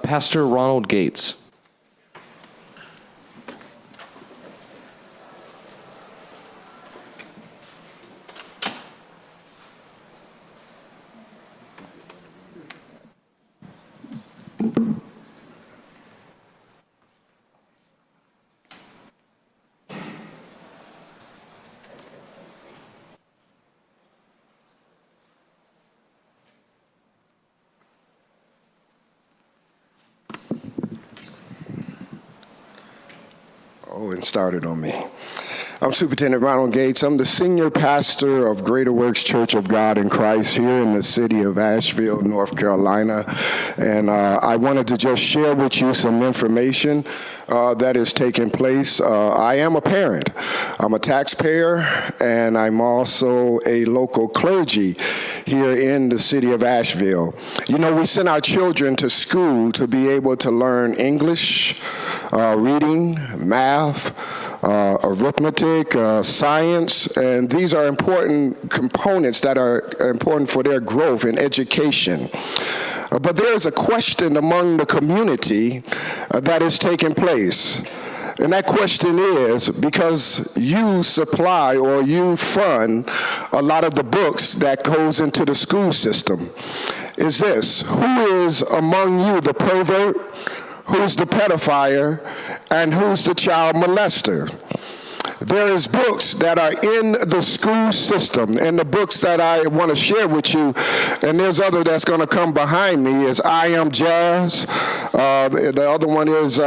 Pastor Ronald Gates. Oh, and started on me. I'm Superintendent Ronald Gates. I'm the senior pastor of Greater Works Church of God in Christ here in the city of Asheville, North Carolina. And I wanted to just share with you some information that is taking place. I am a parent. I'm a taxpayer, and I'm also a local clergy here in the city of Asheville. You know, we send our children to school to be able to learn English, reading, math, arithmetic, science, and these are important components that are important for their growth and education. But there is a question among the community that is taking place. And that question is, because you supply or you fund a lot of the books that goes into the school system, is this: who is among you the pervert, who's the pedophile, and who's the child molester? There is books that are in the school system, and the books that I want to share with you, and there's other that's going to come behind me, is I Am Jazz. The other one is,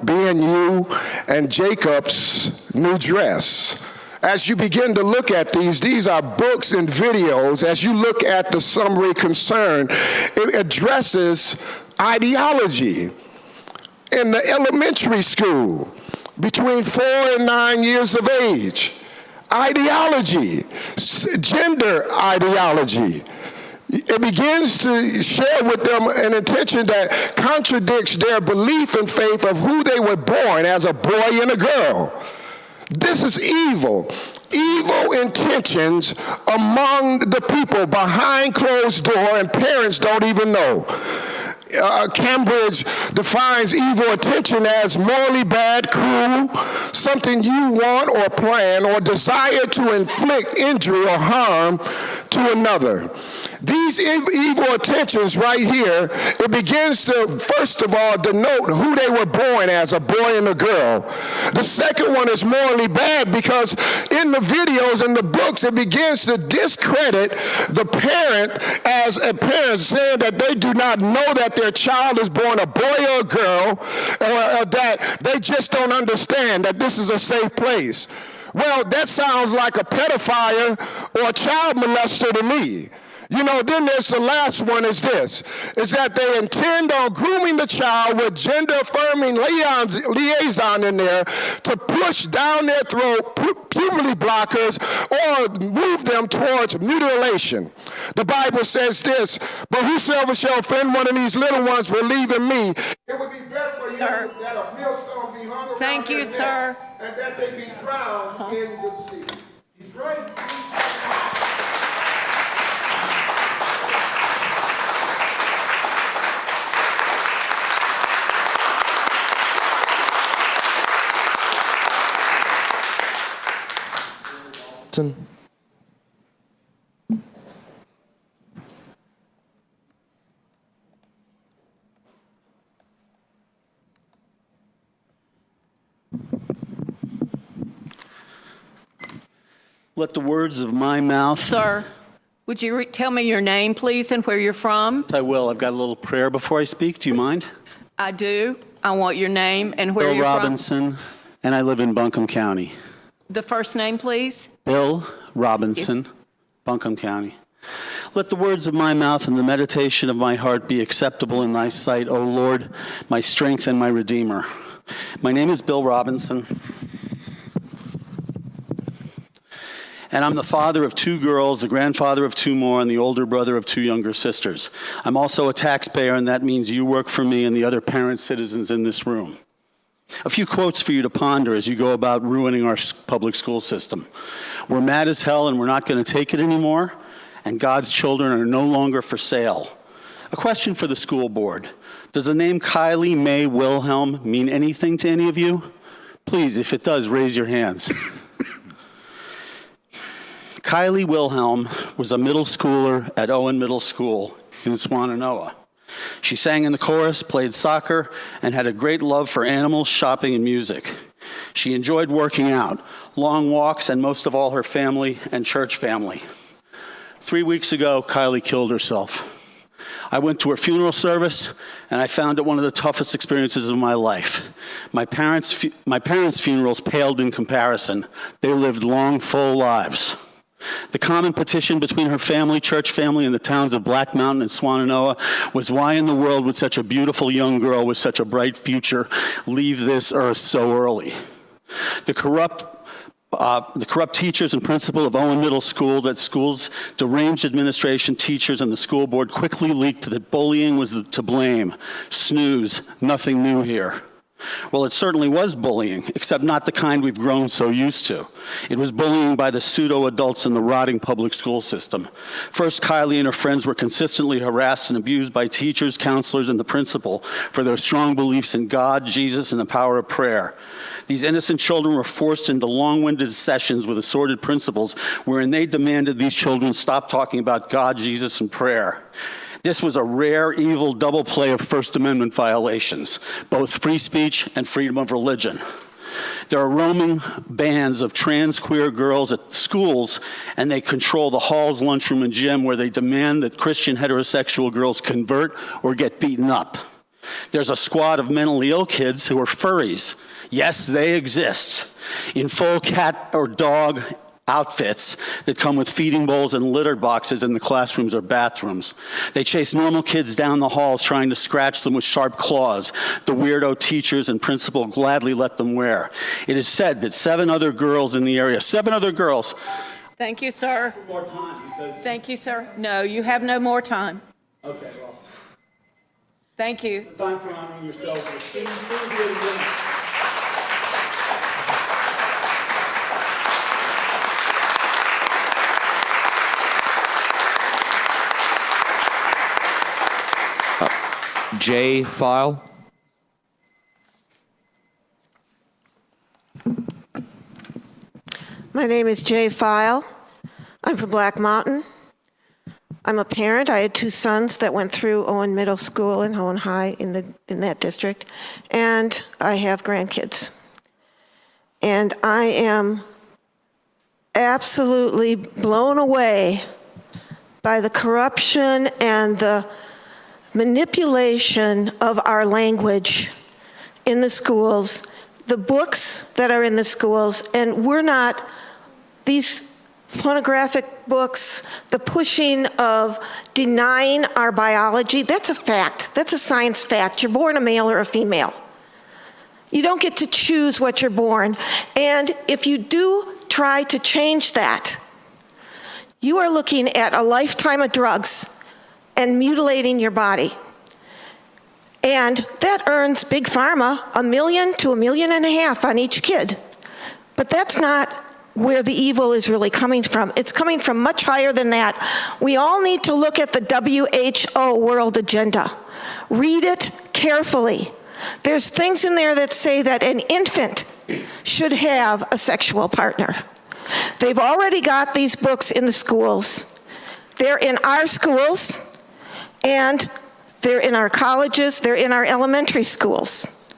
Being You, and Jacob's New Dress. As you begin to look at these are books and videos. As you look at the summary concern, it addresses ideology in the elementary school between 4 and 9 years of age. Ideology, gender ideology. It begins to share with them an intention that contradicts their belief and faith of who they were born as a boy and a girl. This is evil. Evil intentions among the people behind closed door, and parents don't even know. Cambridge defines evil intention as morally bad, cruel, something you want or plan or desire to inflict injury or harm to another. These evil intentions right here, it begins to, first of all, denote who they were born as, a boy and a girl. The second one is morally bad because in the videos and the books, it begins to discredit the parent as a parent, saying that they do not know that their child is born a boy or a girl, or that they just don't understand that this is a safe place. Well, that sounds like a pedophile or a child molester to me. You know, then there's the last one is this, is that they intend on grooming the child with gender-affirming liaison in there to push down their throat puberty blockers or move them towards mutilation. The Bible says this, but whosoever shall offend one of these little ones believe in me. It would be better for you that a millstone be hung around Thank you, sir. And that they be drowned in the sea. He's right. Robertson. Let the words of my mouth. Sir, would you tell me your name, please, and where you're from? I will. I've got a little prayer before I speak. Do you mind? I do. I want your name and where Bill you're Robinson, and I live in Buncombe County. from. The first name, please. Bill Robinson, Buncombe County. Let the words of my mouth and the meditation of my heart be acceptable in thy sight, O Lord, my strength and my redeemer. My name is Bill Robinson, and I'm the father of 2 girls, the grandfather of 2 more, and the older brother of 2 younger sisters. I'm also a taxpayer, and that means you work for me and the other parent citizens in this room. A few quotes for you to ponder as you go about ruining our public school system. We're mad as hell, and we're not going to take it anymore, and God's children are no longer for sale. A question for the school board. Does the name Kylie Mae Wilhelm mean anything to any of you? Please, if it does, raise your hands. Kylie Wilhelm was a middle schooler at Owen Middle School in Swannanoa. She sang in the chorus, played soccer, and had a great love for animals, shopping, and music. She enjoyed working out, long walks, and most of all her family and church family. 3 weeks ago, Kylie killed herself. I went to her funeral service, and I found it one of the toughest experiences of my life. My parents' funerals paled in comparison. They lived long, full lives. The common petition between her family, church family, and the towns of Black Mountain and Swannanoa was, why in the world would such a beautiful young girl with such a bright future leave this earth so early? The corrupt teachers and principal of Owen Middle School, that school's deranged administration, teachers, and the school board quickly leaked that bullying was to blame. Snooze, nothing new here. Well, it certainly was bullying, except not the kind we've grown so used to. It was bullying by the pseudo-adults in the rotting public school system. First, Kylie and her friends were consistently harassed and abused by teachers, counselors, and the principal for their strong beliefs in God, Jesus, and the power of prayer. These innocent children were forced into long-winded sessions with assorted principals wherein they demanded these children stop talking about God, Jesus, and prayer. This was a rare, evil double play of First Amendment violations, both free speech and freedom of religion. There are roaming bands of trans queer girls at schools, and they control the halls, lunchroom, and gym where they demand that Christian heterosexual girls convert or get beaten up. There's a squad of mentally ill kids who are furries. Yes, they exist, in full cat or dog outfits that come with feeding bowls and litter boxes in the classrooms or bathrooms. They chase normal kids down the halls trying to scratch them with sharp claws. The weirdo teachers and principal gladly let them wear. It is said that 7 other girls in the area, 7 other girls. Thank you, sir. More time because... Thank you, sir. No, you have no more time. Okay, well. Thank you. Time for honoring yourselves. J. File. My name is Jay File. I'm from Black Mountain. I'm a parent. I had 2 sons that went through Owen Middle School and Owen High in that district, and I have grandkids. And I am absolutely blown away by the corruption and the manipulation of our language in the schools, the books that are in the schools, and we're not, these pornographic books, the pushing of denying our biology, that's a fact. That's a science fact. You're born a male or a female. You don't get to choose what you're born. And if you do try to change that, you are looking at a lifetime of drugs and mutilating your body. And that earns Big Pharma $1 million to $1.5 million on each kid. But that's not where the evil is really coming from. It's coming from much higher than that. We all need to look at the WHO World Agenda. Read it carefully. There's things in there that say that an infant should have a sexual partner. They've already got these books in the schools. They're in our schools, and they're in our colleges, they're in our elementary schools.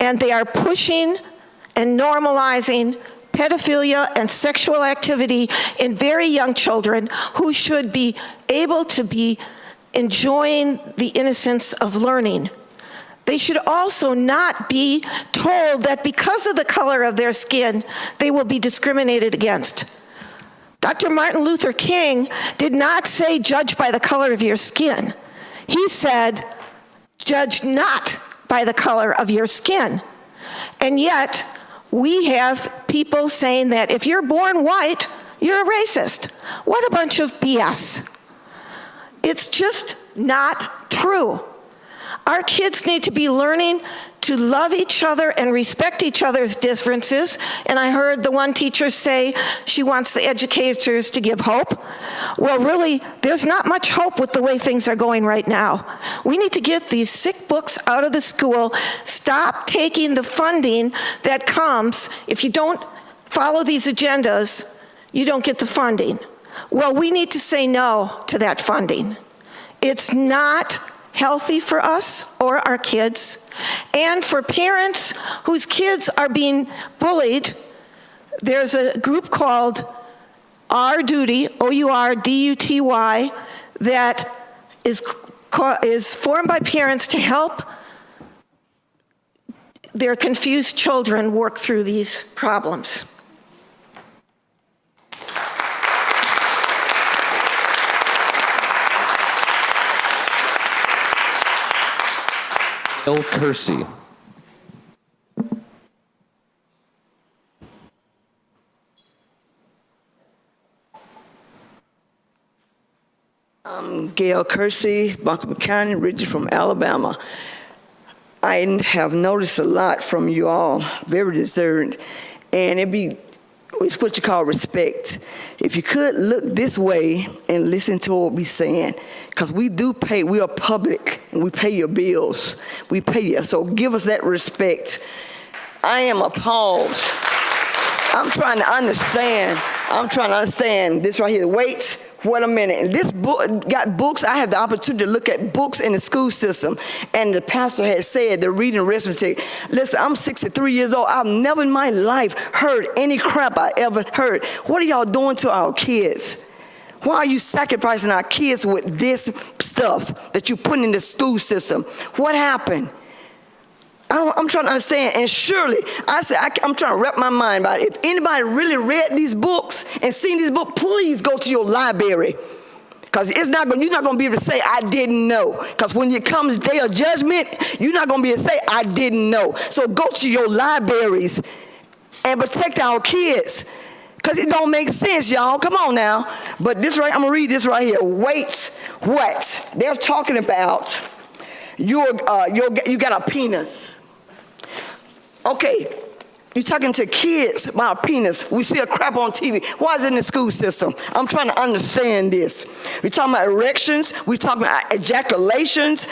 And they are pushing and normalizing pedophilia and sexual activity in very young children who should be able to be enjoying the innocence of learning. They should also not be told that because of the color of their skin, they will be discriminated against. Dr. Martin Luther King did not say, judge by the color of your skin. He said, judge not by the color of your skin. And yet, we have people saying that if you're born white, you're a racist. What a bunch of BS. It's just not true. Our kids need to be learning to love each other and respect each other's differences. And I heard the one teacher say she wants the educators to give hope. Well, really, there's not much hope with the way things are going right now. We need to get these sick books out of the school. Stop taking the funding that comes. If you don't follow these agendas, you don't get the funding. Well, we need to say no to that funding. It's not healthy for us or our kids. And for parents whose kids are being bullied, there's a group called Our Duty, O-U-R-D-U-T-Y, that is formed by parents to help their confused children work through these problems. Bill Kersey. I'm Gail Kersey, Buncombe County, originally from Alabama. I have noticed a lot from you all, very discerned, and it's what you call respect. If you could look this way and listen to what we're saying, because we do pay, we are public, and we pay your bills. We pay you, so give us that respect. I am appalled. I'm trying to understand this right here. Wait a minute. And this book got books. I have the opportunity to look at books in the school system. And the pastor had said the reading arithmetic. Listen, I'm 63 years old. I've never in my life heard any crap I ever heard. What are y'all doing to our kids? Why are you sacrificing our kids with this stuff that you put in the school system? What happened? I'm trying to understand, and surely, I'm trying to wrap my mind about it. If anybody really read these books and seen these books, please go to your library. Because you're not going to be able to say, I didn't know. Because when it comes day of judgment, you're not going to be able to say, I didn't know. So go to your libraries and protect our kids. Because it don't make sense, y'all. Come on now. But this right, I'm going to read this right here. Wait, what? They're talking about you got a penis. Okay, you're talking to kids about penis. We see a crap on TV. Why is it in the school system? I'm trying to understand this. We're talking about erections. We're talking about ejaculations,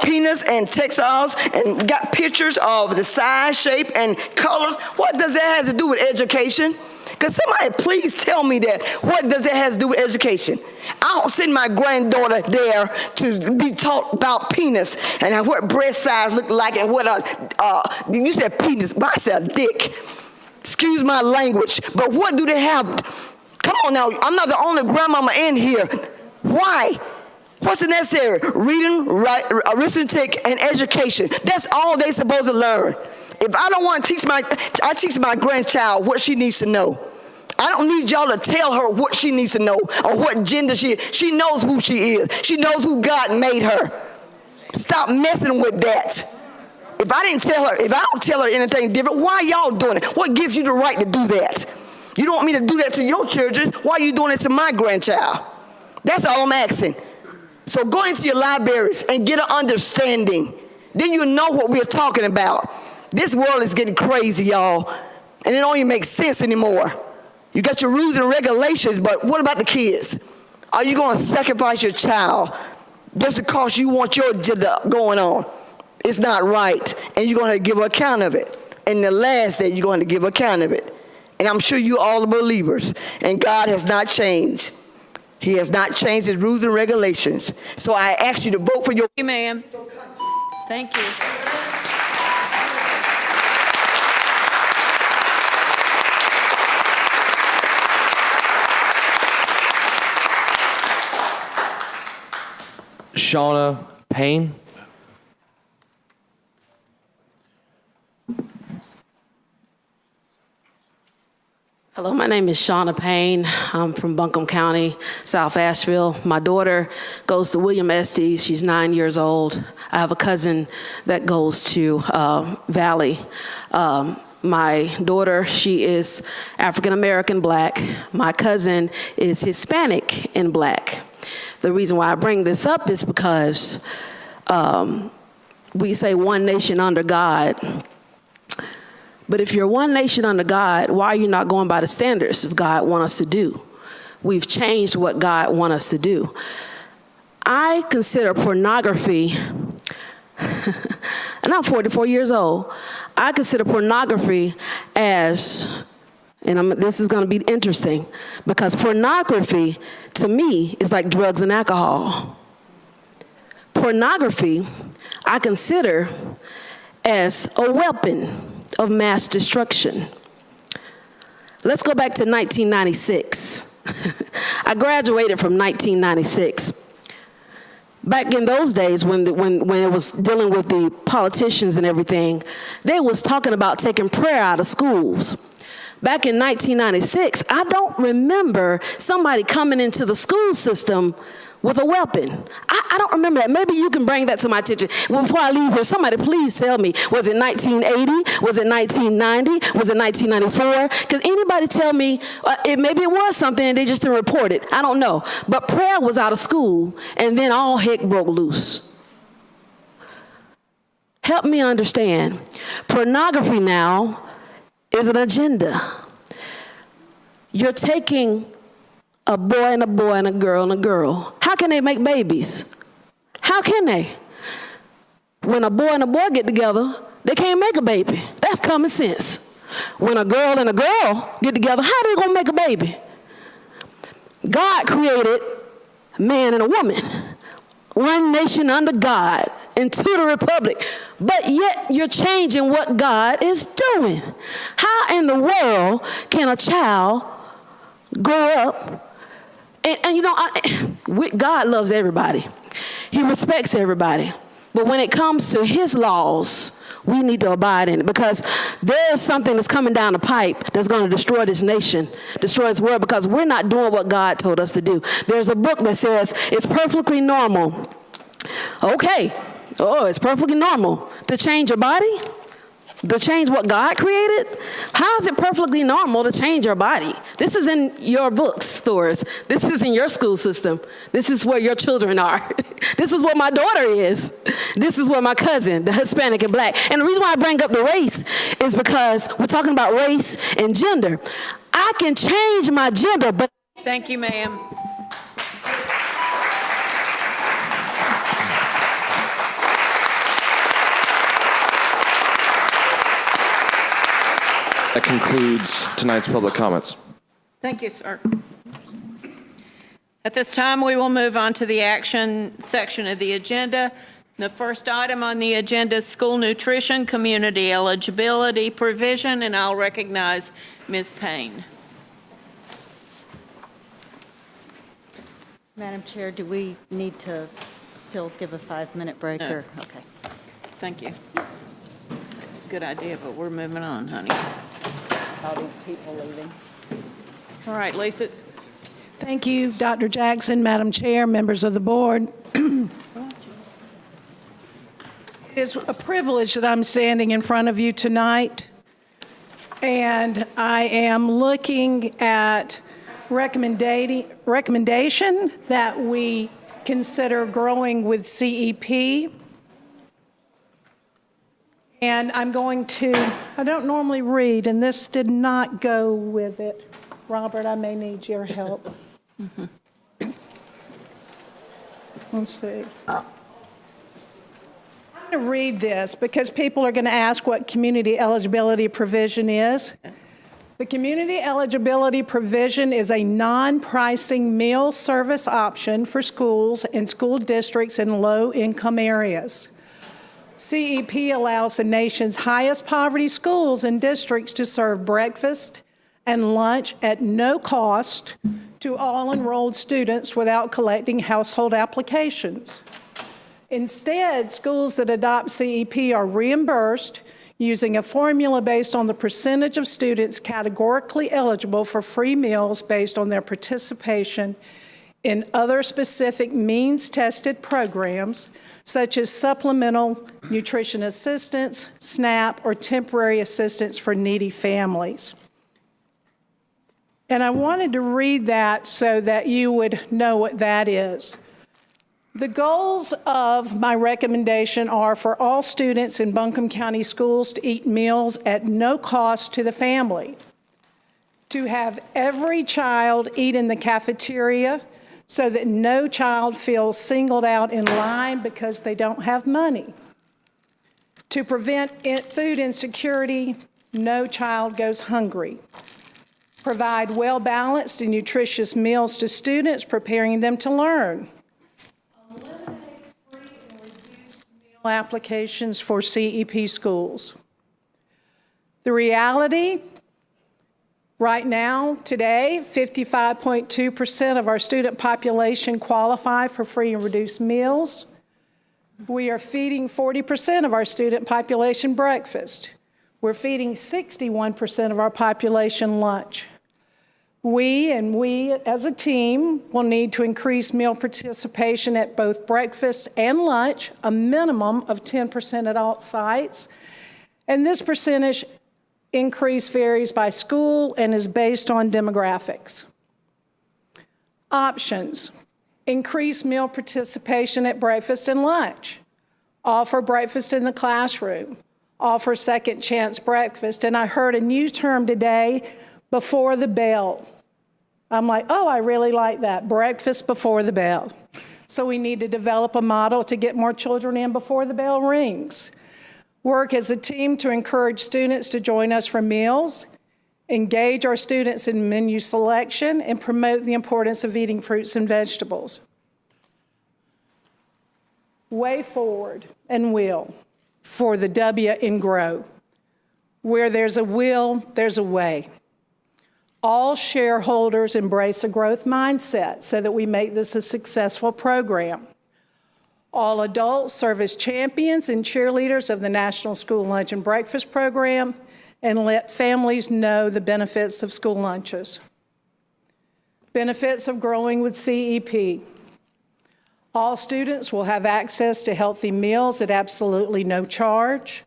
penis and textiles, and got pictures of the size, shape, and colors. What does that have to do with education? Can somebody please tell me that? What does that have to do with education? I don't send my granddaughter there to be taught about penis and what breast size look like and what you said penis, but I said dick. Excuse my language, but what do they have? Come on now, I'm not the only grandmama in here. Why? What's necessary? Reading, arithmetic, and education. That's all they supposed to learn. If I don't want to I teach my grandchild what she needs to know. I don't need y'all to tell her what she needs to know or what gender she is. She knows who she is. She knows who God made her. Stop messing with that. If I don't tell her anything different, why are y'all doing it? What gives you the right to do that? You don't want me to do that to your children. Why are you doing it to my grandchild? That's all I'm asking. So go into your libraries and get an understanding. Then you know what we're talking about. This world is getting crazy, y'all, and it don't even make sense anymore. You got your rules and regulations, but what about the kids? Are you going to sacrifice your child just because you want your agenda going on? It's not right, and you're going to give account of it. And the last day, you're going to give account of it. And I'm sure you all are believers. And God has not changed. He has not changed his rules and regulations. So I ask you to vote for your... Thank you, ma'am. Thank you. Shauna Payne. Hello, my name is Shauna Payne. I'm from Buncombe County, South Asheville. My daughter goes to William Estes. She's 9 years old. I have a cousin that goes to Valley. My daughter, she is African American Black. My cousin is Hispanic and Black. The reason why I bring this up is because we say one nation under God. But if you're one nation under God, why are you not going by the standards of God want us to do? We've changed what God want us to do. I consider pornography, and I'm 44 years old, I consider pornography as, and this is going to be interesting, because pornography, to me, is like drugs and alcohol. Pornography, I consider as a weapon of mass destruction. Let's go back to 1996. I graduated from 1996. Back in those days when it was dealing with the politicians and everything, they was talking about taking prayer out of schools. Back in 1996, I don't remember somebody coming into the school system with a weapon. I don't remember that. Maybe you can bring that to my attention. Well, before I leave here, somebody please tell me, was it 1980? Was it 1990? Was it 1994? Can anybody tell me, maybe it was something and they just didn't report it. I don't know. But prayer was out of school, and then all heck broke loose. Help me understand. Pornography now is an agenda. You're taking a boy and a boy and a girl and a girl. How can they make babies? How can they? When a boy and a boy get together, they can't make a baby. That's common sense. When a girl and a girl get together, how they gonna make a baby? God created a man and a woman, one nation under God, into the republic, but yet you're changing what God is doing. How in the world can a child grow up? And you know, God loves everybody. He respects everybody. But when it comes to his laws, we need to abide in it, because there's something that's coming down the pipe that's going to destroy this nation, destroy this world, because we're not doing what God told us to do. There's a book that says it's perfectly normal. Okay. Oh, it's perfectly normal to change your body? To change what God created? How is it perfectly normal to change your body? This is in your bookstores. This is in your school system. This is where your children are. This is where my daughter is. This is where my cousin, the Hispanic and Black. And the reason why I bring up the race is because we're talking about race and gender. I can change my gender, but... Thank you, ma'am. That concludes tonight's public comments. Thank you, sir. At this time, we will move on to the action section of the agenda. The first item on the agenda is school nutrition, community eligibility provision, and I'll recognize Ms. Payne. Madam Chair, do we need to still give a 5-minute break? No. Or okay. Thank you. Good idea, but we're moving on, honey. All these people leaving. All right, Lisa. Thank you, Dr. Jackson, Madam Chair, members of the board. It is a privilege that I'm standing in front of you tonight, and I am looking at recommendation that we consider growing with CEP. And I'm going to, I don't normally read, and this did not go with it. Robert, I may need your help. Let's see. I'm going to read this because people are going to ask what community eligibility provision is. The community eligibility provision is a non-pricing meal service option for schools and school districts in low-income areas. CEP allows the nation's highest poverty schools and districts to serve breakfast and lunch at no cost to all enrolled students without collecting household applications. Instead, schools that adopt CEP are reimbursed using a formula based on the percentage of students categorically eligible for free meals based on their participation in other specific means-tested programs, such as supplemental nutrition assistance, SNAP, or temporary assistance for needy families. And I wanted to read that so that you would know what that is. The goals of my recommendation are for all students in Buncombe County Schools to eat meals at no cost to the family, to have every child eat in the cafeteria so that no child feels singled out in line because they don't have money, to prevent food insecurity, no child goes hungry, provide well-balanced and nutritious meals to students, preparing them to learn, applications for CEP schools. The reality, right now, today, 55.2% of our student population qualify for free and reduced meals. We are feeding 40% of our student population breakfast. We're feeding 61% of our population lunch. We as a team will need to increase meal participation at both breakfast and lunch, a minimum of 10% at all sites. And this percentage increase varies by school and is based on demographics. Options: increase meal participation at breakfast and lunch, offer breakfast in the classroom, offer second chance breakfast. And I heard a new term today, before the bell. I'm like, oh, I really like that, breakfast before the bell. So we need to develop a model to get more children in before the bell rings. Work as a team to encourage students to join us for meals, engage our students in menu selection, and promote the importance of eating fruits and vegetables. Way forward and will for the W in GROW. Where there's a will, there's a way. All shareholders embrace a growth mindset so that we make this a successful program. All adults serve as champions and cheerleaders of the National School Lunch and Breakfast Program and let families know the benefits of school lunches. Benefits of growing with CEP. All students will have access to healthy meals at absolutely no charge.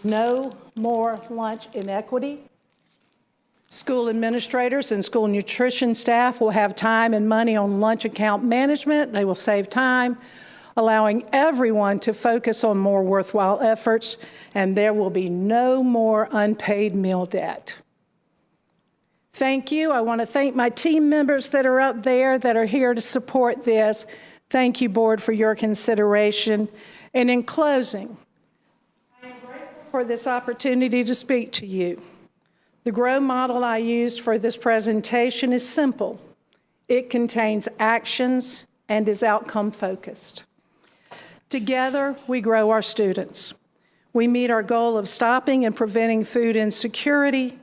No more lunch inequity. School administrators and school nutrition staff will have time and money on lunch account management. They will save time, allowing everyone to focus on more worthwhile efforts, and there will be no more unpaid meal debt. Thank you. I want to thank my team members that are up there that are here to support this. Thank you, Board, for your consideration. And in closing, I am grateful for this opportunity to speak to you. The GROW model I used for this presentation is simple. It contains actions and is outcome focused. Together, we grow our students. We meet our goal of stopping and preventing food insecurity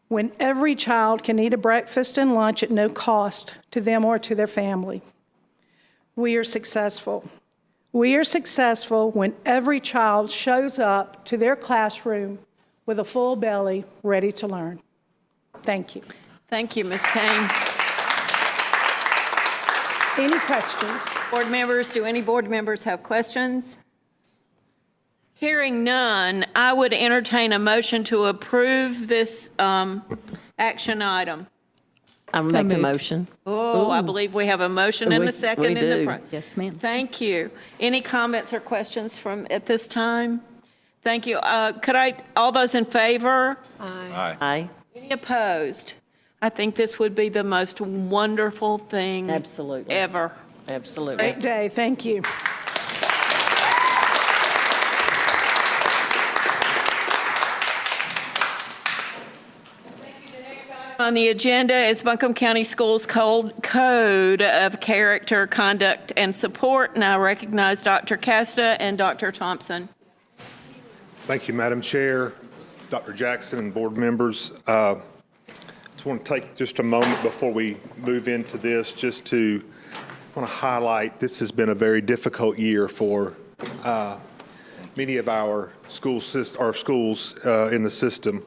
when every child can eat a breakfast and lunch at no cost to them or to their family. We are successful. We are successful when every child shows up to their classroom with a full belly, ready to learn. Thank you. Thank you, Ms. Payne. Any questions? Board members, do any board members have questions? Hearing none, I would entertain a motion to approve this action item. I'll make the motion. Oh, I believe we have a motion and a second in the front. Yes, ma'am. Thank you. Any comments or questions from at this time? Thank you. All those in favor? Aye. Aye. Any opposed? I think this would be the most wonderful thing Absolutely. ever. Absolutely. Great day. Thank you. On the agenda is Buncombe County Schools Code of Character, Conduct, and Support. And I recognize Dr. Casta and Dr. Thompson. Thank you, Madam Chair, Dr. Jackson, and board members. Just want to take just a moment before we move into this just to want to highlight this has been a very difficult year for many of our schools in the system.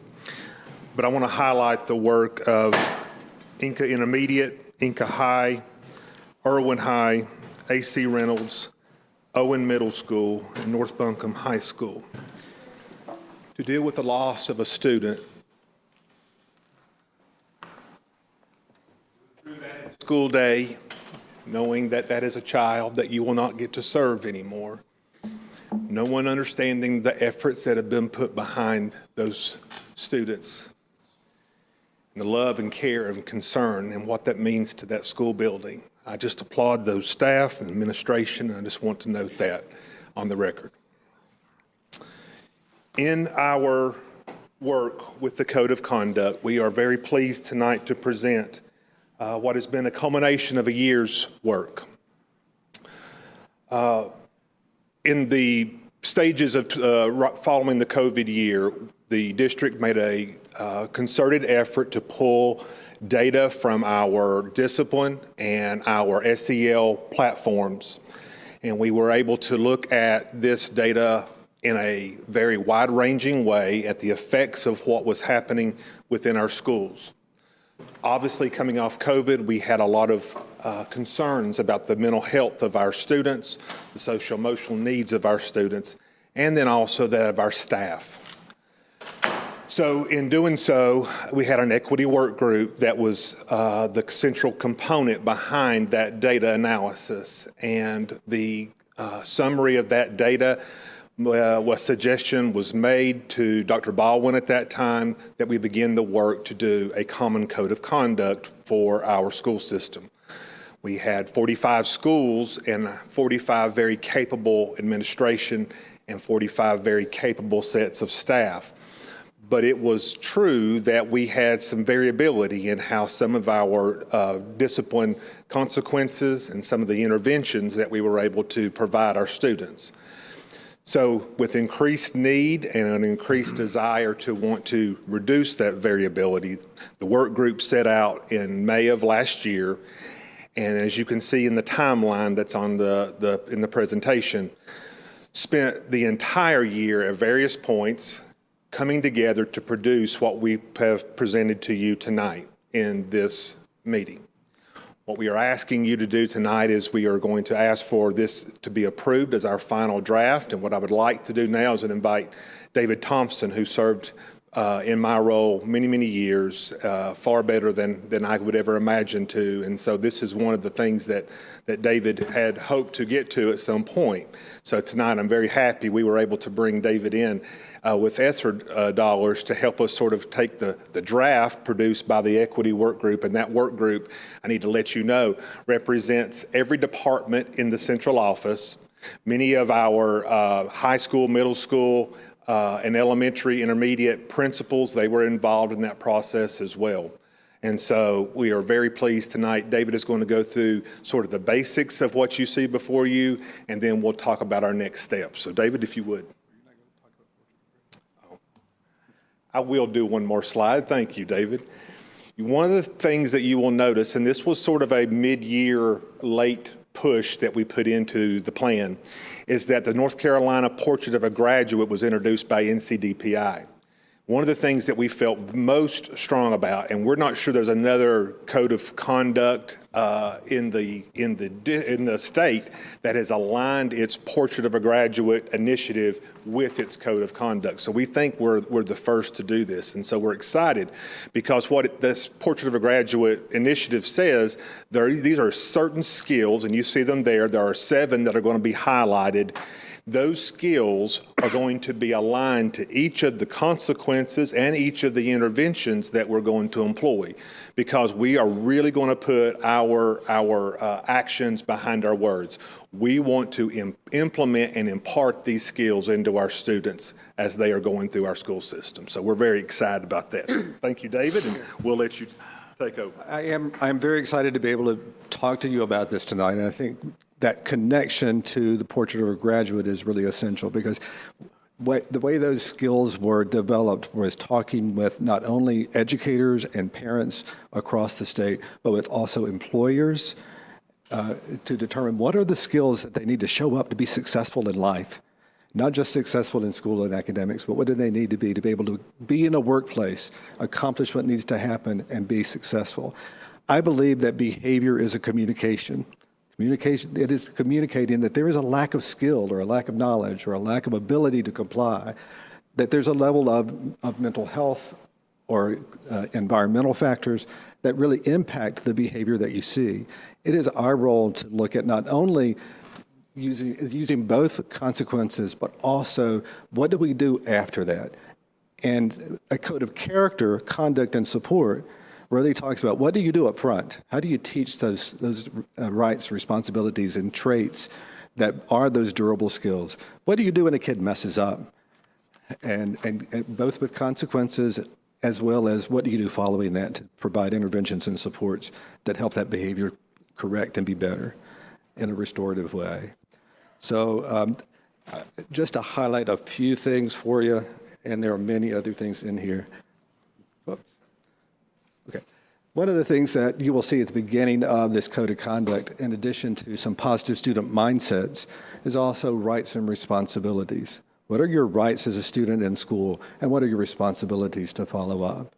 But I want to highlight the work of Inca Intermediate, Inca High, Irwin High, A.C. Reynolds, Owen Middle School, and North Buncombe High School to deal with the loss of a student through that school day, knowing that that is a child that you will not get to serve anymore. No one understanding the efforts that have been put behind those students, and the love and care and concern and what that means to that school building. I just applaud those staff and administration, and I just want to note that on the record. In our work with the Code of Conduct, we are very pleased tonight to present what has been a culmination of a year's work. In the stages of following the COVID year, the district made a concerted effort to pull data from our discipline and our SEL platforms. And we were able to look at this data in a very wide-ranging way at the effects of what was happening within our schools. Obviously, coming off COVID, we had a lot of concerns about the mental health of our students, the social-emotional needs of our students, and then also that of our staff. So in doing so, we had an equity work group that was the central component behind that data analysis. And the summary of that data suggestion was made to Dr. Baldwin at that time that we begin the work to do a common code of conduct for our school system. We had 45 schools and 45 very capable administration and 45 very capable sets of staff. But it was true that we had some variability in how some of our discipline consequences and some of the interventions that we were able to provide our students. So with increased need and an increased desire to want to reduce that variability, the work group set out in May of last year, and as you can see in the timeline that's on in the presentation, spent the entire year at various points coming together to produce what we have presented to you tonight in this meeting. What we are asking you to do tonight is we are going to ask for this to be approved as our final draft. And what I would like to do now is to invite David Thompson, who served in my role many, many years, far better than I would ever imagine to. And so this is one of the things that David had hoped to get to at some point. So tonight I'm very happy we were able to bring David in with ESSER dollars to help us sort of take the draft produced by the equity work group. And that work group, I need to let you know, represents every department in the central office, many of our high school, middle school, and elementary, intermediate principals. They were involved in that process as well. And so we are very pleased tonight. David is going to go through sort of the basics of what you see before you, and then we'll talk about our next steps. So David, if you would. I will do one more slide. Thank you, David. One of the things that you will notice, and this was sort of a mid-year late push that we put into the plan, is that the North Carolina Portrait of a Graduate was introduced by NCDPI. One of the things that we felt most strong about, and we're not sure there's another code of conduct in the state that has aligned its Portrait of a Graduate initiative with its code of conduct. So we think we're the first to do this, and so we're excited because what this Portrait of a Graduate initiative says, these are certain skills, and you see them there. There are 7 that are going to be highlighted those skills are going to be aligned to each of the consequences and each of the interventions that we're going to employ, because we are really going to put our actions behind our words. We want to implement and impart these skills into our students as they are going through our school system. So we're very excited about that. So thank you, David, and we'll let you take over. I'm very excited to be able to talk to you about this tonight, and I think that connection to the portrait of a graduate is really essential, because the way those skills were developed was talking with not only educators and parents across the state, but with also employers to determine what are the skills that they need to show up to be successful in life. Not just successful in school and academics, but what do they need to be able to be in a workplace, accomplish what needs to happen, and be successful. I believe that behavior is a communication. It is communicating that there is a lack of skill or a lack of knowledge or a lack of ability to comply, that there's a level of mental health or environmental factors that really impact the behavior that you see. It is our role to look at not only using both consequences, but also what do we do after that? And a code of character, conduct, and support really talks about what do you do up front? How do you teach those rights, responsibilities, and traits that are those durable skills? What do you do when a kid messes up? And both with consequences as well as what do you do following that to provide interventions and supports that help that behavior correct and be better in a restorative way. So just to highlight a few things for you, and there are many other things in here. Whoops. Okay. One of the things that you will see at the beginning of this code of conduct, in addition to some positive student mindsets, is also rights and responsibilities. What are your rights as a student in school, and what are your responsibilities to follow up?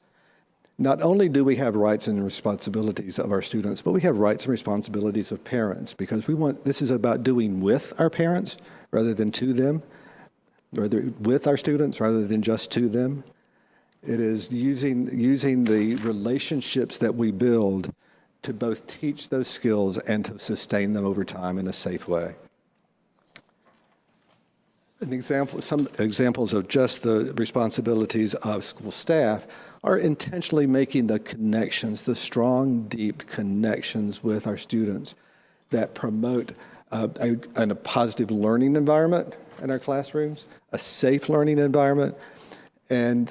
Not only do we have rights and responsibilities of our students, but we have rights and responsibilities of parents, because this is about doing with our parents rather than to them, rather with our students rather than just to them. It is using the relationships that we build to both teach those skills and to sustain them over time in a safe way. Some examples of just the responsibilities of school staff are intentionally making the connections, the strong, deep connections with our students that promote a positive learning environment in our classrooms, a safe learning environment, and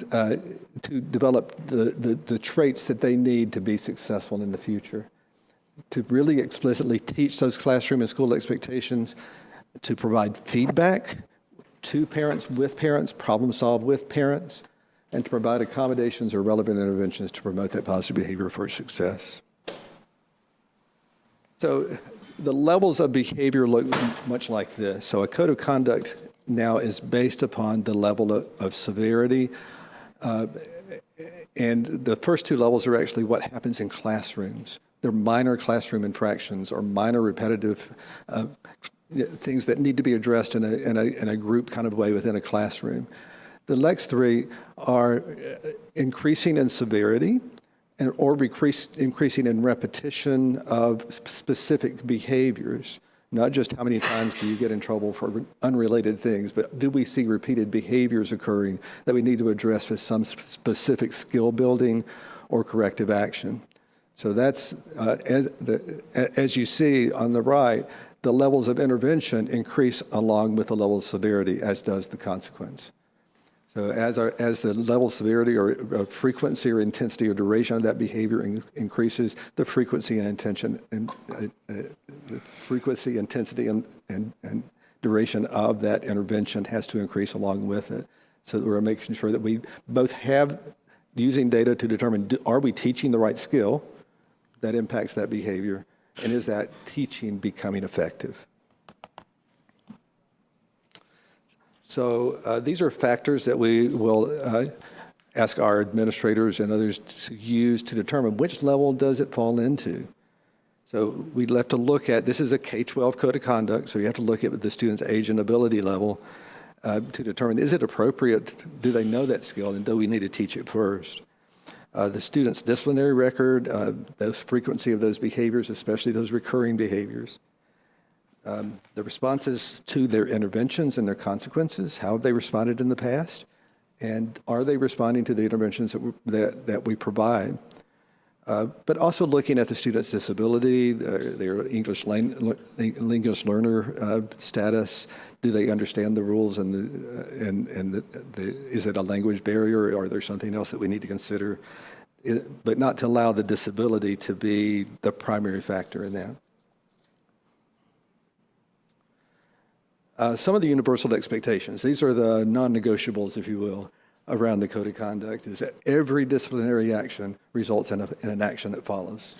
to develop the traits that they need to be successful in the future. To really explicitly teach those classroom and school expectations, to provide feedback to parents, with parents, problem solve with parents, and to provide accommodations or relevant interventions to promote that positive behavior for success. So the levels of behavior look much like this. So a code of conduct now is based upon the level of severity, and the first two levels are actually what happens in classrooms. They're minor classroom infractions or minor repetitive things that need to be addressed in a group kind of way within a classroom. The next three are increasing in severity or increasing in repetition of specific behaviors. Not just how many times do you get in trouble for unrelated things, but do we see repeated behaviors occurring that we need to address with some specific skill building or corrective action? So that's, as you see on the right, the levels of intervention increase along with the level of severity, as does the consequence. So as the level of severity or frequency or intensity or duration of that behavior increases, the frequency and intention and the frequency, intensity, and duration of that intervention has to increase along with it. So that we're making sure that we both have using data to determine, are we teaching the right skill that impacts that behavior, and is that teaching becoming effective? So these are factors that we will ask our administrators and others to use to determine which level does it fall into. So we'd have to look at, this is a K-12 code of conduct, so you have to look at the student's age and ability level to determine, is it appropriate, do they know that skill, and do we need to teach it first? The student's disciplinary record, the frequency of those behaviors, especially those recurring behaviors. the responses to their interventions and their consequences. How have they responded in the past? And are they responding to the interventions that we provide? But also looking at the student's disability, their English learner status. Do they understand the rules and is it a language barrier, or is there something else that we need to consider? But not to allow the disability to be the primary factor in that. Some of the universal expectations, these are the non-negotiables, if you will, around the code of conduct, is that every disciplinary action results in an action that follows,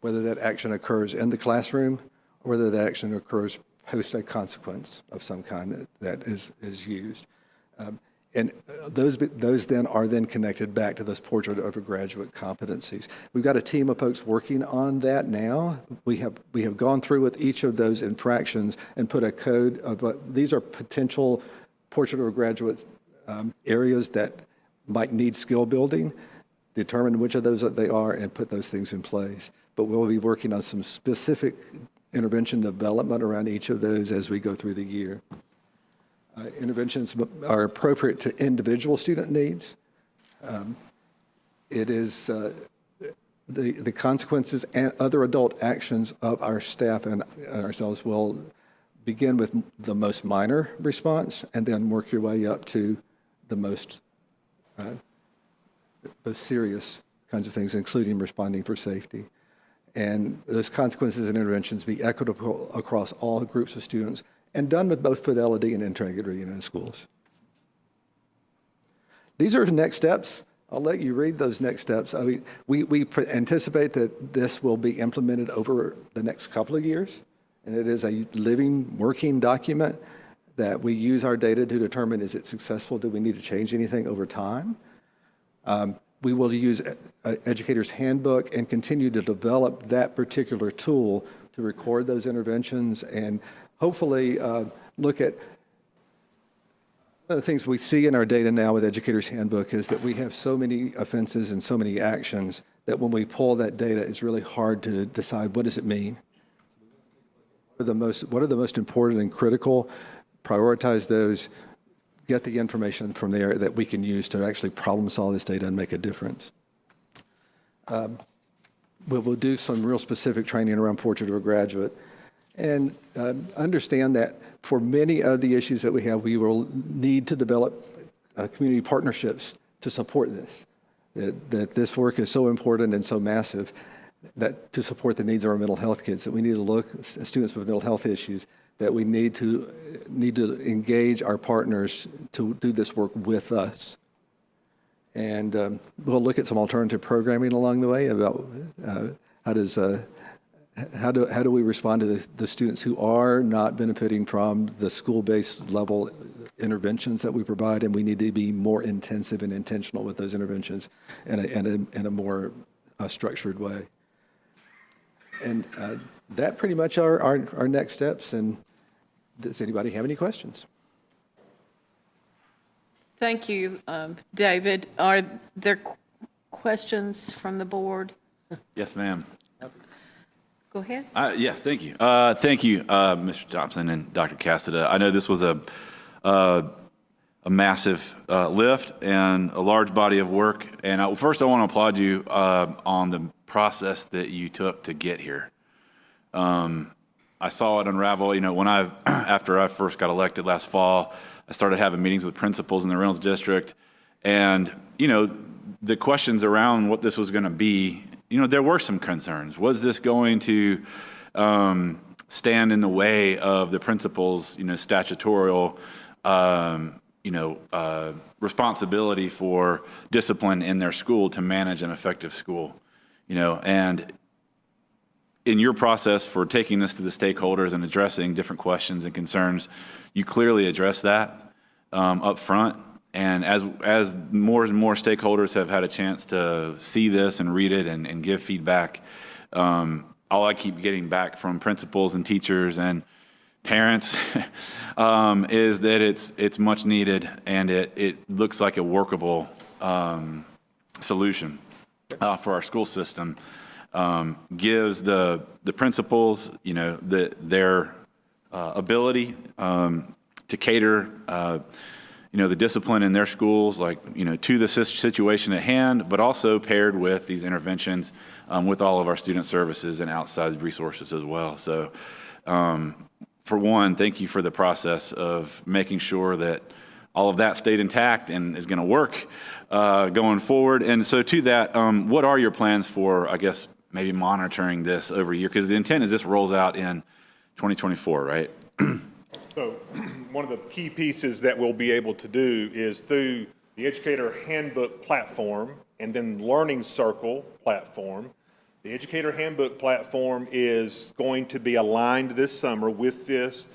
whether that action occurs in the classroom or whether that action occurs post a consequence of some kind that is used. And those then are connected back to those portrait of a graduate competencies. We've got a team of folks working on that now. We have gone through with each of those infractions and put a code of these are potential portrait of a graduate areas that might need skill building, determine which of those they are, and put those things in place. But we'll be working on some specific intervention development around each of those as we go through the year. Interventions are appropriate to individual student needs. It is the consequences and other adult actions of our staff and ourselves will begin with the most minor response and then work your way up to the most serious kinds of things, including responding for safety. And those consequences and interventions be equitable across all groups of students and done with both fidelity and integrity in schools. These are the next steps. I'll let you read those next steps. I mean, we anticipate that this will be implemented over the next couple of years, and it is a living, working document that we use our data to determine, is it successful? Do we need to change anything over time? We will use Educator's Handbook and continue to develop that particular tool to record those interventions and hopefully look at one of the things we see in our data now with Educator's Handbook is that we have so many offenses and so many actions that when we pull that data, it's really hard to decide what does it mean. What are the most important and critical? Prioritize those, get the information from there that we can use to actually problem solve this data and make a difference. We'll do some real specific training around portrait of a graduate. And understand that for many of the issues that we have, we will need to develop community partnerships to support this. That this work is so important and so massive that to support the needs of our mental health kids, that we need to look at students with mental health issues, that we need to engage our partners to do this work with us. And we'll look at some alternative programming along the way about how do we respond to the students who are not benefiting from the school-based level interventions that we provide, and we need to be more intensive and intentional with those interventions in a more structured way. And that pretty much are our next steps. And does anybody have any questions? Thank you, David. Are there questions from the board? Yes, ma'am. Go ahead. Yeah, thank you. Thank you, Mr. Thompson and Dr. Castida. I know this was a massive lift and a large body of work. And first, I want to applaud you on the process that you took to get here. I saw it unravel. You know, when after I first got elected last fall, I started having meetings with principals in the Reynolds District, and you know, the questions around what this was going to be. You know, there were some concerns. Was this going to stand in the way of the principal's, statutorial, responsibility for discipline in their school to manage an effective school? And in your process for taking this to the stakeholders and addressing different questions and concerns, you clearly address that up front. And as more and more stakeholders have had a chance to see this and read it and give feedback, all I keep getting back from principals and teachers and parents is that it's much needed, and it looks like a workable solution for our school system. Gives the principals, their ability to cater, the discipline in their schools, to the situation at hand, but also paired with these interventions with all of our student services and outside resources as well. So, for one, thank you for the process of making sure that all of that stayed intact and is going to work going forward. And so to that, what are your plans for, I guess, maybe monitoring this over a year? Because the intent is this rolls out in 2024, right? So one of the key pieces that we'll be able to do is through the Educator Handbook platform and then Learning Circle platform. The Educator Handbook platform is going to be aligned this summer with this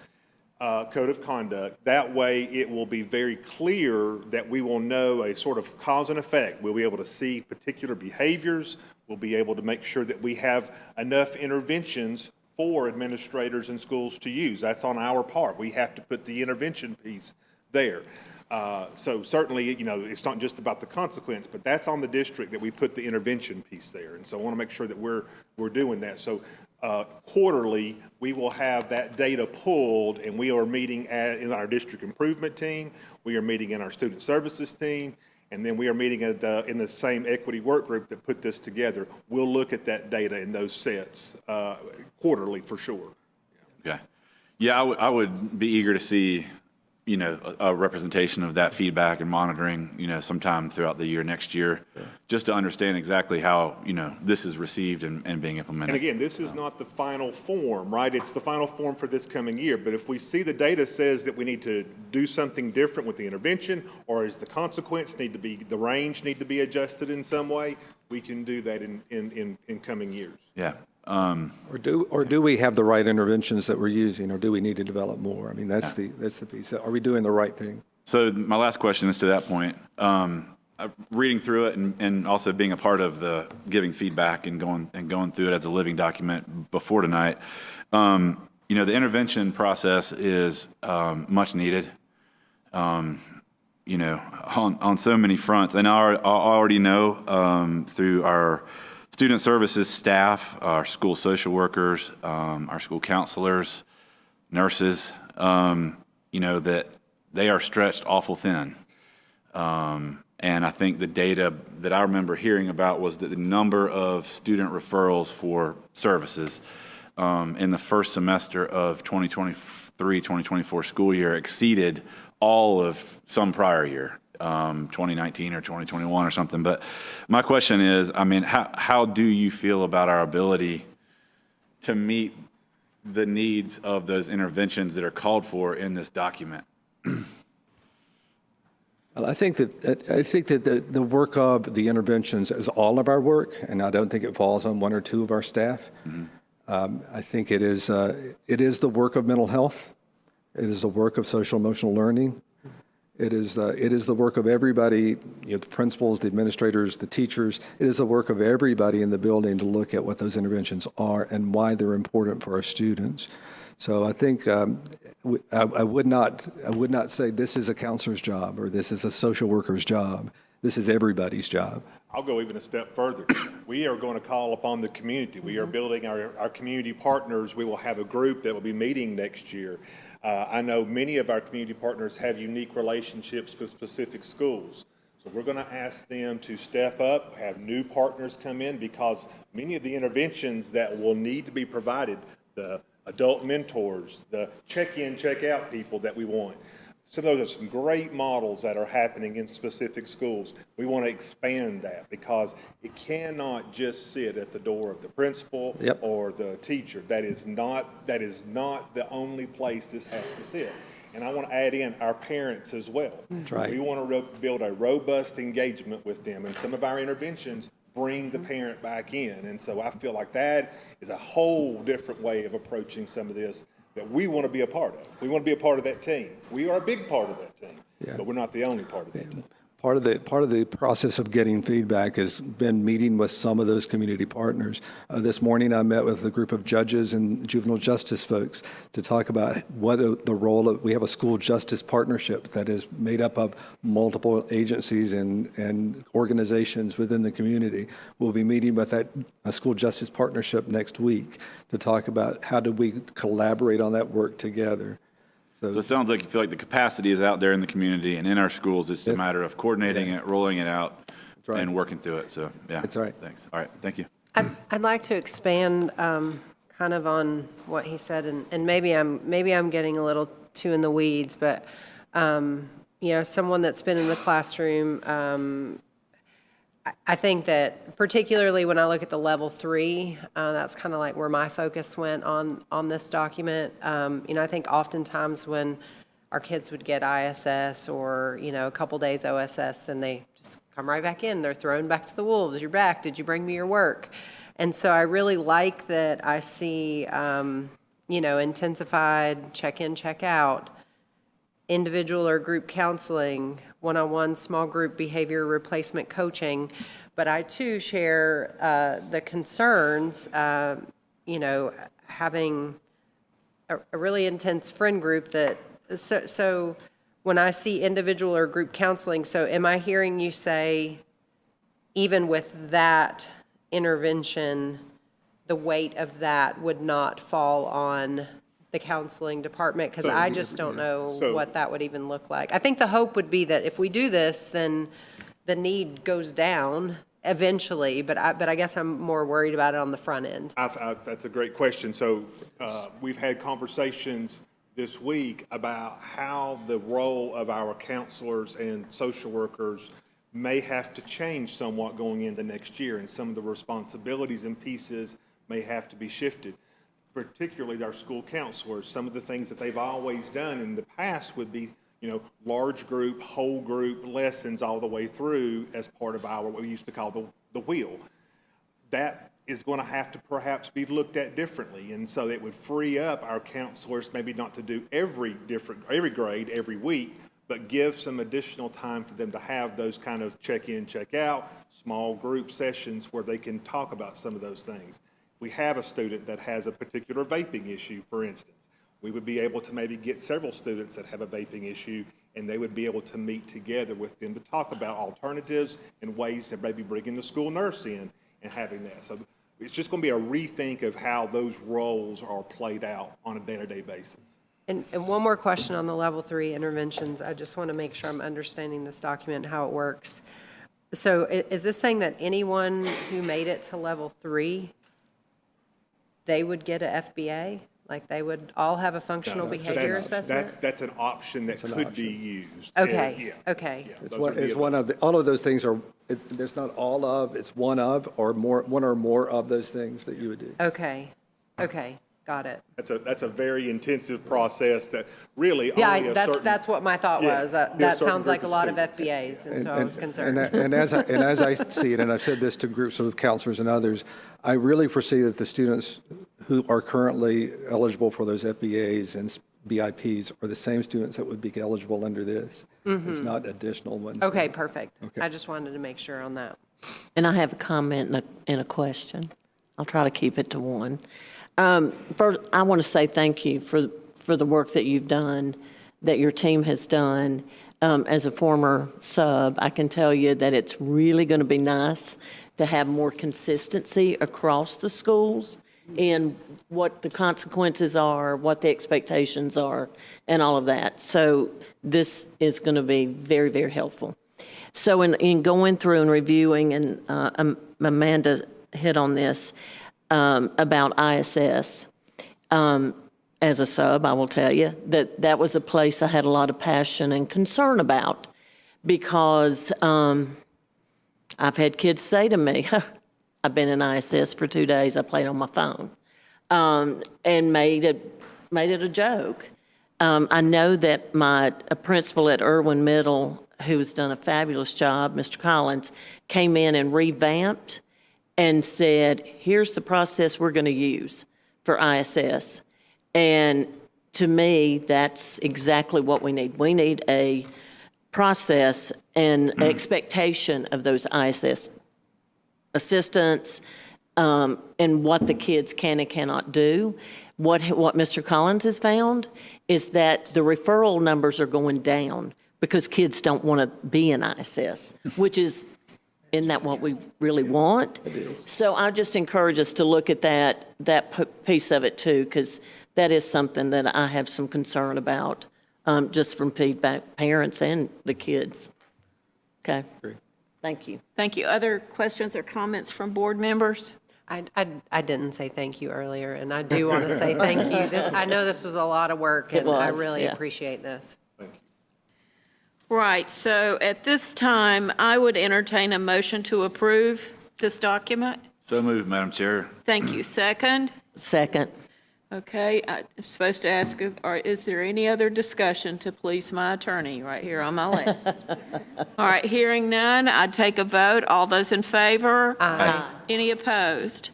code of conduct. That way it will be very clear that we will know a sort of cause and effect. We'll be able to see particular behaviors. We'll be able to make sure that we have enough interventions for administrators and schools to use. That's on our part. We have to put the intervention piece there. So certainly, it's not just about the consequence, but that's on the district that we put the intervention piece there. And so I want to make sure that we're doing that. So quarterly, we will have that data pulled, and we are meeting in our district improvement team. We are meeting in our student services team. And then we are meeting in the same equity work group that put this together. We'll look at that data in those sets quarterly for sure. Okay. Yeah, I would be eager to see, a representation of that feedback and monitoring, sometime throughout the year, next year, just to understand exactly how, this is received and being implemented. And again, this is not the final form, right? It's the final form for this coming year. But if we see the data says that we need to do something different with the intervention, or is the consequence the range need to be adjusted in some way, we can do that in coming years. Yeah. Or do we have the right interventions that we're using, or do we need to develop more? I mean, that's the piece. Are we doing the right thing? So my last question is to that point. Reading through it and also being a part of the giving feedback and going through it as a living document before tonight. The intervention process is much needed. On so many fronts, and I already know through our student services staff, our school social workers, our school counselors, nurses, that they are stretched awful thin. And I think the data that I remember hearing about was that the number of student referrals for services in the first semester of 2023-2024 school year exceeded all of some prior year. 2019 or 2021 or something. But my question is, how do you feel about our ability to meet the needs of those interventions that are called for in this document? Well, I think that the work of the interventions is all of our work, and I don't think it falls on one or two of our staff. Mm-hmm. I think it is the work of mental health. It is the work of social emotional learning. It is the work of everybody, the principals, the administrators, the teachers. It is the work of everybody in the building to look at what those interventions are and why they're important for our students. So I think I would not say this is a counselor's job or this is a social worker's job. This is everybody's job. I'll go even a step further. We are going to call upon the community. We are building our community partners. We will have a group that will be meeting next year. I know many of our community partners have unique relationships with specific schools. So we're going to ask them to step up, have new partners come in, because many of the interventions that will need to be provided, the adult mentors, the check-in, check-out people that we want, so those are some great models that are happening in specific schools. We want to expand that because it cannot just sit at the door of the principal or the teacher. That is not the only place this has to sit. And I want to add in our parents as well. That's right. We want to build a robust engagement with them, and some of our interventions bring the parent back in. And so I feel like that is a whole different way of approaching some of this that we want to be a part of. We want to be a part of that team. We are a big part of that team, but we're not the only part of that team. part of the process of getting feedback has been meeting with some of those community partners. This morning, I met with a group of judges and juvenile justice folks to talk about what the role of. We have a school justice partnership that is made up of multiple agencies and organizations within the community. We'll be meeting with a school justice partnership next week to talk about how do we collaborate on that work together. So it sounds like you feel like the capacity is out there in the community and in our schools. It's a matter of coordinating it, rolling it out, and working through it. So, yeah. That's right. Thanks. All right. Thank you. I'd like to expand kind of on what he said, and maybe I'm getting a little too in the weeds, but someone that's been in the classroom, I think that particularly when I look at the level 3, that's kind of like where my focus went on this document. I think oftentimes when our kids would get ISS or, a couple days OSS, then they just come right back in. They're thrown back to the wolves. You're back. Did you bring me your work? And so I really like that I see, intensified check-in, check-out, individual or group counseling, one-on-one small group behavior replacement coaching. But I too share the concerns, having a really intense friend group so when I see individual or group counseling, so am I hearing you say, even with that intervention, the weight of that would not fall on the counseling department? Because I just don't know what that would even look like. I think the hope would be that if we do this, then the need goes down eventually, but I guess I'm more worried about it on the front end. That's a great question. So we've had conversations this week about how the role of our counselors and social workers may have to change somewhat going into next year, and some of the responsibilities and pieces may have to be shifted. Particularly our school counselors, some of the things that they've always done in the past would be, large group, whole group lessons all the way through as part of our, what we used to call the wheel. That is going to have to perhaps be looked at differently. And so it would free up our counselors maybe not to do every grade, every week, but give some additional time for them to have those kind of check-in, check-out, small group sessions where they can talk about some of those things. We have a student that has a particular vaping issue, for instance. We would be able to maybe get several students that have a vaping issue, and they would be able to meet together with them to talk about alternatives and ways to maybe bringing the school nurse in and having that. So it's just going to be a rethink of how those roles are played out on a day-to-day basis. And one more question on the level 3 interventions. I just want to make sure I'm understanding this document and how it works. So is this saying that anyone who made it to level 3, they would get a FBA? Like they would all have a functional behavior assessment? That's an option that could be used. Okay, okay. It's one of all of those things are. There's not all of. It's one of or more. One or more of those things that you would do. Okay, got it. That's a very intensive process that really. Yeah, only that's what my thought was. That sounds like a lot of FBAs, and so I was concerned. And as I see it, and I've said this to groups of counselors and others, I really foresee that the students who are currently eligible for those FBAs and BIPs are the same students that would be eligible under this. Mm-hmm. It's not additional ones. Okay, perfect. Okay. I just wanted to make sure on that. And I have a comment and a question. I'll try to keep it to one. First, I want to say thank you for the work that you've done, that your team has done. As a former sub, I can tell you that it's really going to be nice to have more consistency across the schools in what the consequences are, what the expectations are, and all of that. So this is going to be very, very helpful. So in going through and reviewing, and Amanda hit on this about ISS, as a sub, I will tell you that was a place I had a lot of passion and concern about, because I've had kids say to me, I've been in ISS for 2 days, I played on my phone, and made it a joke. I know that a principal at Irwin Middle, who's done a fabulous job, Mr. Collins, came in and revamped and said, here's the process we're going to use for ISS. And to me, that's exactly what we need. We need a process and expectation of those ISS assistants, and what the kids can and cannot do. What Mr. Collins has found is that the referral numbers are going down because kids don't want to be in ISS, which isn't that what we really want? It is. So I just encourage us to look at that piece of it too, because that is something that I have some concern about, just from feedback, parents and the kids. Okay. Great. Thank you. Thank you. Other questions or comments from board members? I didn't say thank you earlier, and I do want to say thank you. I know this was a lot of work, and I really appreciate this. Right, so at this time, I would entertain a motion to approve this document. So moved, Madam Chair. Thank you. Second? Second. Okay, I'm supposed to ask, is there any other discussion to please my attorney right here on my left? All right, hearing none, I'd take a vote. All those in favor? Aye. Any opposed?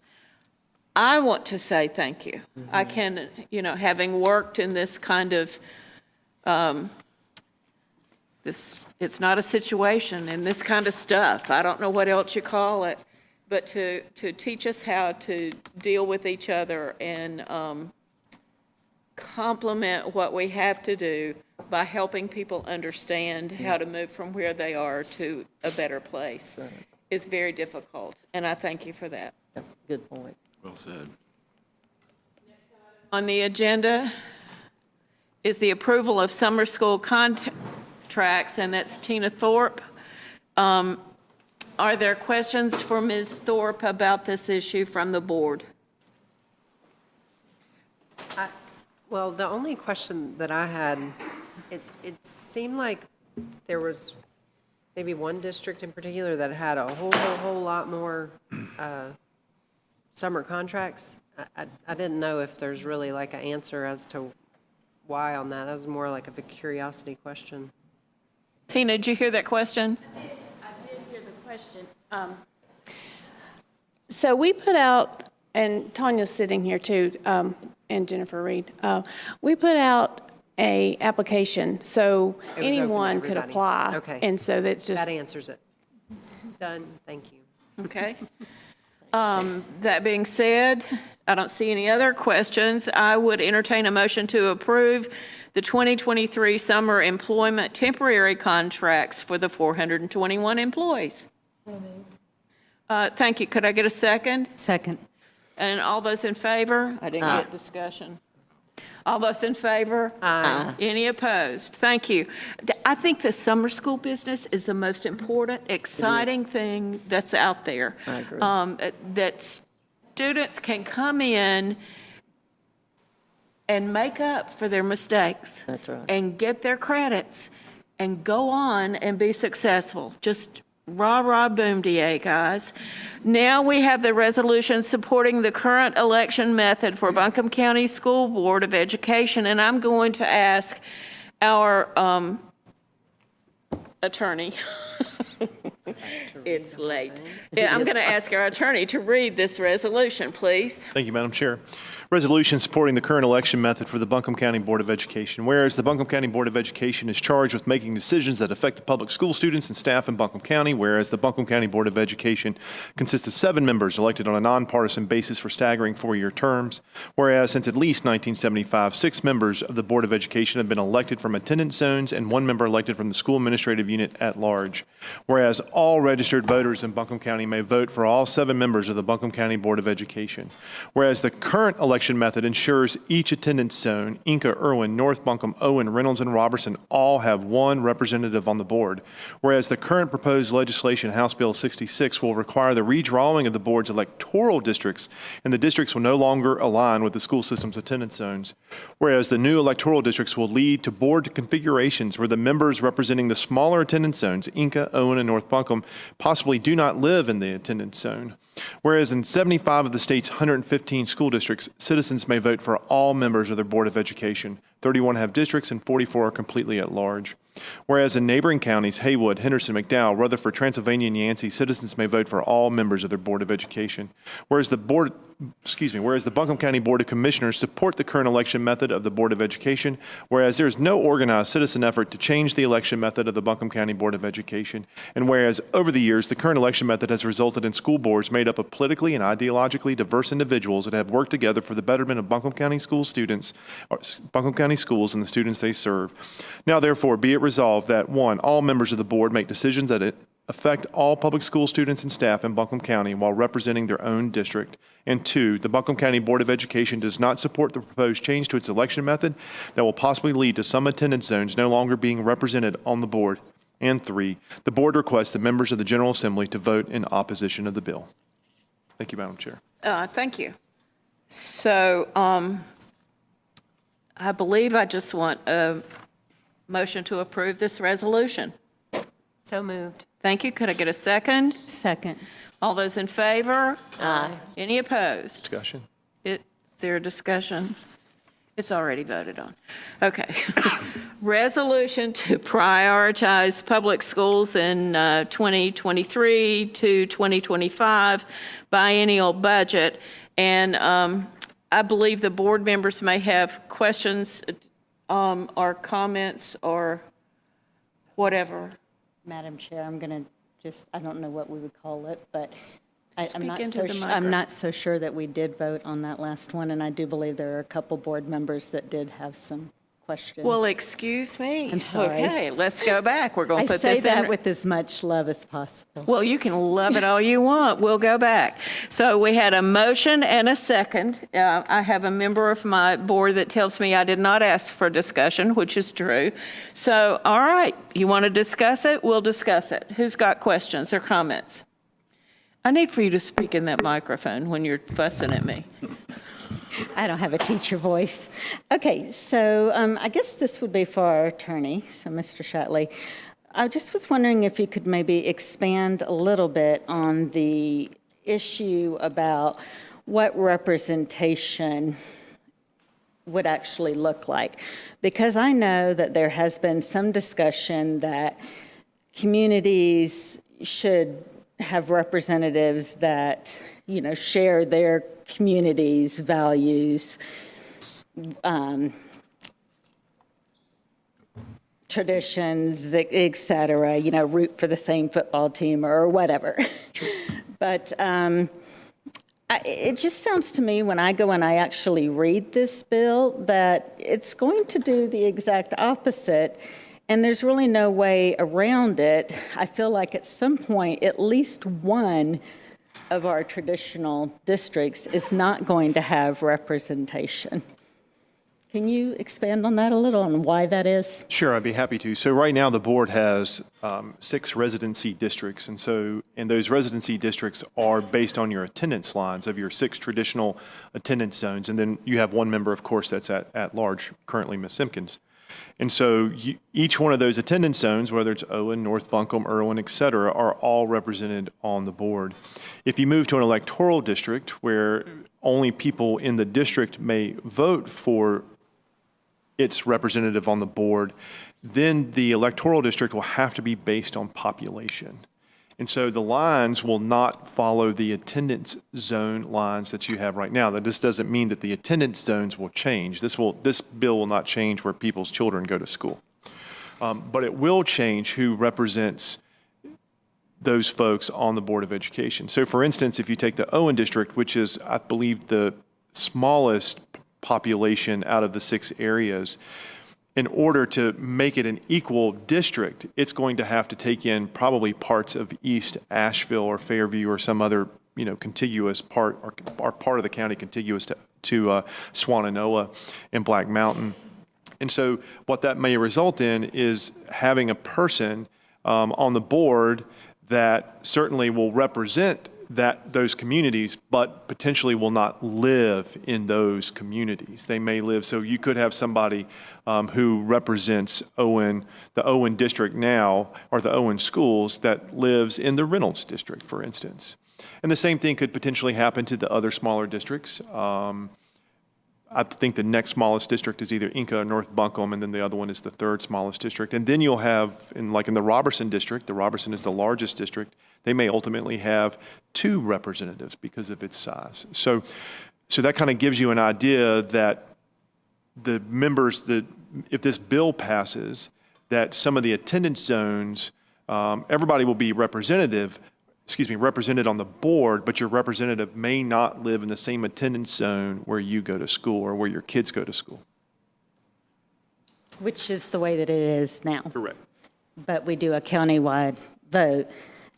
I want to say thank you. I can, having worked in this kind of, it's not a situation and this kind of stuff. I don't know what else you call it. But to teach us how to deal with each other and complement what we have to do by helping people understand how to move from where they are to a better place is very difficult. And I thank you for that. Good point. Well said. On the agenda is the approval of summer school contracts, and that's Tina Thorpe. Are there questions for Ms. Thorpe about this issue from the board? Well, the only question that I had, it seemed like there was maybe one district in particular that had a whole lot more summer contracts. I didn't know if there's really like an answer as to why on that. That was more like a curiosity question. Tina, did you hear that question? Question. So we put out, and Tanya's sitting here too, and Jennifer Reed. We put out a application so anyone could apply. Okay. And so that's just. That answers it. Done. Thank you. Okay. That being said, I don't see any other questions. I would entertain a motion to approve the 2023 summer employment temporary contracts for the 421 employees. Thank you. Could I get a second? Second. And all those in favor? I didn't get discussion. All those in favor? Aye. Any opposed? Thank you. I think the summer school business is the most important, exciting thing that's out there. I agree. That students can come in and make up for their mistakes. That's right. And get their credits and go on and be successful. Just rah, rah, boom, DA, guys. Now we have the resolution supporting the current election method for Buncombe County School Board of Education, and I'm going to ask our attorney. It's late. Yeah, I'm going to ask our attorney to read this resolution, please. Thank you, Madam Chair. Resolution supporting the current election method for the Buncombe County Board of Education. Whereas the Buncombe County Board of Education is charged with making decisions that affect the public school students and staff in Buncombe County, whereas the Buncombe County Board of Education consists of 7 members elected on a nonpartisan basis for staggering 4-year terms, whereas since at least 1975, 6 members of the Board of Education have been elected from attendance zones and 1 member elected from the school administrative unit at large, whereas all registered voters in Buncombe County may vote for all 7 members of the Buncombe County Board of Education, whereas the current election method ensures each attendance zone, Inca, Irwin, North Buncombe, Owen, Reynolds, and Robertson, all have 1 representative on the board, whereas the current proposed legislation, House Bill 66, will require the redrawing of the board's electoral districts, and the districts will no longer align with the school system's attendance zones, whereas the new electoral districts will lead to board configurations where the members representing the smaller attendance zones, Inca, Owen, and North Buncombe, possibly do not live in the attendance zone. Whereas in 75 of the state's 115 school districts, citizens may vote for all members of their Board of Education, 31 have districts, and 44 are completely at large. Whereas in neighboring counties, Haywood, Henderson, McDowell, Rutherford, Transylvania, and Yancey, citizens may vote for all members of their Board of Education. Whereas the Buncombe County Board of Commissioners support the current election method of the Board of Education, whereas there is no organized citizen effort to change the election method of the Buncombe County Board of Education, and whereas over the years, the current election method has resulted in school boards made up of politically and ideologically diverse individuals that have worked together for the betterment of Buncombe County schools and the students they serve. Now, therefore, be it resolved that 1, all members of the board make decisions that affect all public school students and staff in Buncombe County while representing their own district. And 2, the Buncombe County Board of Education does not support the proposed change to its election method that will possibly lead to some attendance zones no longer being represented on the board. And 3, the board requests the members of the General Assembly to vote in opposition of the bill. Thank you, Madam Chair. Thank you. So I believe I just want a motion to approve this resolution. So moved. Thank you. Could I get a second? Second. All those in favor? Aye. Any opposed? Discussion. Is there a discussion? It's already voted on. Okay. Resolution to prioritize public schools in 2023 to 2025 biennial budget. And I believe the board members may have questions or comments or whatever. Madam Chair, I'm going to just, I don't know what we would call it, but I'm Speak not into so the I'm microphone. not so sure that we did vote on that last one, and I do believe there are a couple board members that did have some questions. Well, excuse me. I'm sorry. Okay, let's go back. We're going I to put say this that in. with as much love as possible. Well, you can love it all you want. We'll go back. So we had a motion and a second. I have a member of my board that tells me I did not ask for discussion, which is true. So, all right, you want to discuss it? We'll discuss it. Who's got questions or comments? I need for you to speak in that microphone when you're fussing at me. I don't have a teacher voice. Okay, so I guess this would be for our attorney, so Mr. Shatley. I just was wondering if you could maybe expand a little bit on the issue about what representation would actually look like. Because I know that there has been some discussion that communities should have representatives that, you know, share their community's values, traditions, et cetera, you know, root for the same football team or whatever. But it just sounds to me when I go and I actually read this bill that it's going to do the exact opposite. And there's really no way around it. I feel like at some point, at least one of our traditional districts is not going to have representation. Can you expand on that a little, on why that is? Sure, I'd be happy to. So right now, the board has 6 residency districts, and those residency districts are based on your attendance lines of your 6 traditional attendance zones, and then you have one member, of course, that's at large, currently Ms. Simpkins. And so each one of those attendance zones, whether it's Owen, North Buncombe, Irwin, et cetera, are all represented on the board. If you move to an electoral district where only people in the district may vote for its representative on the board, then the electoral district will have to be based on population. And so the lines will not follow the attendance zone lines that you have right now. That this doesn't mean that the attendance zones will change. This bill will not change where people's children go to school. But it will change who represents those folks on the Board of Education. So for instance, if you take the Owen district, which is, I believe, the smallest population out of the 6 areas, in order to make it an equal district, it's going to have to take in probably parts of East Asheville or Fairview or some other, contiguous part or part of the county contiguous to Swannanoa and Black Mountain. And so what that may result in is having a person on the board that certainly will represent those communities, but potentially will not live in those communities. They may live, so you could have somebody who represents the Owen district now, or the Owen schools, that lives in the Reynolds district, for instance. And the same thing could potentially happen to the other smaller districts. I think the next smallest district is either Inca or North Buncombe, and then the other one is the third smallest district. And then you'll have, in the Robertson district, the Robertson is the largest district, they may ultimately have 2 representatives because of its size. So that kind of gives you an idea that the members, that if this bill passes, that some of the attendance zones, everybody will be represented on the board, but your representative may not live in the same attendance zone where you go to school or where your kids go to school. Which is the way that it is now. Correct. But we do a countywide vote,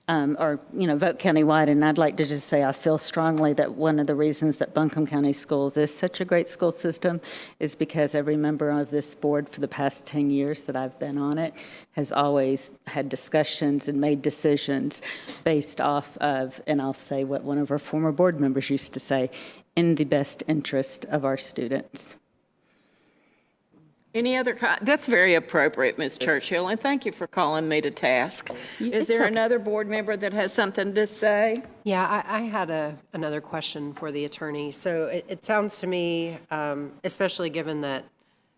vote countywide, and I'd like to just say I feel strongly that one of the reasons that Buncombe County Schools is such a great school system is because every member of this board for the past 10 years that I've been on it has always had discussions and made decisions based off of, and I'll say what one of our former board members used to say, in the best interest of our students. Any other, that's very appropriate, Ms. Churchill, and thank you for calling me to task. Is there another board member that has something to say? Yeah, I had another question for the attorney. So it sounds to me, especially given that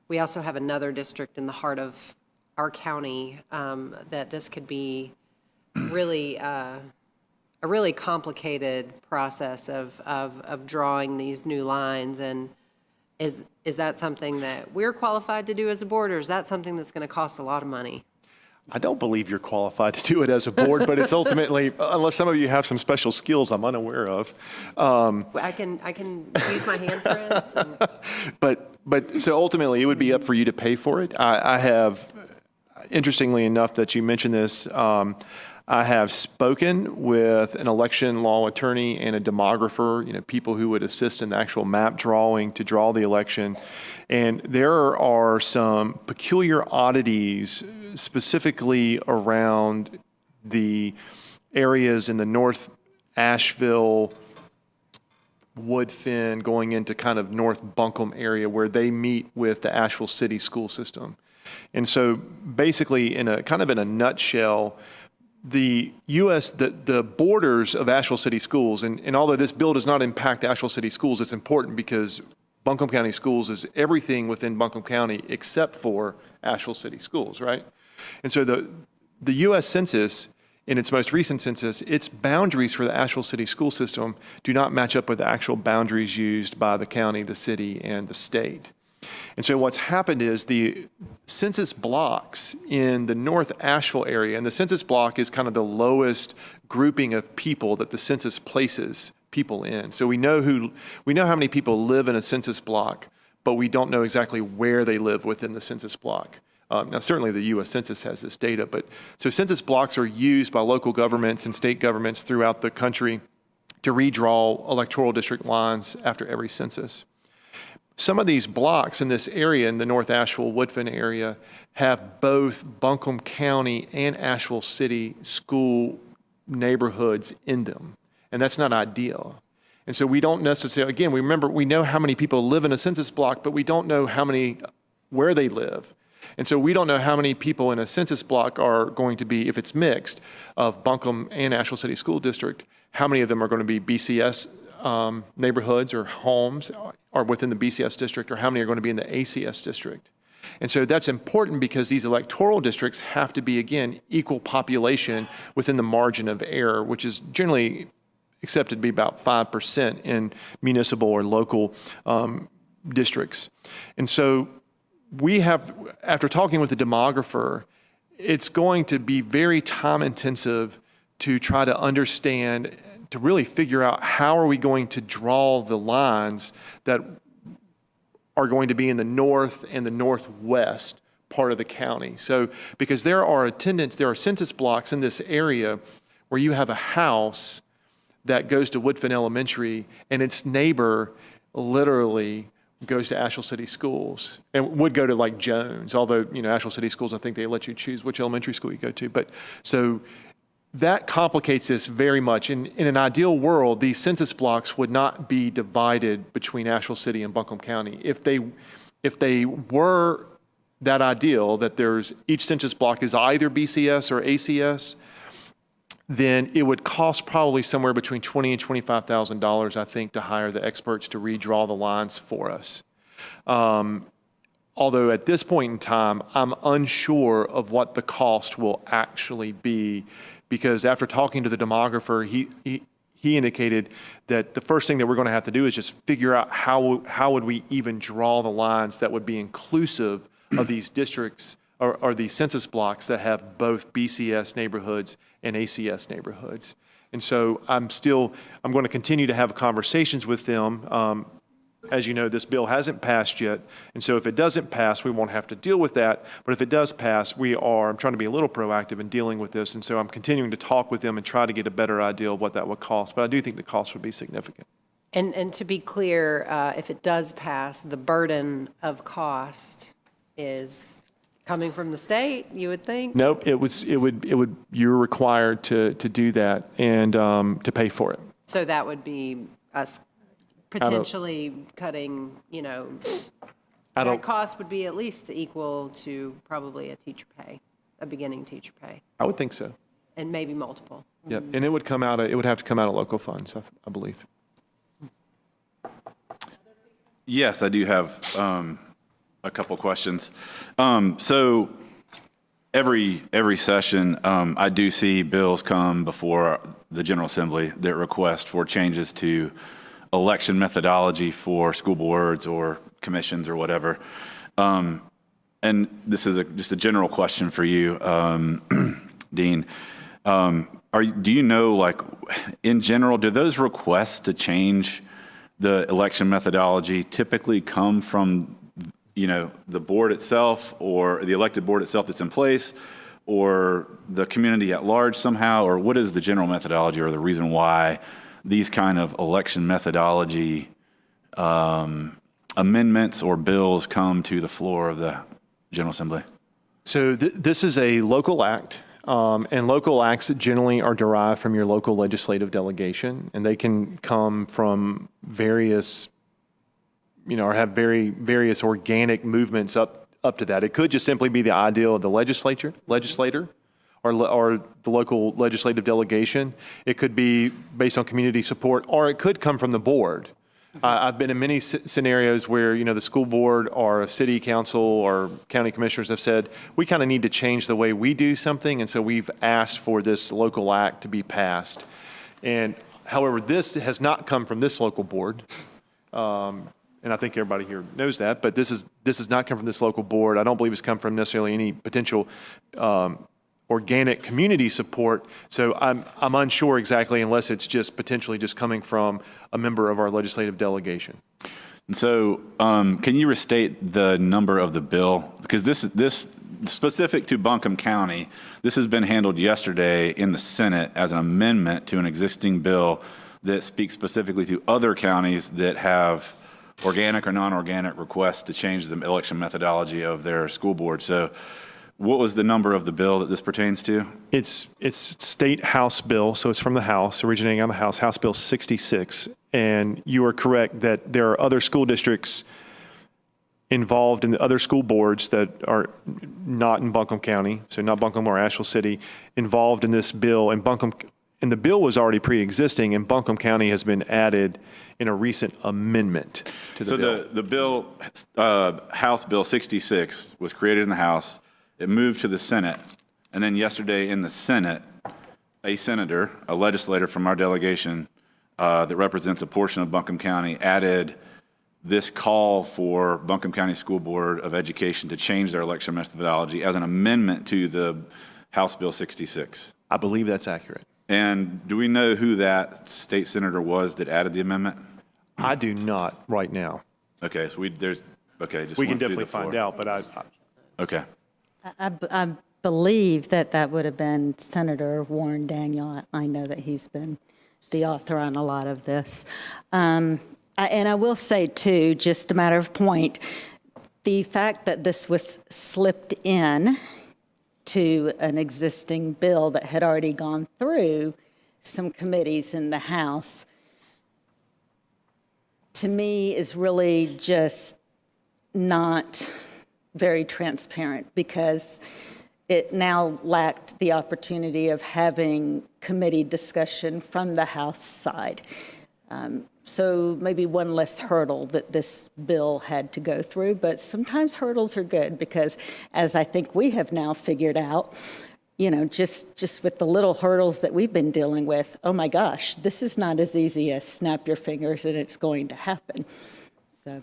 we also have another district in the heart of our county, that this could be really a really complicated process of drawing these new lines. And is that something that we're qualified to do as a board, or is that something that's going to cost a lot of money? I don't believe you're qualified to do it as a board, but it's ultimately, unless some of you have some special skills I'm unaware of. I can use my handprints. But so ultimately, it would be up for you to pay for it. I have, interestingly enough, that you mentioned this. I have spoken with an election law attorney and a demographer, people who would assist in the actual map drawing to draw the election. And there are some peculiar oddities specifically around the areas in the North Asheville, Woodfin, going into kind of North Buncombe area where they meet with the Asheville City school system. And so basically, in a nutshell, the borders of Asheville City Schools, and although this bill does not impact Asheville City Schools, it's important because Buncombe County Schools is everything within Buncombe County except for Asheville City Schools, right? And so the U.S. Census, in its most recent census, its boundaries for the Asheville City School System do not match up with the actual boundaries used by the county, the city, and the state. And so what's happened is the census blocks in the North Asheville area, and the census block is kind of the lowest grouping of people that the census places people in. So we know how many people live in a census block, but we don't know exactly where they live within the census block. Now, certainly the U.S. Census has this data, but so census blocks are used by local governments and state governments throughout the country to redraw electoral district lines after every census. Some of these blocks in this area, in the North Asheville, Woodfin area, have both Buncombe County and Asheville City school neighborhoods in them, and that's not ideal. And so we don't necessarily, again, we know how many people live in a census block, but we don't know where they live. And so we don't know how many people in a census block are going to be, if it's mixed, of Buncombe and Asheville City School District, how many of them are going to be BCS neighborhoods or homes are within the BCS district, or how many are going to be in the ACS district. And so that's important because these electoral districts have to be, again, equal population within the margin of error, which is generally accepted to be about 5% in municipal or local districts. And so we have, after talking with the demographer, it's going to be very time intensive to try to understand, to really figure out how are we going to draw the lines that are going to be in the north and the northwest part of the county. So, because there are census blocks in this area where you have a house that goes to Woodfin Elementary and its neighbor literally goes to Asheville City Schools and would go to like Jones, although, Asheville City Schools, I think they let you choose which elementary school you go to. But so that complicates this very much. In an ideal world, these census blocks would not be divided between Asheville City and Buncombe County. If they were that ideal, that each census block is either BCS or ACS, then it would cost probably somewhere between $20,000 and $25,000, I think, to hire the experts to redraw the lines for us. Although at this point in time, I'm unsure of what the cost will actually be, because after talking to the demographer, he indicated that the first thing that we're going to have to do is just figure out how would we even draw the lines that would be inclusive of these districts or these census blocks that have both BCS neighborhoods and ACS neighborhoods. And so I'm going to continue to have conversations with them. As you know, this bill hasn't passed yet, and so if it doesn't pass, we won't have to deal with that. But if it does pass, I'm trying to be a little proactive in dealing with this, and so I'm continuing to talk with them and try to get a better idea of what that would cost. But I do think the cost would be significant. And to be clear, if it does pass, the burden of cost is coming from the state, you would think? Nope, you're required to do that and to pay for it. So that would be us potentially cutting, that cost would be at least equal to probably a teacher pay, a beginning teacher pay, I would think so. and maybe multiple. Yep, and it would have to come out of local funds, I believe. Yes, I do have a couple questions. So every session, I do see bills come before the General Assembly that request for changes to election methodology for school boards or commissions or whatever. And this is just a general question for you, Dean. Do you know, like, in general, do those requests to change the election methodology typically come from, the board itself or the elected board itself that's in place, or the community at large somehow? Or what is the general methodology or the reason why these kind of election methodology amendments or bills come to the floor of the General Assembly? So this is a local act, and local acts generally are derived from your local legislative delegation, and they can come from various, or have various organic movements up to that. It could just simply be the ideal of the legislator, or the local legislative delegation. It could be based on community support, or it could come from the board. I've been in many scenarios where, the school board or a city council or county commissioners have said, we kind of need to change the way we do something, and so we've asked for this local act to be passed. And however, this has not come from this local board. And I think everybody here knows that, but this has not come from this local board. I don't believe it's come from necessarily any potential organic community support. So I'm unsure exactly, unless it's just potentially just coming from a member of our legislative delegation. And so can you restate the number of the bill? Because this specific to Buncombe County, this has been handled yesterday in the Senate as an amendment to an existing bill that speaks specifically to other counties that have organic or non-organic requests to change the election methodology of their school board. So what was the number of the bill that this pertains to? It's state House bill, so it's from the House, originating on the House Bill 66. And you are correct that there are other school districts involved in the other school boards that are not in Buncombe County, so not Buncombe or Asheville City, involved in this bill. And the bill was already pre-existing, and Buncombe County has been added in a recent amendment to the bill. So the bill, House Bill 66, was created in the House. It moved to the Senate, and then yesterday in the Senate, a senator, a legislator from our delegation that represents a portion of Buncombe County, added this call for Buncombe County School Board of Education to change their election methodology as an amendment to the House Bill 66. I believe that's accurate. And do we know who that state senator was that added the amendment? I do not right now. Okay, so we can definitely find out, but Okay. I believe that would have been Senator Warren Daniel. I know that he's been the author on a lot of this. And I will say, too, just a matter of point, the fact that this was slipped in to an existing bill that had already gone through some committees in the House, to me, is really just not very transparent, because it now lacked the opportunity of having committee discussion from the House side. So maybe one less hurdle that this bill had to go through, but sometimes hurdles are good because, as I think we have now figured out, just with the little hurdles that we've been dealing with, oh my gosh, this is not as easy as snap your fingers and it's going to happen. So.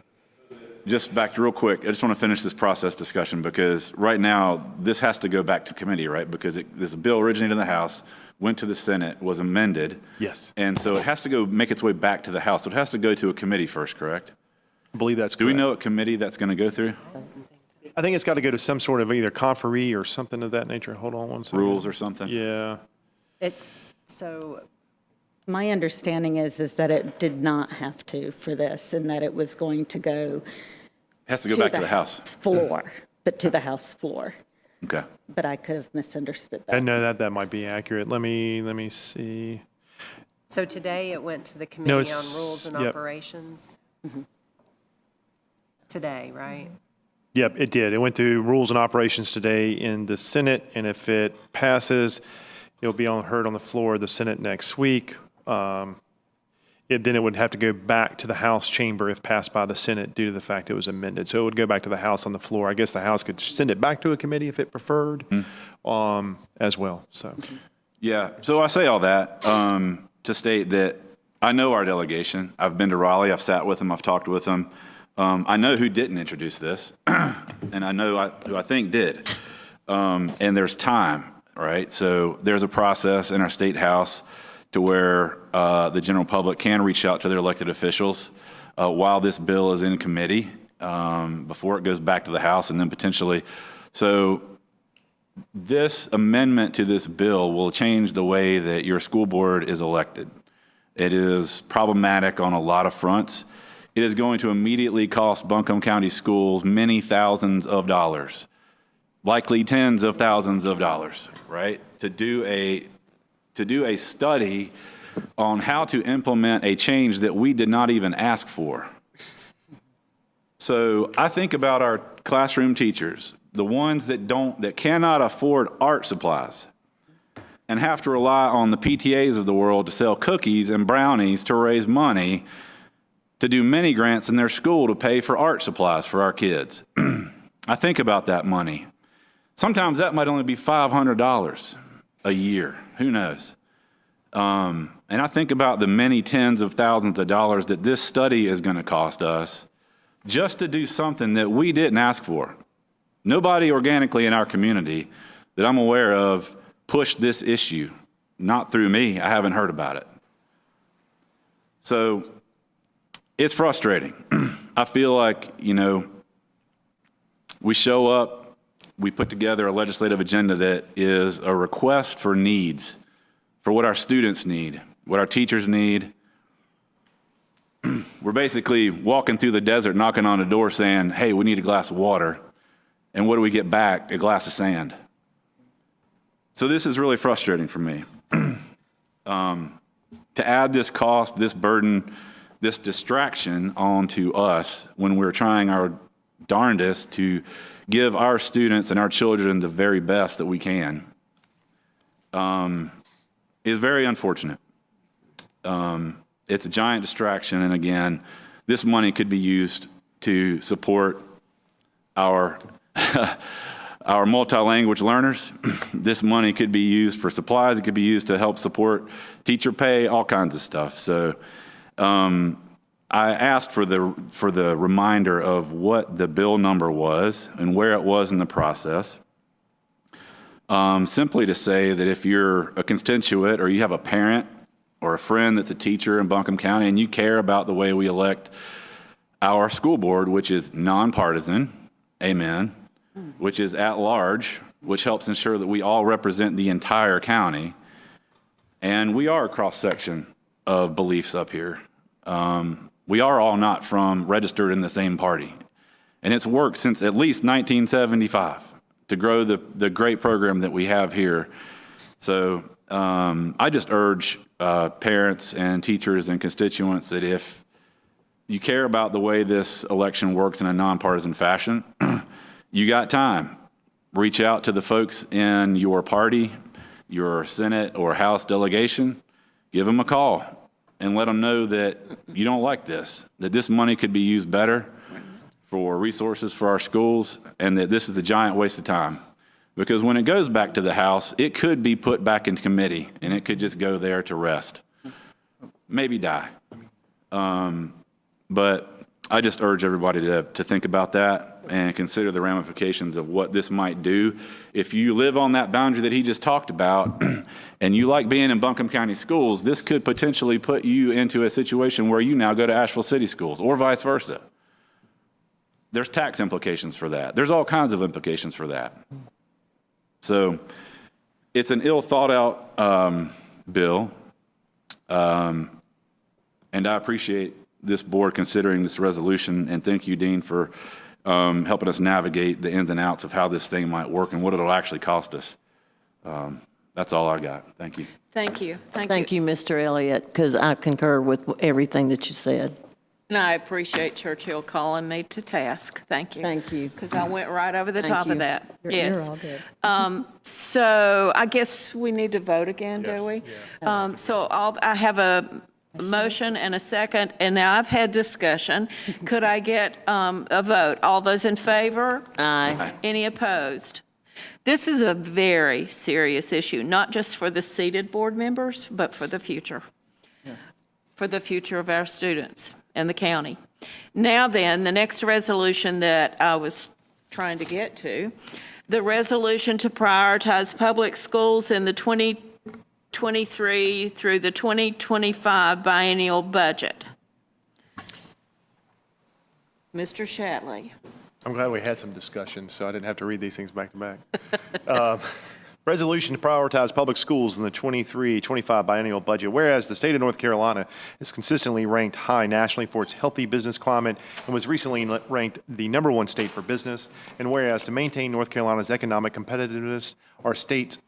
Just back to real quick, I just want to finish this process discussion because right now this has to go back to committee, right? Because this bill originated in the House, went to the Senate, was amended. Yes. And so it has to make its way back to the House. So it has to go to a committee first, correct? I believe that's correct. Do we know what committee that's going to go through? I think it's got to go to some sort of either conferee or something of that nature. Hold on one second. Rules or something? Yeah. It's so. My understanding is that it did not have to for this, and that it was going to go. It has to go back to the House floor, but to the House floor. Okay. But I could have misunderstood that. I know that might be accurate. Let me see. So today it went to the Committee on Rules and Operations? Mm-hmm. Today, right? Yep, it did. It went to Rules and Operations today in the Senate, and if it passes, it'll be heard on the floor of the Senate next week. Then it would have to go back to the House chamber if passed by the Senate due to the fact it was amended. So it would go back to the House on the floor. I guess the House could send it back to a committee if it preferred, as well. So, yeah. So I say all that to state that I know our delegation. I've been to Raleigh. I've sat with them. I've talked with them. I know who didn't introduce this, and I know who I think did. And there's time, right? So there's a process in our state house to where the general public can reach out to their elected officials while this bill is in committee before it goes back to the House and then potentially. So this amendment to this bill will change the way that your school board is elected. It is problematic on a lot of fronts. It is going to immediately cost Buncombe County schools many thousands of dollars, likely tens of thousands of dollars, right? To do a study on how to implement a change that we did not even ask for. So I think about our classroom teachers, the ones that cannot afford art supplies and have to rely on the PTAs of the world to sell cookies and brownies to raise money to do mini grants in their school to pay for art supplies for our kids. I think about that money. Sometimes that might only be $500 a year. Who knows? And I think about the many tens of thousands of dollars that this study is going to cost us just to do something that we didn't ask for. Nobody organically in our community that I'm aware of pushed this issue. Not through me. I haven't heard about it. So it's frustrating. I feel like, we show up, we put together a legislative agenda that is a request for needs, for what our students need, what our teachers need. We're basically walking through the desert, knocking on a door saying, hey, we need a glass of water. And what do we get back? A glass of sand. So this is really frustrating for me. To add this cost, this burden, this distraction onto us when we're trying our darndest to give our students and our children the very best that we can is very unfortunate. It's a giant distraction, and again, this money could be used to support our our multi-language learners. This money could be used for supplies. It could be used to help support teacher pay, all kinds of stuff. So I asked for the reminder of what the bill number was and where it was in the process. Simply to say that if you're a constituent or you have a parent or a friend that's a teacher in Buncombe County and you care about the way we elect our school board, which is nonpartisan, amen, which is at large, which helps ensure that we all represent the entire county, and we are a cross-section of beliefs up here. We are all not registered in the same party. And it's worked since at least 1975 to grow the great program that we have here. So I just urge parents and teachers and constituents that if you care about the way this election works in a nonpartisan fashion, you got time. Reach out to the folks in your party, your Senate or House delegation, give them a call. and let them know that you don't like this, that this money could be used better for resources for our schools, and that this is a giant waste of time. Because when it goes back to the House, it could be put back in committee, and it could just go there to rest, maybe die. But I just urge everybody to think about that and consider the ramifications of what this might do. If you live on that boundary that he just talked about, and you like being in Buncombe County schools, this could potentially put you into a situation where you now go to Asheville City Schools, or vice versa. There's tax implications for that. There's all kinds of implications for that. So it's an ill thought out bill, and I appreciate this board considering this resolution, and thank you, Dean, for helping us navigate the ins and outs of how this thing might work and what it'll actually cost us. That's all I got. Thank you. Thank you. Thank you, Mr. Elliott, because I concur with everything that you said. And I appreciate Churchill calling me to task. Thank you. Thank you. Because I went right over the Thank top you. of that. You're Yes. all good. So I guess we need to vote again, do we? So I have a motion and a second, and now I've had discussion. Could I get a vote? All those in favor? Aye. Any opposed? This is a very serious issue, not just for the seated board members, but for the future. For the future of our students and the county. Now then, the next resolution that I was trying to get to, the resolution to prioritize public schools in the 2023 through the 2025 biennial budget. Mr. Shatley. I'm glad we had some discussion, so I didn't have to read these things back to back. Resolution to prioritize public schools in the 23-25 biennial budget. Whereas the state of North Carolina is consistently ranked high nationally for its healthy business climate and was recently ranked the #1 state for business. And whereas to maintain North Carolina's economic competitiveness, our state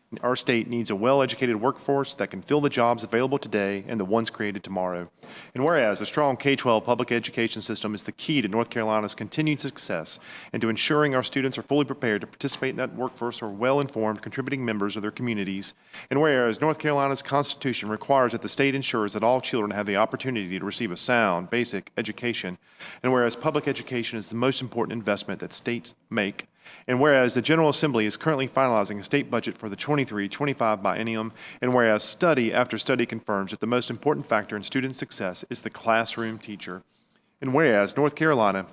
needs a well-educated workforce that can fill the jobs available today and the ones created tomorrow. And whereas a strong K-12 public education system is the key to North Carolina's continued success and to ensuring our students are fully prepared to participate in that workforce are well-informed, contributing members of their communities. And whereas North Carolina's Constitution requires that the state ensures that all children have the opportunity to receive a sound, basic education. And whereas public education is the most important investment that states make. And whereas the General Assembly is currently finalizing a state budget for the 23-25 biennium, and whereas study after study confirms that the most important factor in student success is the classroom teacher, and whereas North Carolina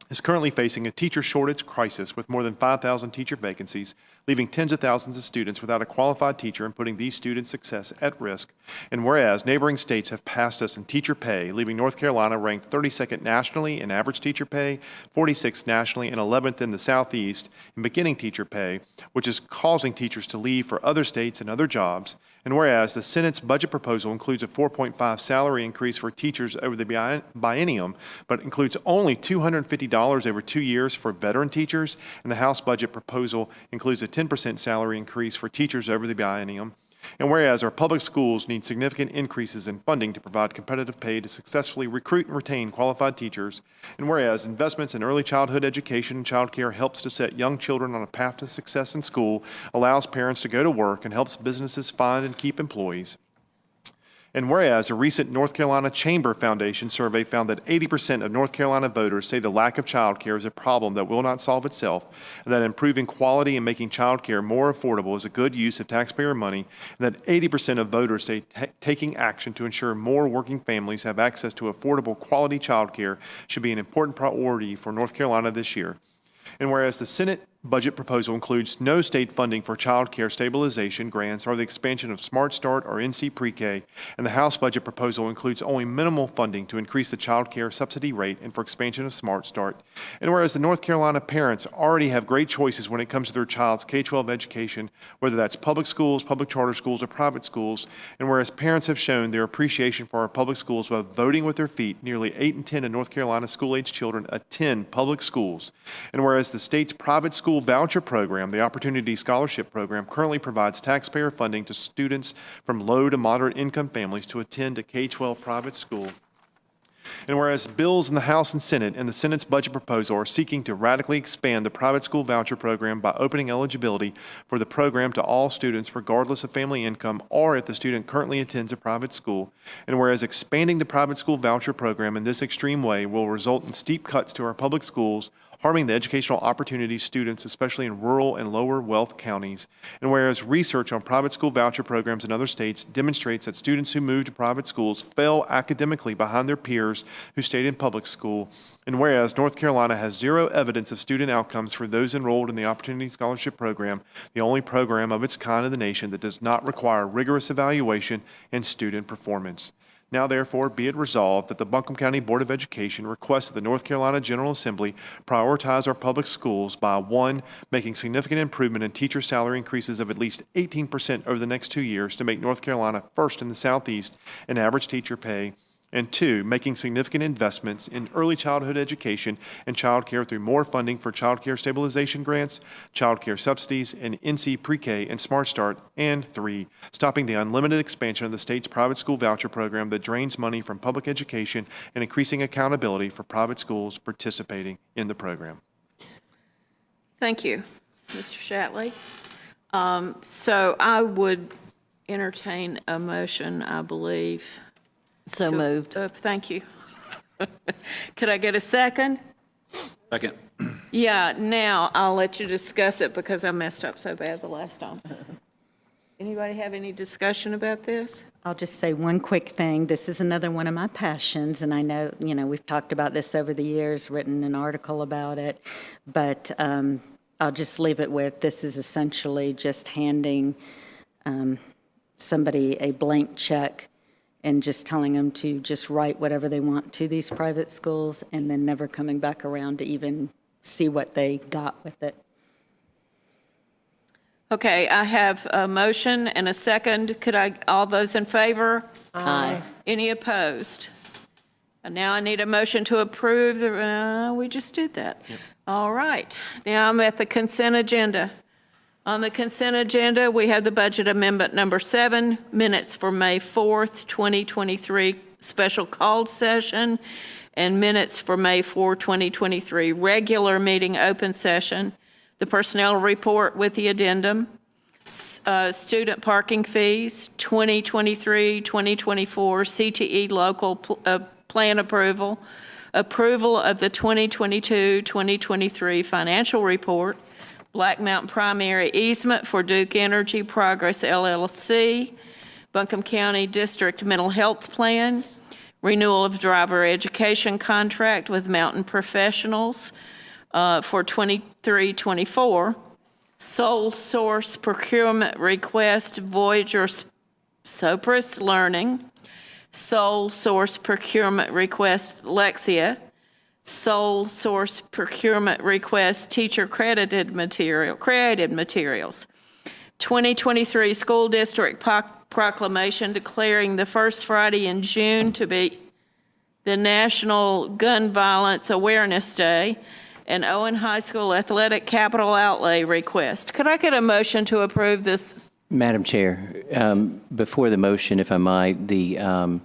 is currently facing a teacher shortage crisis with more than 5,000 teacher vacancies, leaving tens of thousands of students without a qualified teacher and putting these students' success at risk. And whereas neighboring states have passed us in teacher pay, leaving North Carolina ranked 32nd nationally in average teacher pay, 46th nationally, and 11th in the Southeast in beginning teacher pay, which is causing teachers to leave for other states and other jobs. And whereas the Senate's budget proposal includes a 4.5 salary increase for teachers over the biennium, but includes only $250 over 2 years for veteran teachers, and the House budget proposal includes a 10% salary increase for teachers over the biennium. And whereas our public schools need significant increases in funding to provide competitive pay to successfully recruit and retain qualified teachers, and whereas investments in early childhood education and child care helps to set young children on a path to success in school, allows parents to go to work, and helps businesses find and keep employees. And whereas a recent North Carolina Chamber Foundation survey found that 80% of North Carolina voters say the lack of child care is a problem that will not solve itself, and that improving quality and making child care more affordable is a good use of taxpayer money, and that 80% of voters say taking action to ensure more working families have access to affordable quality child care should be an important priority for North Carolina this year. And whereas the Senate budget proposal includes no state funding for child care stabilization grants or the expansion of Smart Start or NC Pre-K, and the House budget proposal includes only minimal funding to increase the child care subsidy rate and for expansion of Smart Start. And whereas the North Carolina parents already have great choices when it comes to their child's K-12 education, whether that's public schools, public charter schools, or private schools, and whereas parents have shown their appreciation for our public schools by voting with their feet, nearly 8 in 10 of North Carolina school-age children attend public schools. And whereas the state's private school voucher program, the Opportunity Scholarship Program, currently provides taxpayer funding to students from low to moderate income families to attend a K-12 private school. And whereas bills in the House and Senate and the Senate's budget proposal are seeking to radically expand the private school voucher program by opening eligibility for the program to all students regardless of family income or if the student currently attends a private school. And whereas expanding the private school voucher program in this extreme way will result in steep cuts to our public schools, harming the educational opportunities students, especially in rural and lower wealth counties. And whereas research on private school voucher programs in other states demonstrates that students who move to private schools fail academically behind their peers who stayed in public school. And whereas North Carolina has zero evidence of student outcomes for those enrolled in the Opportunity Scholarship Program, the only program of its kind in the nation that does not require rigorous evaluation and student performance. Now, therefore, be it resolved that the Buncombe County Board of Education requests that the North Carolina General Assembly prioritize our public schools by, 1, making significant improvement in teacher salary increases of at least 18% over the next 2 years to make North Carolina first in the Southeast in average teacher pay, and 2, making significant investments in early childhood education and child care through more funding for child care stabilization grants, child care subsidies, and NC Pre-K and Smart Start, and 3, stopping the unlimited expansion of the state's private school voucher program that drains money from public education and increasing accountability for private schools participating in the program. Thank you, Mr. Shatley. So I would entertain a motion, I believe. So moved. Thank you. Could I get a second? Second. Yeah, now I'll let you discuss it because I messed up so bad the last time. Anybody have any discussion about this? I'll just say one quick thing. This is another one of my passions, and I know, we've talked about this over the years, written an article about it, but I'll just leave it with this is essentially just handing somebody a blank check and just telling them to just write whatever they want to these private schools and then never coming back around to even see what they got with it. Okay, I have a motion and a second. All those in favor? Aye. Any opposed? And now I need a motion to approve we just did that. Yep. All right, now I'm at the consent agenda. On the consent agenda, we have the budget amendment number 7, minutes for May 4th, 2023, special called session, and minutes for May 4, 2023, regular meeting open session, the personnel report with the addendum, student parking fees, 2023-2024 CTE local plan approval, approval of the 2022-2023 financial report, Black Mountain Primary Easement for Duke Energy Progress LLC, Buncombe County District Mental Health Plan, renewal of driver education contract with Mountain Professionals for 23-24, sole source procurement request Voyager Sopris Learning, sole source procurement request Lexia, sole source procurement request teacher created materials. 2023 school district proclamation declaring the first Friday in June to be the National Gun Violence Awareness Day, and Owen High School athletic capital outlay request. Could I get a motion to approve this? Madam Chair, before the motion, if I might, the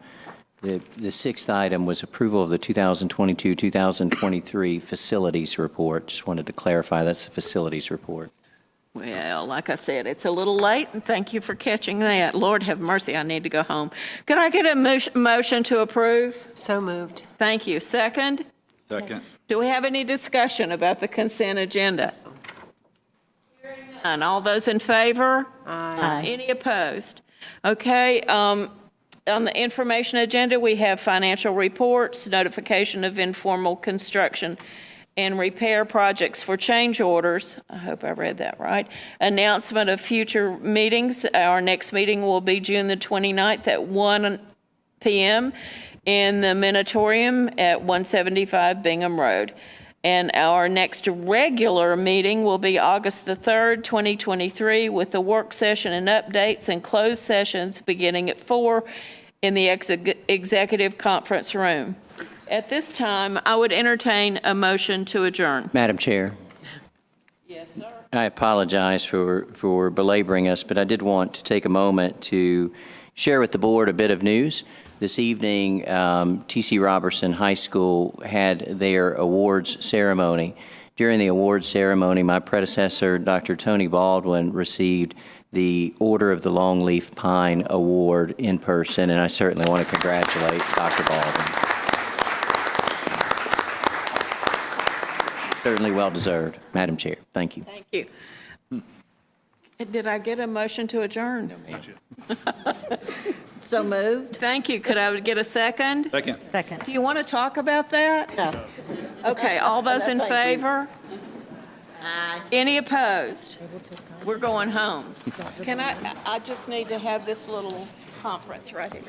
sixth item was approval of the 2022-2023 facilities report. Just wanted to clarify that's the facilities report. Well, like I said, it's a little late, and thank you for catching that. Lord have mercy, I need to go home. Could I get a motion to approve? So moved. Thank you. Second? Second. Do we have any discussion about the consent agenda? Hearing none. All those in favor? Aye. Any opposed? Okay, on the information agenda, we have financial reports, notification of informal construction and repair projects for change orders. I hope I read that right. Announcement of future meetings. Our next meeting will be June the 29th at 1 p.m. in the Minotaurium at 175 Bingham Road. And our next regular meeting will be August the 3rd, 2023, with the work session and updates and closed sessions beginning at 4 in the executive conference room. At this time, I would entertain a motion to adjourn. Madam Chair. Yes, sir. I apologize for belaboring us, but I did want to take a moment to share with the board a bit of news. this evening, T.C. Robertson High School had their awards ceremony. During the awards ceremony, my predecessor, Dr. Tony Baldwin, received the Order of the Longleaf Pine Award in person, and I certainly want to congratulate Dr. Baldwin. Certainly well-deserved, Madam Chair. Thank you. Thank you. Did I get a motion to adjourn? No, So moved. Thank you. Could I get a second? Second. Second. Do you want to talk about that? No. Okay, all those in Thank you. favor? Aye. Any opposed? We're going home. Can I just need to have this little conference right here.